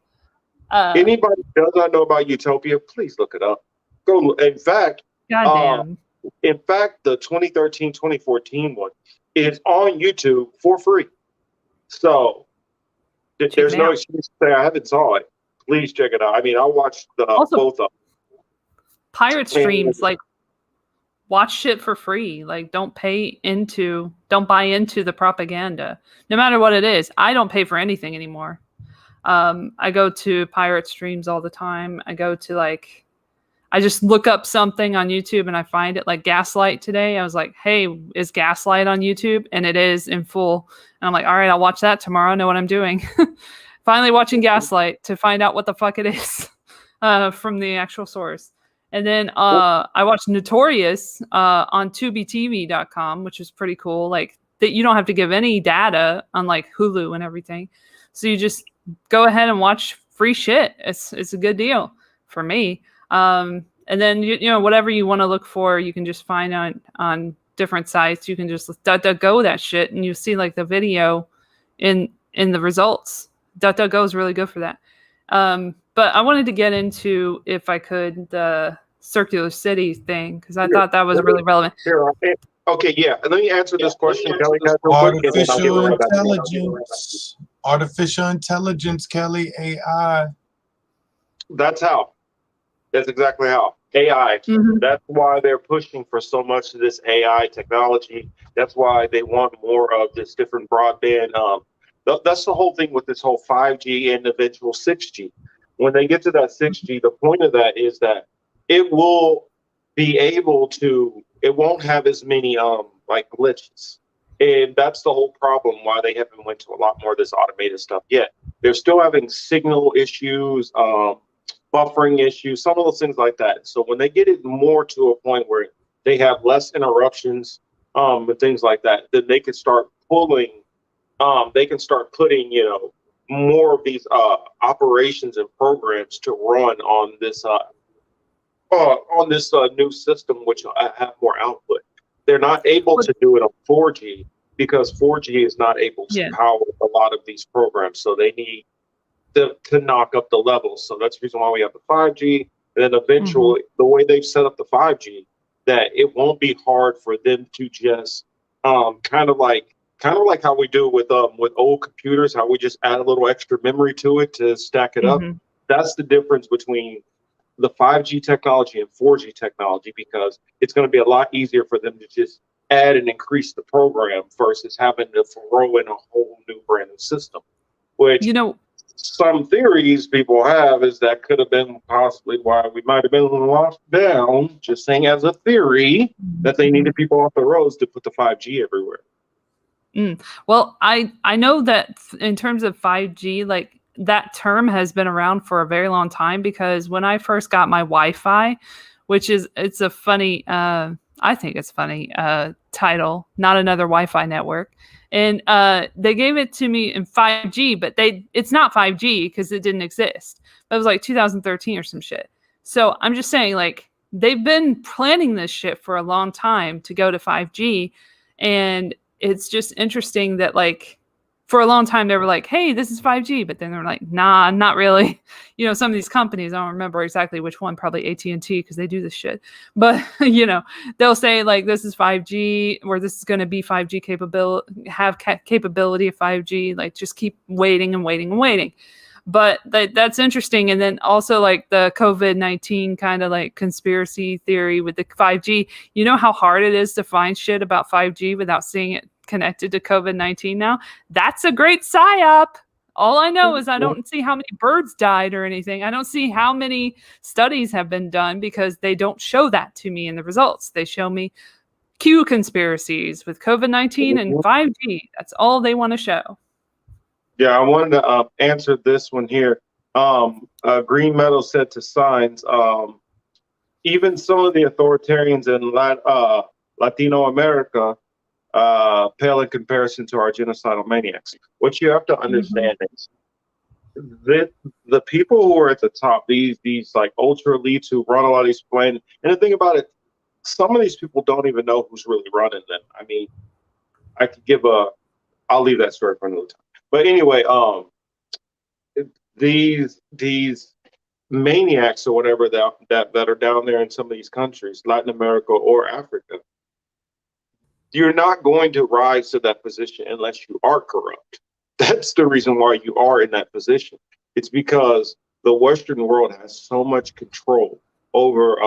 S3: Yeah. Anybody does not know about Utopia, please look it up. Go. In fact,
S2: goddamn.
S3: In fact, the 2013-2014 one is on YouTube for free. So there's no excuse to say I haven't saw it. Please check it out. I mean, I watched both of them.
S2: Pirate streams, like, watch shit for free. Like, don't buy into the propaganda, no matter what it is. I don't pay for anything anymore. I go to pirate streams all the time. I go to I just look up something on YouTube and I find it, like Gaslight today. I was like, hey, is Gaslight on YouTube? And it is in full. And I'm like, all right, I'll watch that tomorrow. I know what I'm doing. Finally watching Gaslight to find out what the fuck it is from the actual source. And then I watched Notorious on tubetv.com, which is pretty cool. Like, that you don't have to give any data, unlike Hulu and everything. So you just go ahead and watch free shit. It's a good deal for me. And then whatever you want to look for, you can just find on different sites. You can just DuckDuckGo that shit, and you see like the video in the results. DuckDuckGo is really good for that. But I wanted to get into, if I could, the circular city thing, because I thought that was really relevant.
S3: Okay, yeah. Let me answer this question, Kelly.
S1: Artificial intelligence, Kelly, AI.
S3: That's exactly how. AI. That's why they're pushing for so much of this AI technology. That's why they want more of this different broadband. That's the whole thing with this whole 5G and eventual 6G. When they get to that 6G, the point of that is that it will be able to, it won't have as many like glitches. And that's the whole problem why they haven't went to a lot more of this automated stuff yet. They're still having signal issues, buffering issues, some of those things like that. So when they get it more to a point where they have less interruptions and things like that, then they can start putting, more of these operations and programs to run on this new system, which have more output. They're not able to do it on 4G because 4G is not able to power a lot of these programs. So they need to knock up the levels. So that's the reason why we have the 5G. And then eventually, the way they've set up the 5G, that it won't be hard for them to just kind of like how we do with old computers, how we just add a little extra memory to it to stack it up. That's the difference between the 5G technology and 4G technology, because it's going to be a lot easier for them to just add and increase the program versus having to throw in a whole new brand new system, which some theories people have is that could have been possibly why we might have been locked down, just saying as a theory, that they needed people off the roads to put the 5G everywhere.
S2: Well, I know that in terms of 5G, like that term has been around for a very long time, because when I first got my Wi-Fi, it's a funny, I think it's funny title, not another Wi-Fi network. And they gave it to me in 5G, but it's not 5G because it didn't exist. That was like 2013 or some shit. So I'm just saying, like, they've been planning this shit for a long time to go to 5G. And it's just interesting that, like, for a long time they were like, hey, this is 5G, but then they were like, nah, not really. You know, some of these companies, I don't remember exactly which one, probably AT&T, because they do this shit, but you know, they'll say like, this is 5G, or this is going to be 5G capability of 5G, like just keep waiting and waiting and waiting. But that's interesting. And then also like the COVID-19 kind of like conspiracy theory with the 5G, you know how hard it is to find shit about 5G without seeing it connected to COVID-19 now? That's a great psyop. All I know is I don't see how many birds died or anything. I don't see how many studies have been done, because they don't show that to me in the results. They show me Q conspiracies with COVID-19 and 5G. That's all they want to show.
S3: Yeah, I wanted to answer this one here. Green Meadow said to Signs, even some of the authoritarians in Latino America pale in comparison to our genocidal maniacs. What you have to understand is that the people who are at the top, these like ultra elites who run a lot of these plans, and the thing about it, some of these people don't even know who's really running them. I mean, I could give I'll leave that story for another time. But anyway, these maniacs or whatever that are down there in some of these countries, Latin America or Africa, you're not going to rise to that position unless you are corrupt. That's the reason why you are in that position. It's because the Western world has so much control over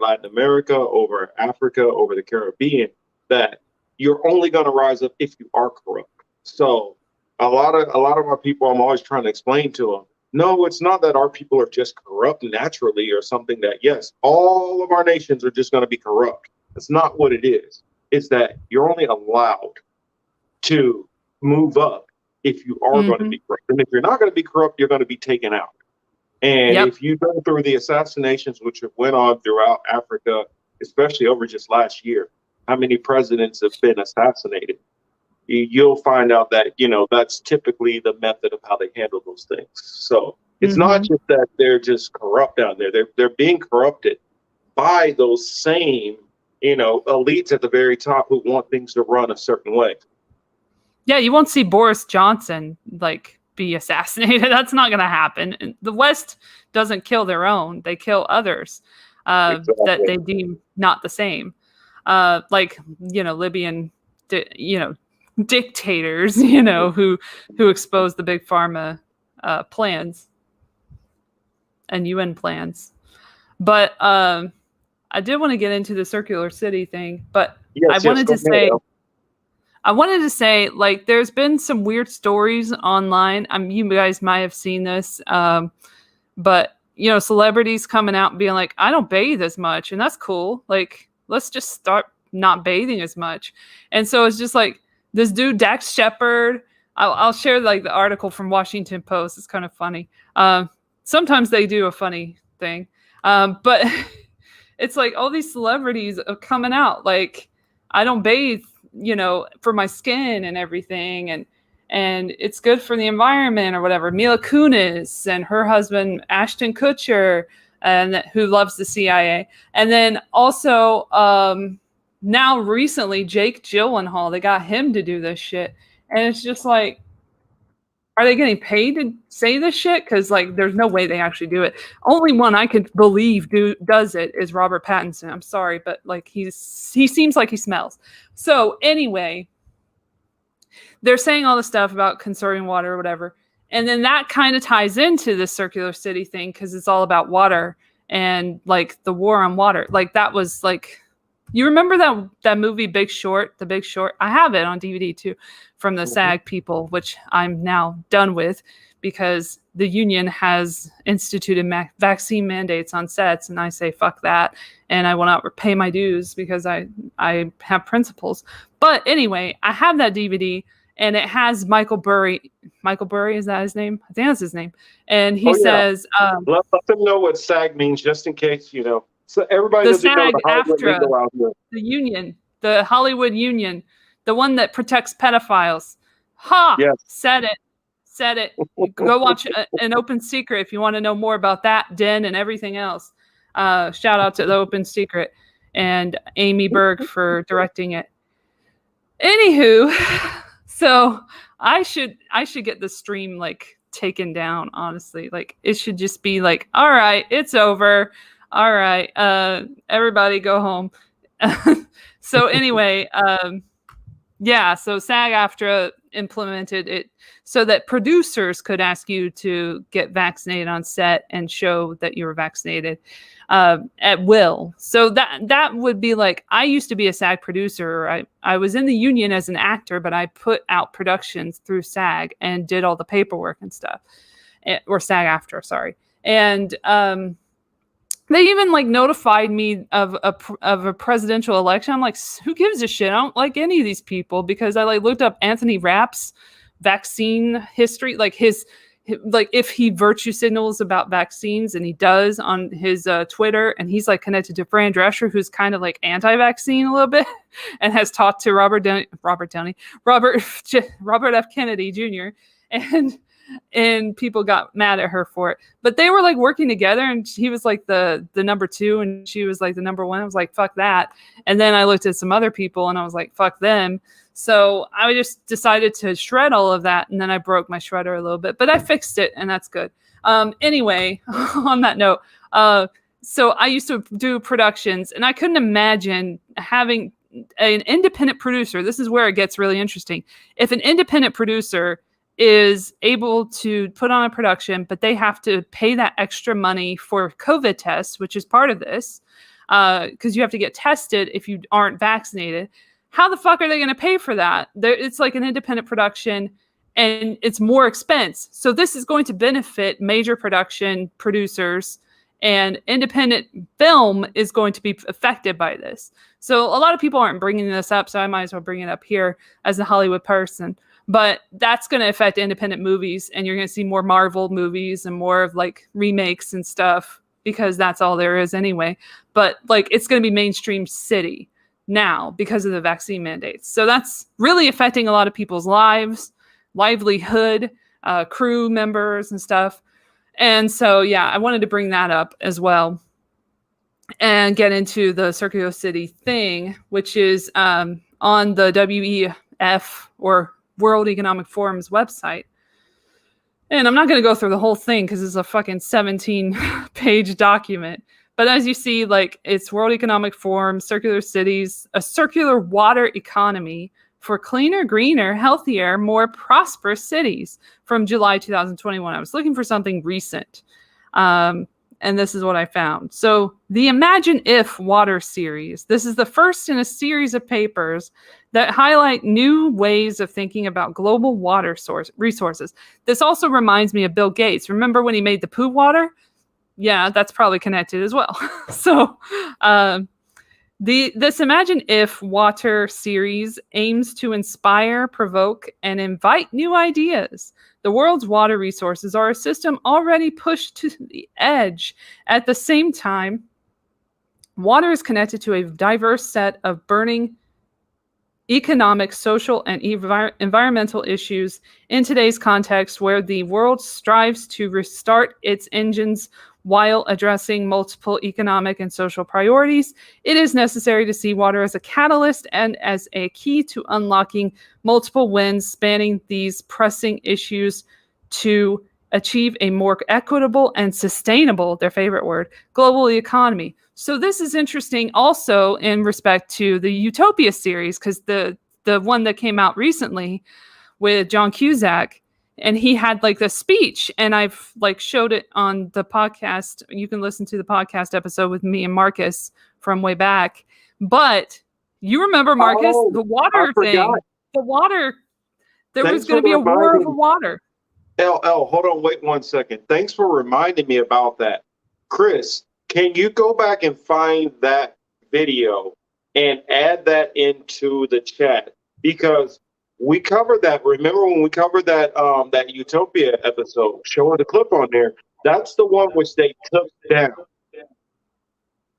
S3: Latin America, over Africa, over the Caribbean, that you're only going to rise up if you are corrupt. So a lot of our people, I'm always trying to explain to them, no, it's not that our people are just corrupt naturally or something that, yes, all of our nations are just going to be corrupt. That's not what it is. It's that you're only allowed to move up if you are going to be corrupt. And if you're not going to be corrupt, you're going to be taken out. And if you go through the assassinations which have went on throughout Africa, especially over just last year, how many presidents have been assassinated, you'll find out that, you know, that's typically the method of how they handle those things. So it's not just that they're just corrupt down there. They're being corrupted by those same, you know, elites at the very top who want things to run a certain way.
S2: Yeah, you won't see Boris Johnson like be assassinated. That's not going to happen. And the West doesn't kill their own; they kill others that they deem not the same. Like, you know, Libyan, dictators, you know, who expose the big pharma plans and UN plans. But I did want to get into the circular city thing, but I wanted to say, like, there's been some weird stories online. You guys might have seen this, but, you know, celebrities coming out and being like, I don't bathe as much, and that's cool. Like, let's just start not bathing as much. And so it's just like this dude, Dax Shepard. I'll share like the article from Washington Post. It's kind of funny. Sometimes they do a funny thing, but it's like all these celebrities are coming out like, I don't bathe, you know, for my skin and everything, and it's good for the environment or whatever. Mila Kunis and her husband Ashton Kutcher, and who loves the CIA, and then also now recently Jake Gyllenhaal, they got him to do this shit, and it's just like, are they getting paid to say this shit? Because like, there's no way they actually do it. Only one I could believe does it is Robert Pattinson. I'm sorry, but like, he seems like he smells. So anyway, they're saying all this stuff about conserving water or whatever, and then that kind of ties into the circular city thing, because it's all about water and like the war on water. Like, that was like, you remember that movie Big Short, The Big Short? I have it on DVD too, from the SAG people, which I'm now done with because the union has instituted vaccine mandates on sets, and I say fuck that, and I will not pay my dues because I have principles. But anyway, I have that DVD, and it has Michael Burry. Michael Burry, is that his name? I think that's his name. And he says,
S3: let them know what SAG means, just in case, you know. So everybody
S2: the
S3: doesn't know
S2: SAG
S3: the Hollywood lingo out here.
S2: the union, the Hollywood union, the one that protects pedophiles. Ha!
S3: Yes.
S2: Said it. Go watch An Open Secret if you want to know more about that den and everything else. Shout out to The Open Secret and Amy Berg for directing it. Anywho, so I should get the stream like taken down, honestly. Like it should just be like, all right, it's over. All right, everybody go home. So anyway, so SAG-AFTRA implemented it so that producers could ask you to get vaccinated on set and show that you were vaccinated at will. So that would be like, I used to be a SAG producer. I was in the union as an actor, but I put out productions through SAG and did all the paperwork and stuff, or SAG-AFTRA, sorry. And they even like notified me of a presidential election. I'm like, who gives a shit? I don't like any of these people, because I like looked up Anthony Rapp's vaccine history, like his if he virtue signals about vaccines, and he does on his Twitter, and he's like connected to Fran Drescher, who's kind of like anti-vaccine a little bit, and has talked to Robert F. Kennedy Jr. and people got mad at her for it, but they were like working together, and he was like the number 2 and she was like the number 1. I was like, fuck that. And then I looked at some other people and I was like, fuck them. So I just decided to shred all of that, and then I broke my shredder a little bit, but I fixed it, and that's good. Anyway, on that note, so I used to do productions, and I couldn't imagine having an independent producer. This is where it gets really interesting. If an independent producer is able to put on a production, but they have to pay that extra money for COVID tests, which is part of this, because you have to get tested if you aren't vaccinated. How the fuck are they going to pay for that? It's like an independent production, and it's more expense. So this is going to benefit major production producers, and independent film is going to be affected by this. So a lot of people aren't bringing this up, so I might as well bring it up here as a Hollywood person. But that's going to affect independent movies, and you're going to see more Marvel movies and more of like remakes and stuff, because that's all there is anyway. But like, it's going to be mainstream city now because of the vaccine mandates. So that's really affecting a lot of people's lives, livelihood, crew members and stuff. And so, yeah, I wanted to bring that up as well and get into the Circular City thing, which is on the WEF, or World Economic Forum's website. And I'm not going to go through the whole thing because it's a fucking 17-page document. But as you see, like, it's World Economic Forum, Circular Cities, a circular water economy for cleaner, greener, healthier, more prosperous cities from July 2021. I was looking for something recent. And this is what I found. So the Imagine If Water Series. This is the first in a series of papers that highlight new ways of thinking about global water resources. This also reminds me of Bill Gates. Remember when he made the poo water? Yeah, that's probably connected as well. So this Imagine If Water Series aims to inspire, provoke, and invite new ideas. The world's water resources are a system already pushed to the edge. At the same time, water is connected to a diverse set of burning economic, social, and environmental issues in today's context, where the world strives to restart its engines while addressing multiple economic and social priorities. It is necessary to see water as a catalyst and as a key to unlocking multiple wins spanning these pressing issues to achieve a more equitable and sustainable, their favorite word, global economy. So this is interesting also in respect to the Utopia series, because the one that came out recently with John Cusack, and he had like the speech, and I've like showed it on the podcast. You can listen to the podcast episode with me and Marcus from way back. But you remember, Marcus, the water thing, the water, there was going to be a war over water.
S3: LL, hold on, wait 1 second. Thanks for reminding me about that. Chris, can you go back and find that video and add that into the chat? Because we covered that. Remember when we covered that that Utopia episode, showing the clip on there? That's the one which they took down.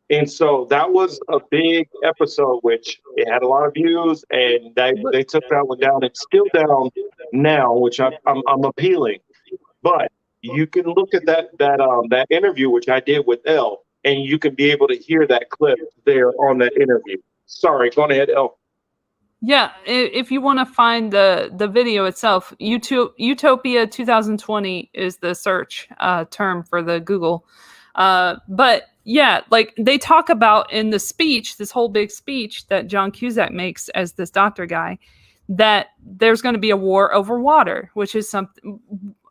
S3: And so that was a big episode, which it had a lot of views, and they took that one down. It's still down now, which I'm appealing. But you can look at that interview which I did with L, and you can be able to hear that clip there on that interview. Sorry, go ahead, L.
S2: Yeah, if you want to find the video itself, Utopia 2020 is the search term for the Google. But yeah, like they talk about in the speech, this whole big speech that John Cusack makes as this doctor guy, that there's going to be a war over water, which is something.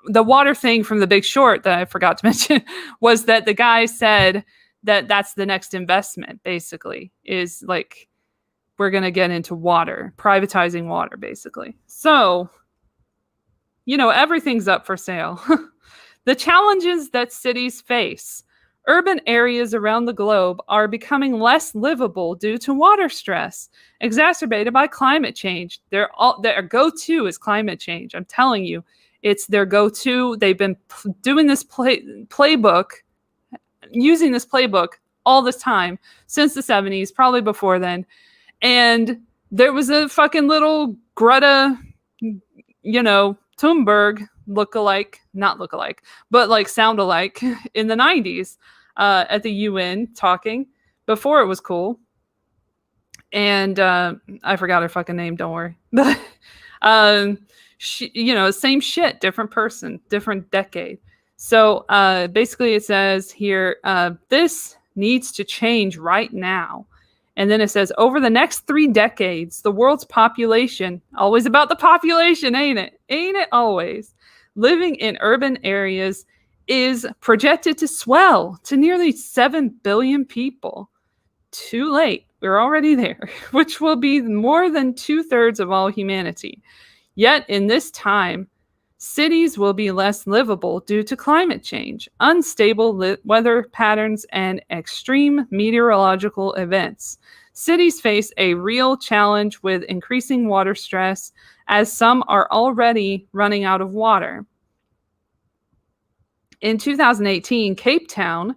S2: The water thing from The Big Short that I forgot to mention was that the guy said that that's the next investment, basically, is like we're going to get into water, privatizing water, basically. So, you know, everything's up for sale. The challenges that cities face. Urban areas around the globe are becoming less livable due to water stress, exacerbated by climate change. Their go-to is climate change. I'm telling you, it's their go-to. They've been doing this playbook, using this playbook all this time since the 70s, probably before then. And there was a fucking little Greta, you know, Thunberg not look-alike, but like sound alike in the 90s at the UN talking before it was cool. And I forgot her fucking name, don't worry. But she, you know, same shit, different person, different decade. So basically it says here, this needs to change right now. And then it says, over the next 3 decades, the world's population, always about the population, ain't it? Ain't it always? Living in urban areas is projected to swell to nearly 7 billion people. Too late. We're already there, which will be more than 2/3 of all humanity. Yet in this time, cities will be less livable due to climate change, unstable weather patterns, and extreme meteorological events. Cities face a real challenge with increasing water stress, as some are already running out of water. In 2018, Cape Town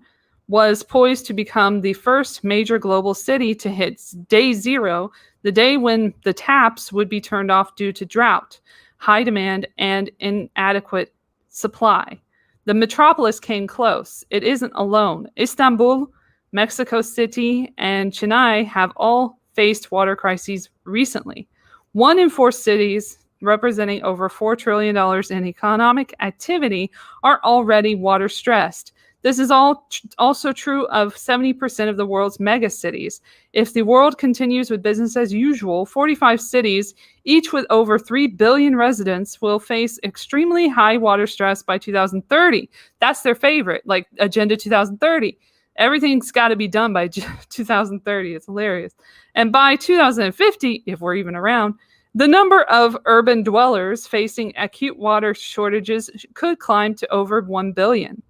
S2: was poised to become the first major global city to hit day zero, the day when the taps would be turned off due to drought, high demand, and inadequate supply. The metropolis came close. It isn't alone. Istanbul, Mexico City, and Chennai have all faced water crises recently. 1 in 4 cities, representing over $4 trillion in economic activity, are already water stressed. This is also true of 70% of the world's megacities. If the world continues with business as usual, 45 cities, each with over 3 billion residents, will face extremely high water stress by 2030. That's their favorite, like Agenda 2030. Everything's got to be done by 2030. It's hilarious. And by 2050, if we're even around, the number of urban dwellers facing acute water shortages could climb to over 1 billion.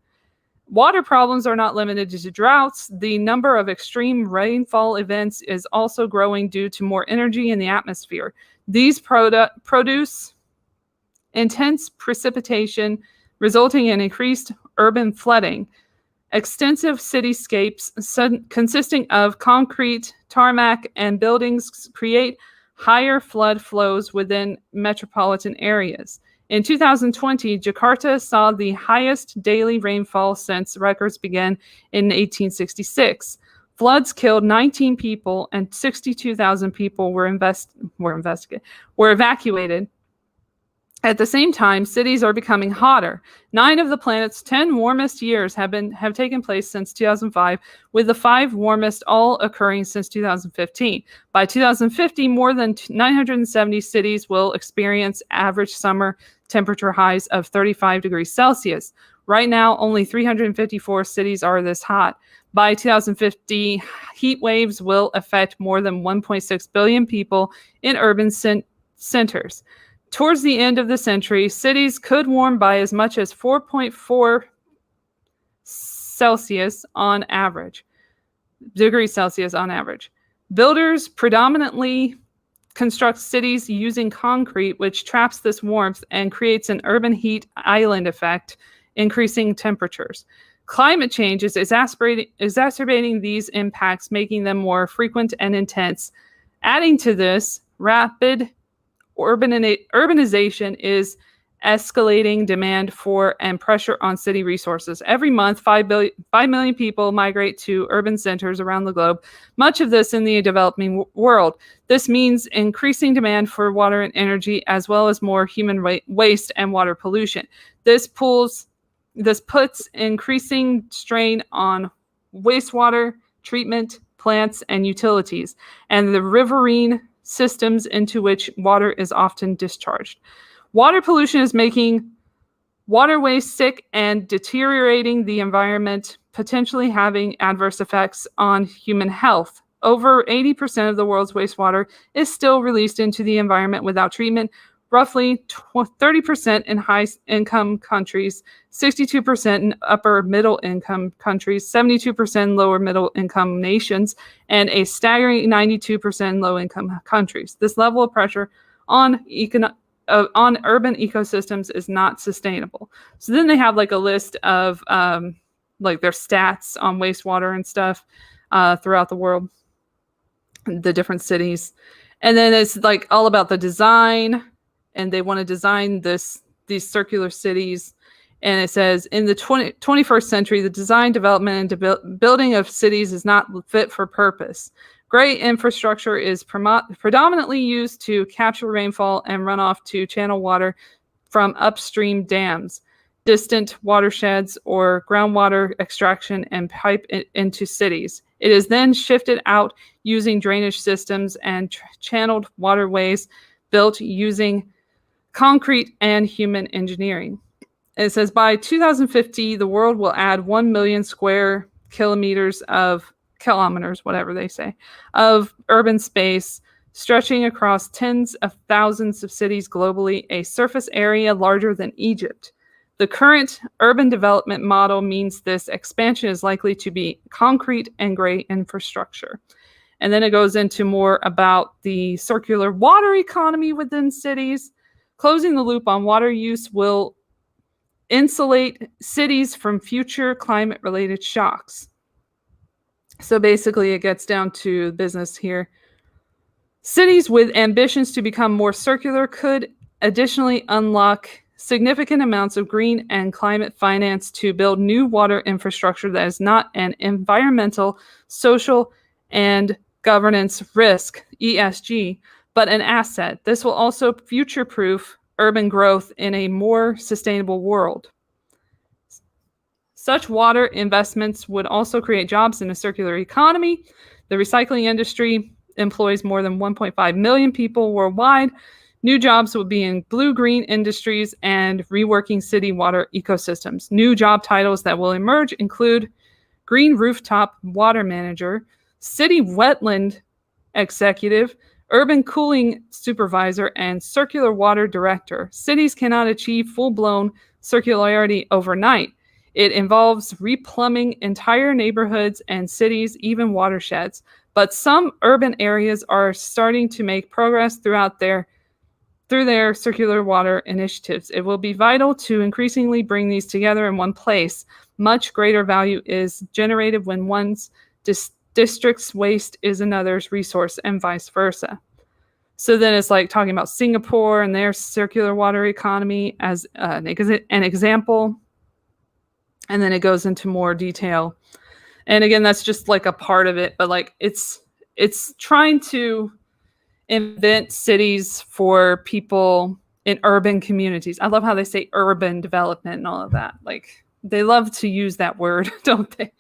S2: Water problems are not limited to droughts. The number of extreme rainfall events is also growing due to more energy in the atmosphere. These produce intense precipitation, resulting in increased urban flooding. Extensive cityscapes consisting of concrete, tarmac, and buildings create higher flood flows within metropolitan areas. In 2020, Jakarta saw the highest daily rainfall since records began in 1866. Floods killed 19 people and 62,000 people were evacuated. At the same time, cities are becoming hotter. 9 of the planet's 10 warmest years have taken place since 2005, with the 5 warmest all occurring since 2015. By 2050, more than 970 cities will experience average summer temperature highs of 35 degrees Celsius. Right now, only 354 cities are this hot. By 2050, heat waves will affect more than 1.6 billion people in urban centers. Towards the end of the century, cities could warm by as much as 4.4 Celsius on average, degrees Celsius on average. Builders predominantly construct cities using concrete, which traps this warmth and creates an urban heat island effect, increasing temperatures. Climate change is exacerbating these impacts, making them more frequent and intense. Adding to this, rapid urbanization is escalating demand for and pressure on city resources. Every month, 5 million people migrate to urban centers around the globe, much of this in the developing world. This means increasing demand for water and energy, as well as more human waste and water pollution. This puts increasing strain on wastewater treatment, plants, and utilities, and the riverine systems into which water is often discharged. Water pollution is making waterways sick and deteriorating the environment, potentially having adverse effects on human health. Over 80% of the world's wastewater is still released into the environment without treatment, roughly 30% in high-income countries, 62% in upper-middle-income countries, 72% in lower-middle-income nations, and a staggering 92% in low-income countries. This level of pressure on urban ecosystems is not sustainable. So then they have like a list of like their stats on wastewater and stuff throughout the world, the different cities. And then it's like all about the design, and they want to design these circular cities. And it says, in the 21st century, the design, development, and building of cities is not fit for purpose. Gray infrastructure is predominantly used to capture rainfall and runoff to channel water from upstream dams, distant watersheds, or groundwater extraction and pipe into cities. It is then shifted out using drainage systems and channeled waterways built using concrete and human engineering. It says by 2050, the world will add 1 million square kilometers, whatever they say, of urban space, stretching across tens of thousands of cities globally, a surface area larger than Egypt. The current urban development model means this expansion is likely to be concrete and gray infrastructure. And then it goes into more about the circular water economy within cities. Closing the loop on water use will insulate cities from future climate-related shocks. So basically, it gets down to business here. Cities with ambitions to become more circular could additionally unlock significant amounts of green and climate finance to build new water infrastructure that is not an environmental, social, and governance risk, ESG, but an asset. This will also future-proof urban growth in a more sustainable world. Such water investments would also create jobs in a circular economy. The recycling industry employs more than 1.5 million people worldwide. New jobs will be in blue-green industries and reworking city water ecosystems. New job titles that will emerge include green rooftop water manager, city wetland executive, urban cooling supervisor, and circular water director. Cities cannot achieve full-blown circularity overnight. It involves replumbing entire neighborhoods and cities, even watersheds. But some urban areas are starting to make progress through their circular water initiatives. It will be vital to increasingly bring these together in one place. Much greater value is generated when one's district's waste is another's resource, and vice versa. So then it's like talking about Singapore and their circular water economy as an example. And then it goes into more detail. And again, that's just like a part of it, but like it's trying to invent cities for people in urban communities. I love how they say urban development and all of that. Like they love to use that word, don't they?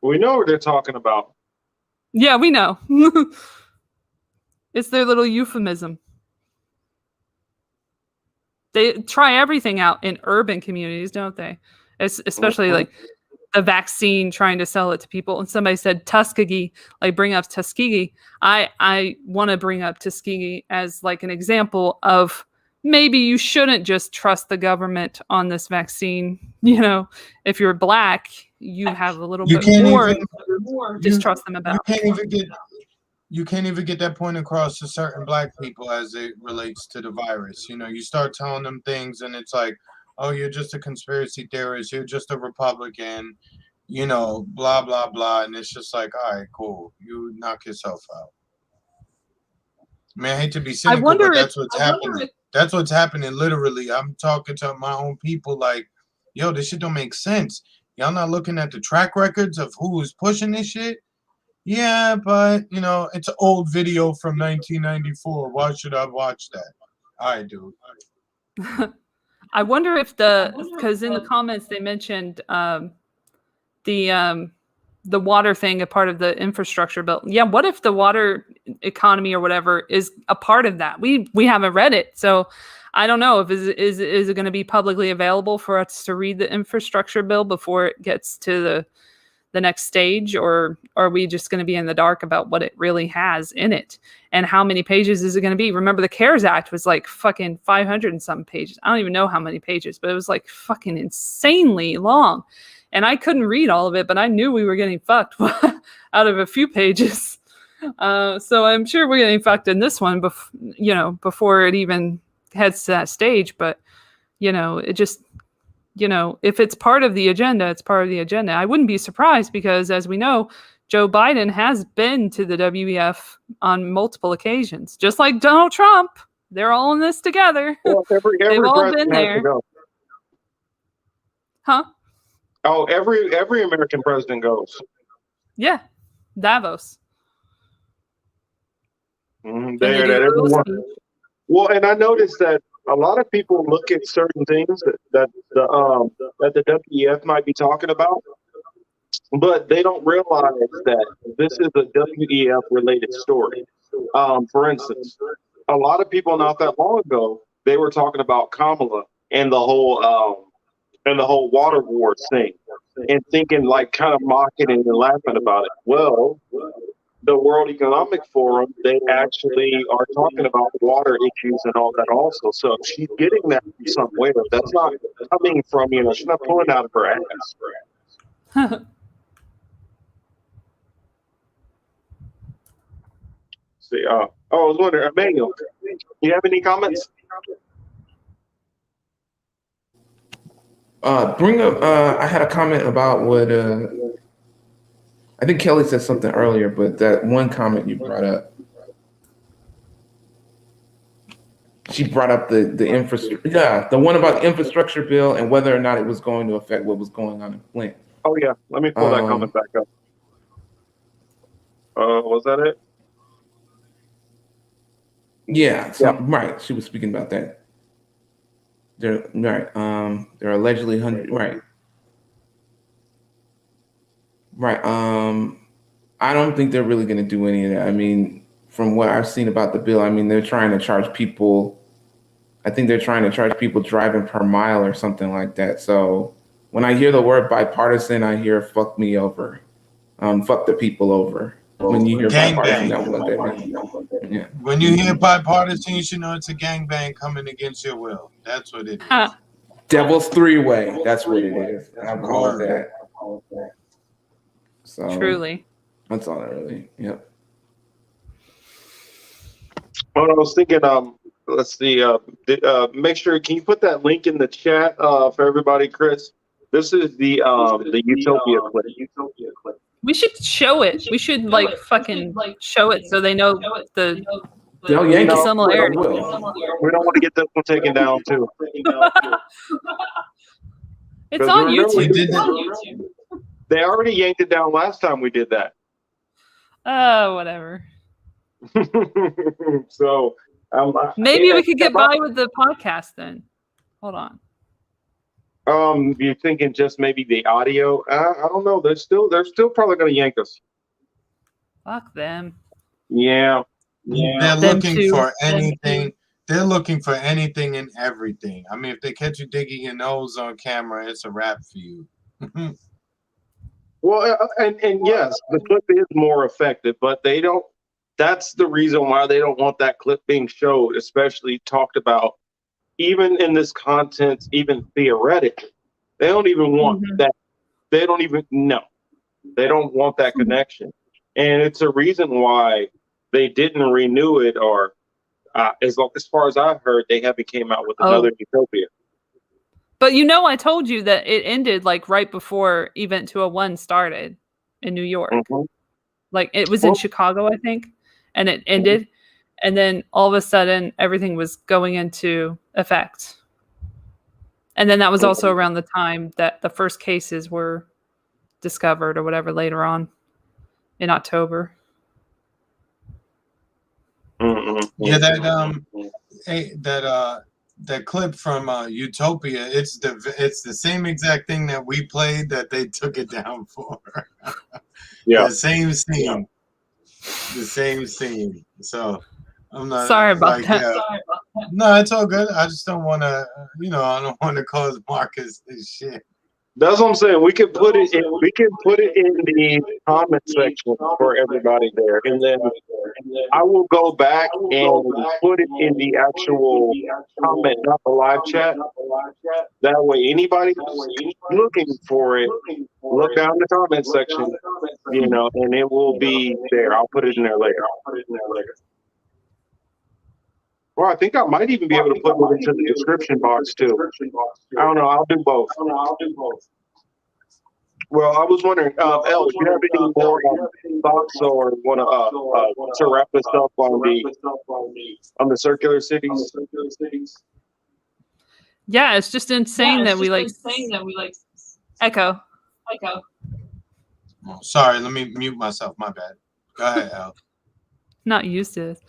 S3: We know what they're talking about.
S2: Yeah, we know. It's their little euphemism. They try everything out in urban communities, don't they? Especially like the vaccine, trying to sell it to people. And somebody said Tuskegee, like bring up Tuskegee. I want to bring up Tuskegee as like an example of maybe you shouldn't just trust the government on this vaccine. You know, if you're black, you have a little
S1: You
S2: bit
S1: can't
S2: more
S1: even
S2: distrust them about.
S1: You can't even get that point across to certain black people as it relates to the virus. You know, you start telling them things and it's like, oh, you're just a conspiracy theorist, you're just a Republican, you know, blah blah blah. And it's just like, all right, cool. You knock yourself out. I mean, I hate to be cynical, but that's what's happening. That's what's happening literally. I'm talking to my own people like, yo, this shit don't make sense. Y'all not looking at the track records of who is pushing this shit? Yeah, but, you know, it's an old video from 1994. Why should I watch that? I do.
S2: I wonder if because in the comments they mentioned the water thing, a part of the infrastructure bill. Yeah, what if the water economy or whatever is a part of that? We haven't read it, so I don't know if is it going to be publicly available for us to read the infrastructure bill before it gets to the next stage, or are we just going to be in the dark about what it really has in it and how many pages is it going to be? Remember, the CARES Act was like fucking 500 and some pages. I don't even know how many pages, but it was like fucking insanely long. And I couldn't read all of it, but I knew we were getting fucked out of a few pages. So I'm sure we're getting fucked in this one, before it even heads to that stage. But, you know, it just, you know, if it's part of the agenda, it's part of the agenda. I wouldn't be surprised because, as we know, Joe Biden has been to the WEF on multiple occasions, just like Donald Trump. They're all in this together.
S3: Well,
S2: They've all been there. Huh?
S3: Oh, every American president goes.
S2: Yeah, Davos.
S3: They had everyone. Well, and I noticed that a lot of people look at certain things that the WEF might be talking about, but they don't realize that this is a WEF related story. For instance, a lot of people not that long ago, they were talking about Kamala and the whole water wars thing, and thinking like kind of mocking and laughing about it. Well, the World Economic Forum, they actually are talking about water issues and all that also. So if she's getting that from somewhere, that's not coming from, you know, she's not pulling out of her ass. See, I was wondering, Emmanuel, you have any comments?
S4: Bring up. I had a comment about what. I think Kelly said something earlier, but that one comment you brought up. She brought up the infrastructure. Yeah, the one about the infrastructure bill and whether or not it was going to affect what was going on in Flint.
S3: Oh yeah, let me pull that comment back up. Was that it?
S4: Yeah, right. She was speaking about that. They're right. They're allegedly 100. Right. Right. I don't think they're really going to do any of that. I mean, from what I've seen about the bill, I mean, they're trying to charge people. I think they're trying to charge people driving per mile or something like that. So when I hear the word bipartisan, I hear "fuck me over," "fuck the people over." When you hear bipartisan, that's what that means. Yeah.
S1: When you hear bipartisan, you should know it's a gangbang coming against your will. That's what it is.
S4: Devil's three-way. That's what it is. I'm calling that. So
S2: truly,
S4: that's all I really. Yep.
S3: Well, I was thinking. Let's see. Make sure. Can you put that link in the chat for everybody, Chris? This is the Utopia clip.
S2: We should show it. We should fucking show it so they know the similarity.
S3: We don't want to get this one taken down too.
S2: It's on YouTube.
S3: They already yanked it down last time we did that.
S2: Whatever.
S3: So
S2: maybe we could get by with the podcast then. Hold on.
S3: You're thinking just maybe the audio? I don't know. They're still probably going to yank us.
S2: Fuck them.
S3: Yeah.
S1: They're looking for anything. They're looking for anything and everything. I mean, if they catch you digging your nose on camera, it's a wrap for you.
S3: Well, and yes, the clip is more effective, but they don't. That's the reason why they don't want that clip being showed, especially talked about, even in this content, even theoretically. They don't even want that. They don't even know. They don't want that connection, and it's a reason why they didn't renew it, or as far as I've heard, they haven't came out with another Utopia.
S2: But I told you that it ended like right before Event 201 started in New York. Like it was in Chicago, I think, and it ended. And then all of a sudden, everything was going into effect. And then that was also around the time that the first cases were discovered or whatever later on in October.
S1: Yeah, that clip from Utopia, it's the same exact thing that we played that they took it down for.
S3: Yeah.
S1: The same scene. The same scene. So I'm not
S2: Sorry about that.
S1: Yeah. Sorry about that. No, it's all good. I just don't want to, I don't want to cause Marcus this shit.
S3: That's what I'm saying. We can put it in the comment section for everybody there, and then I will go back and put it in the actual comment, not the live chat. That way, anybody who's looking for it, look down in the comment section, and it will be there. I'll put it in there later. Well, I think I might even be able to put it into the description box too. I don't know. I'll do both. Well, I was wondering, El, do you have any more thoughts or want to wrap this up on the circular cities?
S2: Yeah, it's just insane that we like echo.
S1: Oh, sorry, let me mute myself. My bad. Go ahead, El.
S2: Not used to this.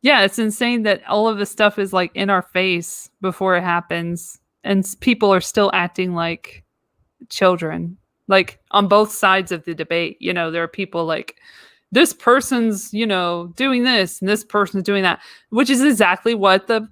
S2: Yeah, it's insane that all of this stuff is like in our face before it happens, and people are still acting like children. Like on both sides of the debate, there are people like this person's, doing this and this person's doing that, which is exactly what the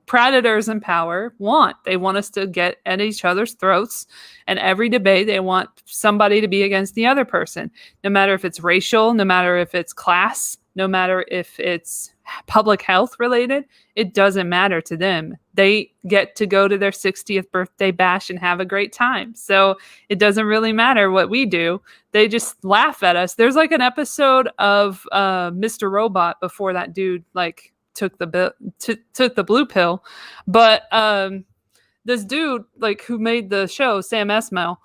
S2: predators in power want. They want us to get at each other's throats, and every debate they want somebody to be against the other person, no matter if it's racial, no matter if it's class, no matter if it's public health related. It doesn't matter to them. They get to go to their 60th birthday bash and have a great time. So it doesn't really matter what we do. They just laugh at us. There's like an episode of Mr. Robot before that dude like took the blue pill, but this dude like who made the show, Sam Esmail,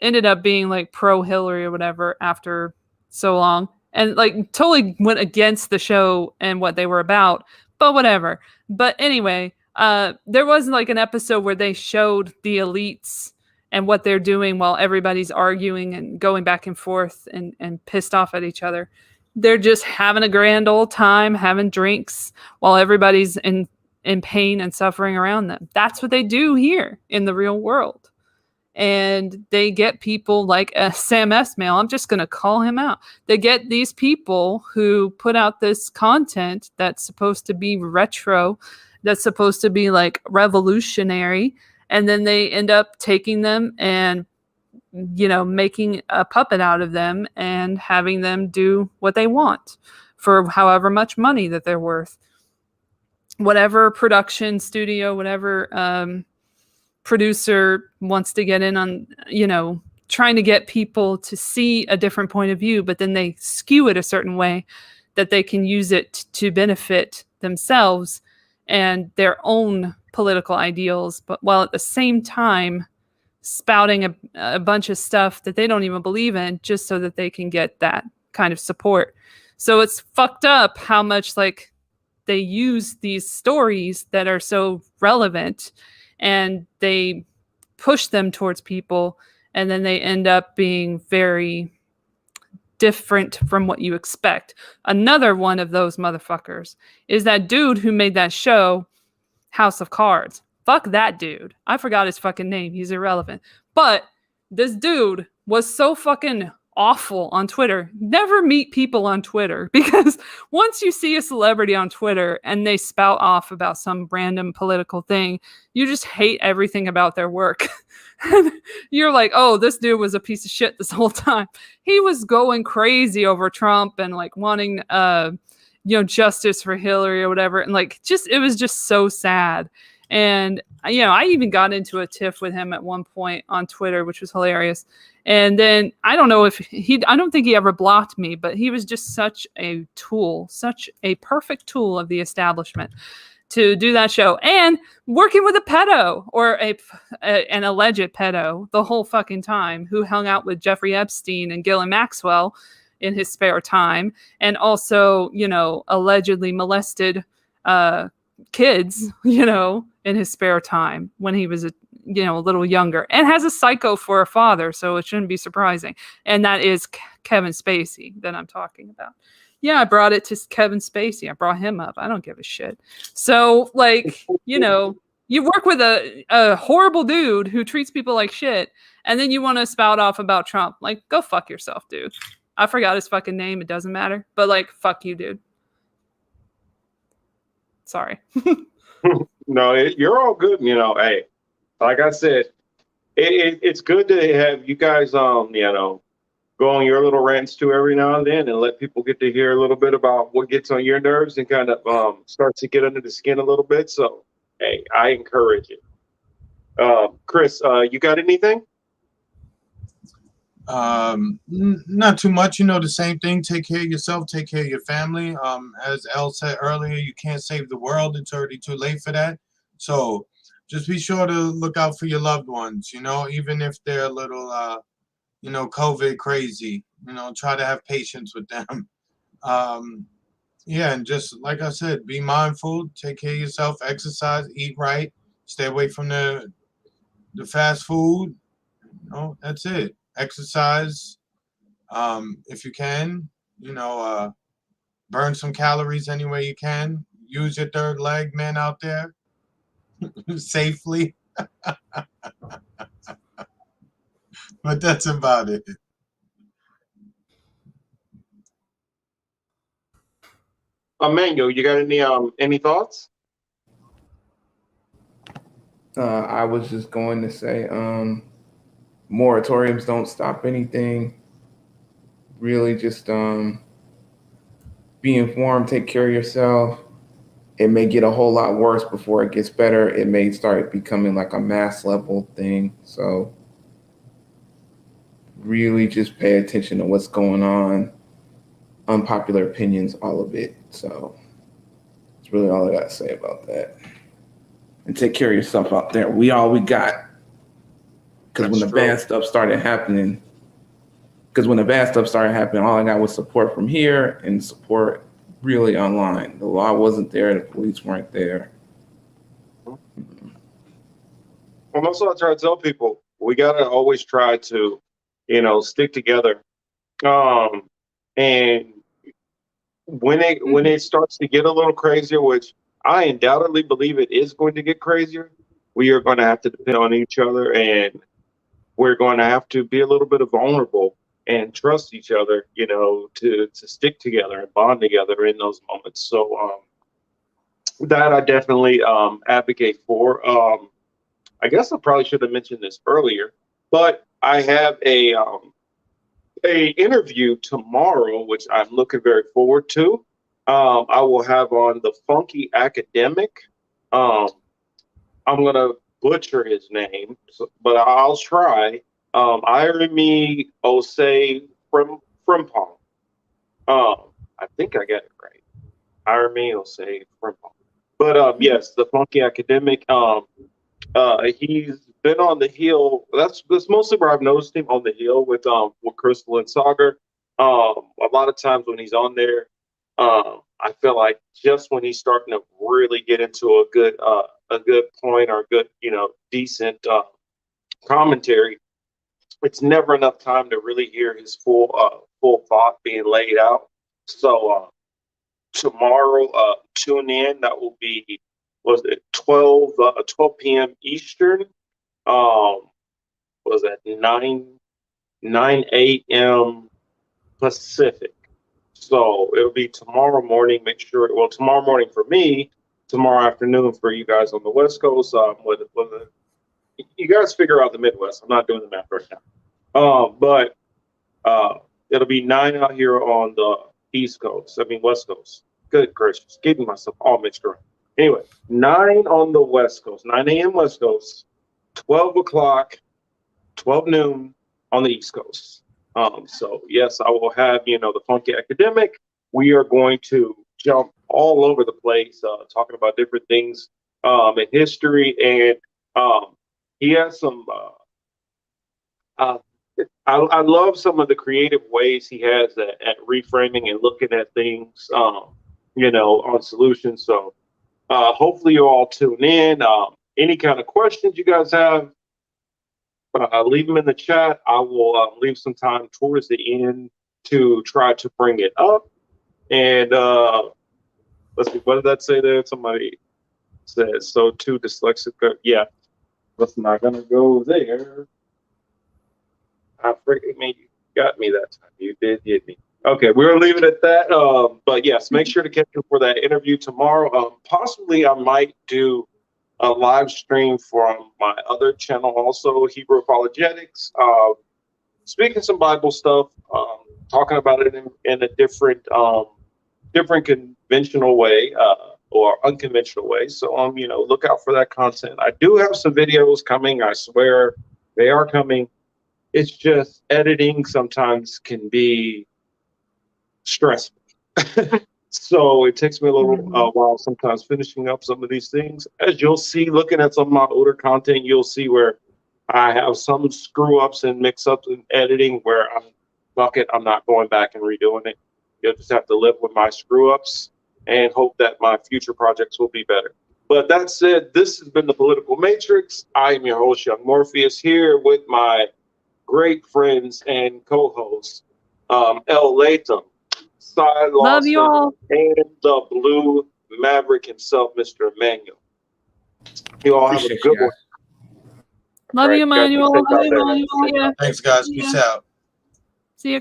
S2: ended up being like pro Hillary or whatever after so long, and like totally went against the show and what they were about, but whatever. But anyway, there was like an episode where they showed the elites and what they're doing while everybody's arguing and going back and forth and pissed off at each other. They're just having a grand old time, having drinks while everybody's in pain and suffering around them. That's what they do here in the real world. And they get people like Sam Esmail. I'm just going to call him out. They get these people who put out this content that's supposed to be retro, that's supposed to be like revolutionary. And then they end up taking them and making a puppet out of them and having them do what they want for however much money that they're worth. Whatever production studio, whatever producer wants to get in on, trying to get people to see a different point of view, but then they skew it a certain way that they can use it to benefit themselves and their own political ideals, but while at the same time spouting a bunch of stuff that they don't even believe in just so that they can get that kind of support. So it's fucked up how much like they use these stories that are so relevant and they push them towards people, and then they end up being very different from what you expect. Another one of those motherfuckers is that dude who made that show, House of Cards. Fuck that dude. I forgot his fucking name. He's irrelevant. But this dude was so fucking awful on Twitter. Never meet people on Twitter, because once you see a celebrity on Twitter and they spout off about some random political thing, you just hate everything about their work. And you're like, oh, this dude was a piece of shit this whole time. He was going crazy over Trump and like wanting justice for Hillary or whatever, and like just it was just so sad. And I even got into a tiff with him at one point on Twitter, which was hilarious. And then I don't know if I don't think he ever blocked me, but he was just such a tool, such a perfect tool of the establishment to do that show, and working with a pedo or an alleged pedo the whole fucking time, who hung out with Jeffrey Epstein and Ghislaine Maxwell in his spare time, and also, allegedly molested kids, in his spare time when he was a little younger, and has a psycho for a father, so it shouldn't be surprising. And that is Kevin Spacey that I'm talking about. Yeah, I brought it to Kevin Spacey. I brought him up. I don't give a shit. So, like, you work with a horrible dude who treats people like shit, and then you want to spout off about Trump. Like, go fuck yourself, dude. I forgot his fucking name. It doesn't matter. But, like, fuck you, dude. Sorry.
S3: No, you're all good. Hey, like I said, it's good to have you guys, go on your little rants too every now and then, and let people get to hear a little bit about what gets on your nerves and kind of start to get under the skin a little bit. So, hey, I encourage it. Chris, you got anything?
S1: Not too much. The same thing. Take care of yourself. Take care of your family. As Elle said earlier, you can't save the world. It's already too late for that. So just be sure to look out for your loved ones. Even if they're a little, COVID crazy. Try to have patience with them. Yeah, and just like I said, be mindful. Take care of yourself. Exercise. Eat right. Stay away from the fast food. That's it. Exercise, if you can, burn some calories any way you can. Use your third leg, man, out there safely. But that's about it.
S3: Emmanuel, you got any thoughts?
S4: I was just going to say, moratoriums don't stop anything. Really, just be informed, take care of yourself. It may get a whole lot worse before it gets better. It may start becoming like a mass level thing. So really just pay attention to what's going on. Unpopular opinions, all of it. So that's really all I got to say about that. And take care of yourself out there. We all we got. Because when the bad stuff started happening, all I got was support from here and support really online. The law wasn't there. The police weren't there.
S3: Well, that's what I try to tell people. We got to always try to, stick together. And when it starts to get a little crazier, which I undoubtedly believe it is going to get crazier, we are going to have to depend on each other, and we're going to have to be a little bit vulnerable and trust each other, to stick together and bond together in those moments. So that I definitely advocate for. I guess I probably should have mentioned this earlier, but I have a interview tomorrow, which I'm looking very forward to. I will have on the funky academic. I'm gonna butcher his name, but I'll try. Irene Osei Frimpong. I think I got it right. Irene Osei Frimpong. But yes, the funky academic. He's been on the Hill. That's mostly where I've noticed him, on the Hill with Crystal and Sagar. A lot of times when he's on there, I feel like just when he's starting to really get into a good point, or a good, decent commentary, it's never enough time to really hear his full thought being laid out. So tomorrow, tune in. That will be, was it 12 p.m. Eastern? Was that 9 9 a.m. Pacific. So it'll be tomorrow morning. Make sure, well, tomorrow morning for me, tomorrow afternoon for you guys on the West Coast. You guys figure out the Midwest. I'm not doing the math right now. But it'll be 9 out here on the East Coast. I mean, West Coast. Good gracious. Getting myself all mixed around. Anyway, 9 on the West Coast, 9 a.m. West Coast, 12 o'clock, 12 noon on the East Coast. So yes, I will have, the Funky Academic. We are going to jump all over the place, talking about different things in history. And he has some, I love some of the creative ways he has at reframing and looking at things, on solutions. So hopefully you all tune in. Any kind of questions you guys have, leave them in the chat. I will leave some time towards the end to try to bring it up. And let's see, what did that say there? Somebody said, so too dyslexic. Yeah, let's not going to go there. I freaking mean, you got me that time. You did get me. Okay, we'll leave it at that. But yes, make sure to catch you for that interview tomorrow. Possibly I might do a live stream from my other channel, also Hebrew Apologetics, speaking some Bible stuff, talking about it in a different conventional way or unconventional way. So look out for that content. I do have some videos coming. I swear they are coming. It's just editing sometimes can be stressful. So it takes me a little while sometimes finishing up some of these things. As you'll see, looking at some of my older content, you'll see where I have some screw ups and mix ups in editing where I'm not going back and redoing it. You'll just have to live with my screw ups and hope that my future projects will be better. But that said, this has been the Political Matrix. I am your host, Young Morpheus, here with my great friends and co-hosts, El Latham, Cy
S2: Love you all.
S3: and the Blue Maverick himself, Mr. Emmanuel. You all have a good one.
S2: Love you, Emmanuel.
S3: Guys, be safe out there.
S2: Emmanuel.
S1: Thanks, guys. Peace out.
S2: See you.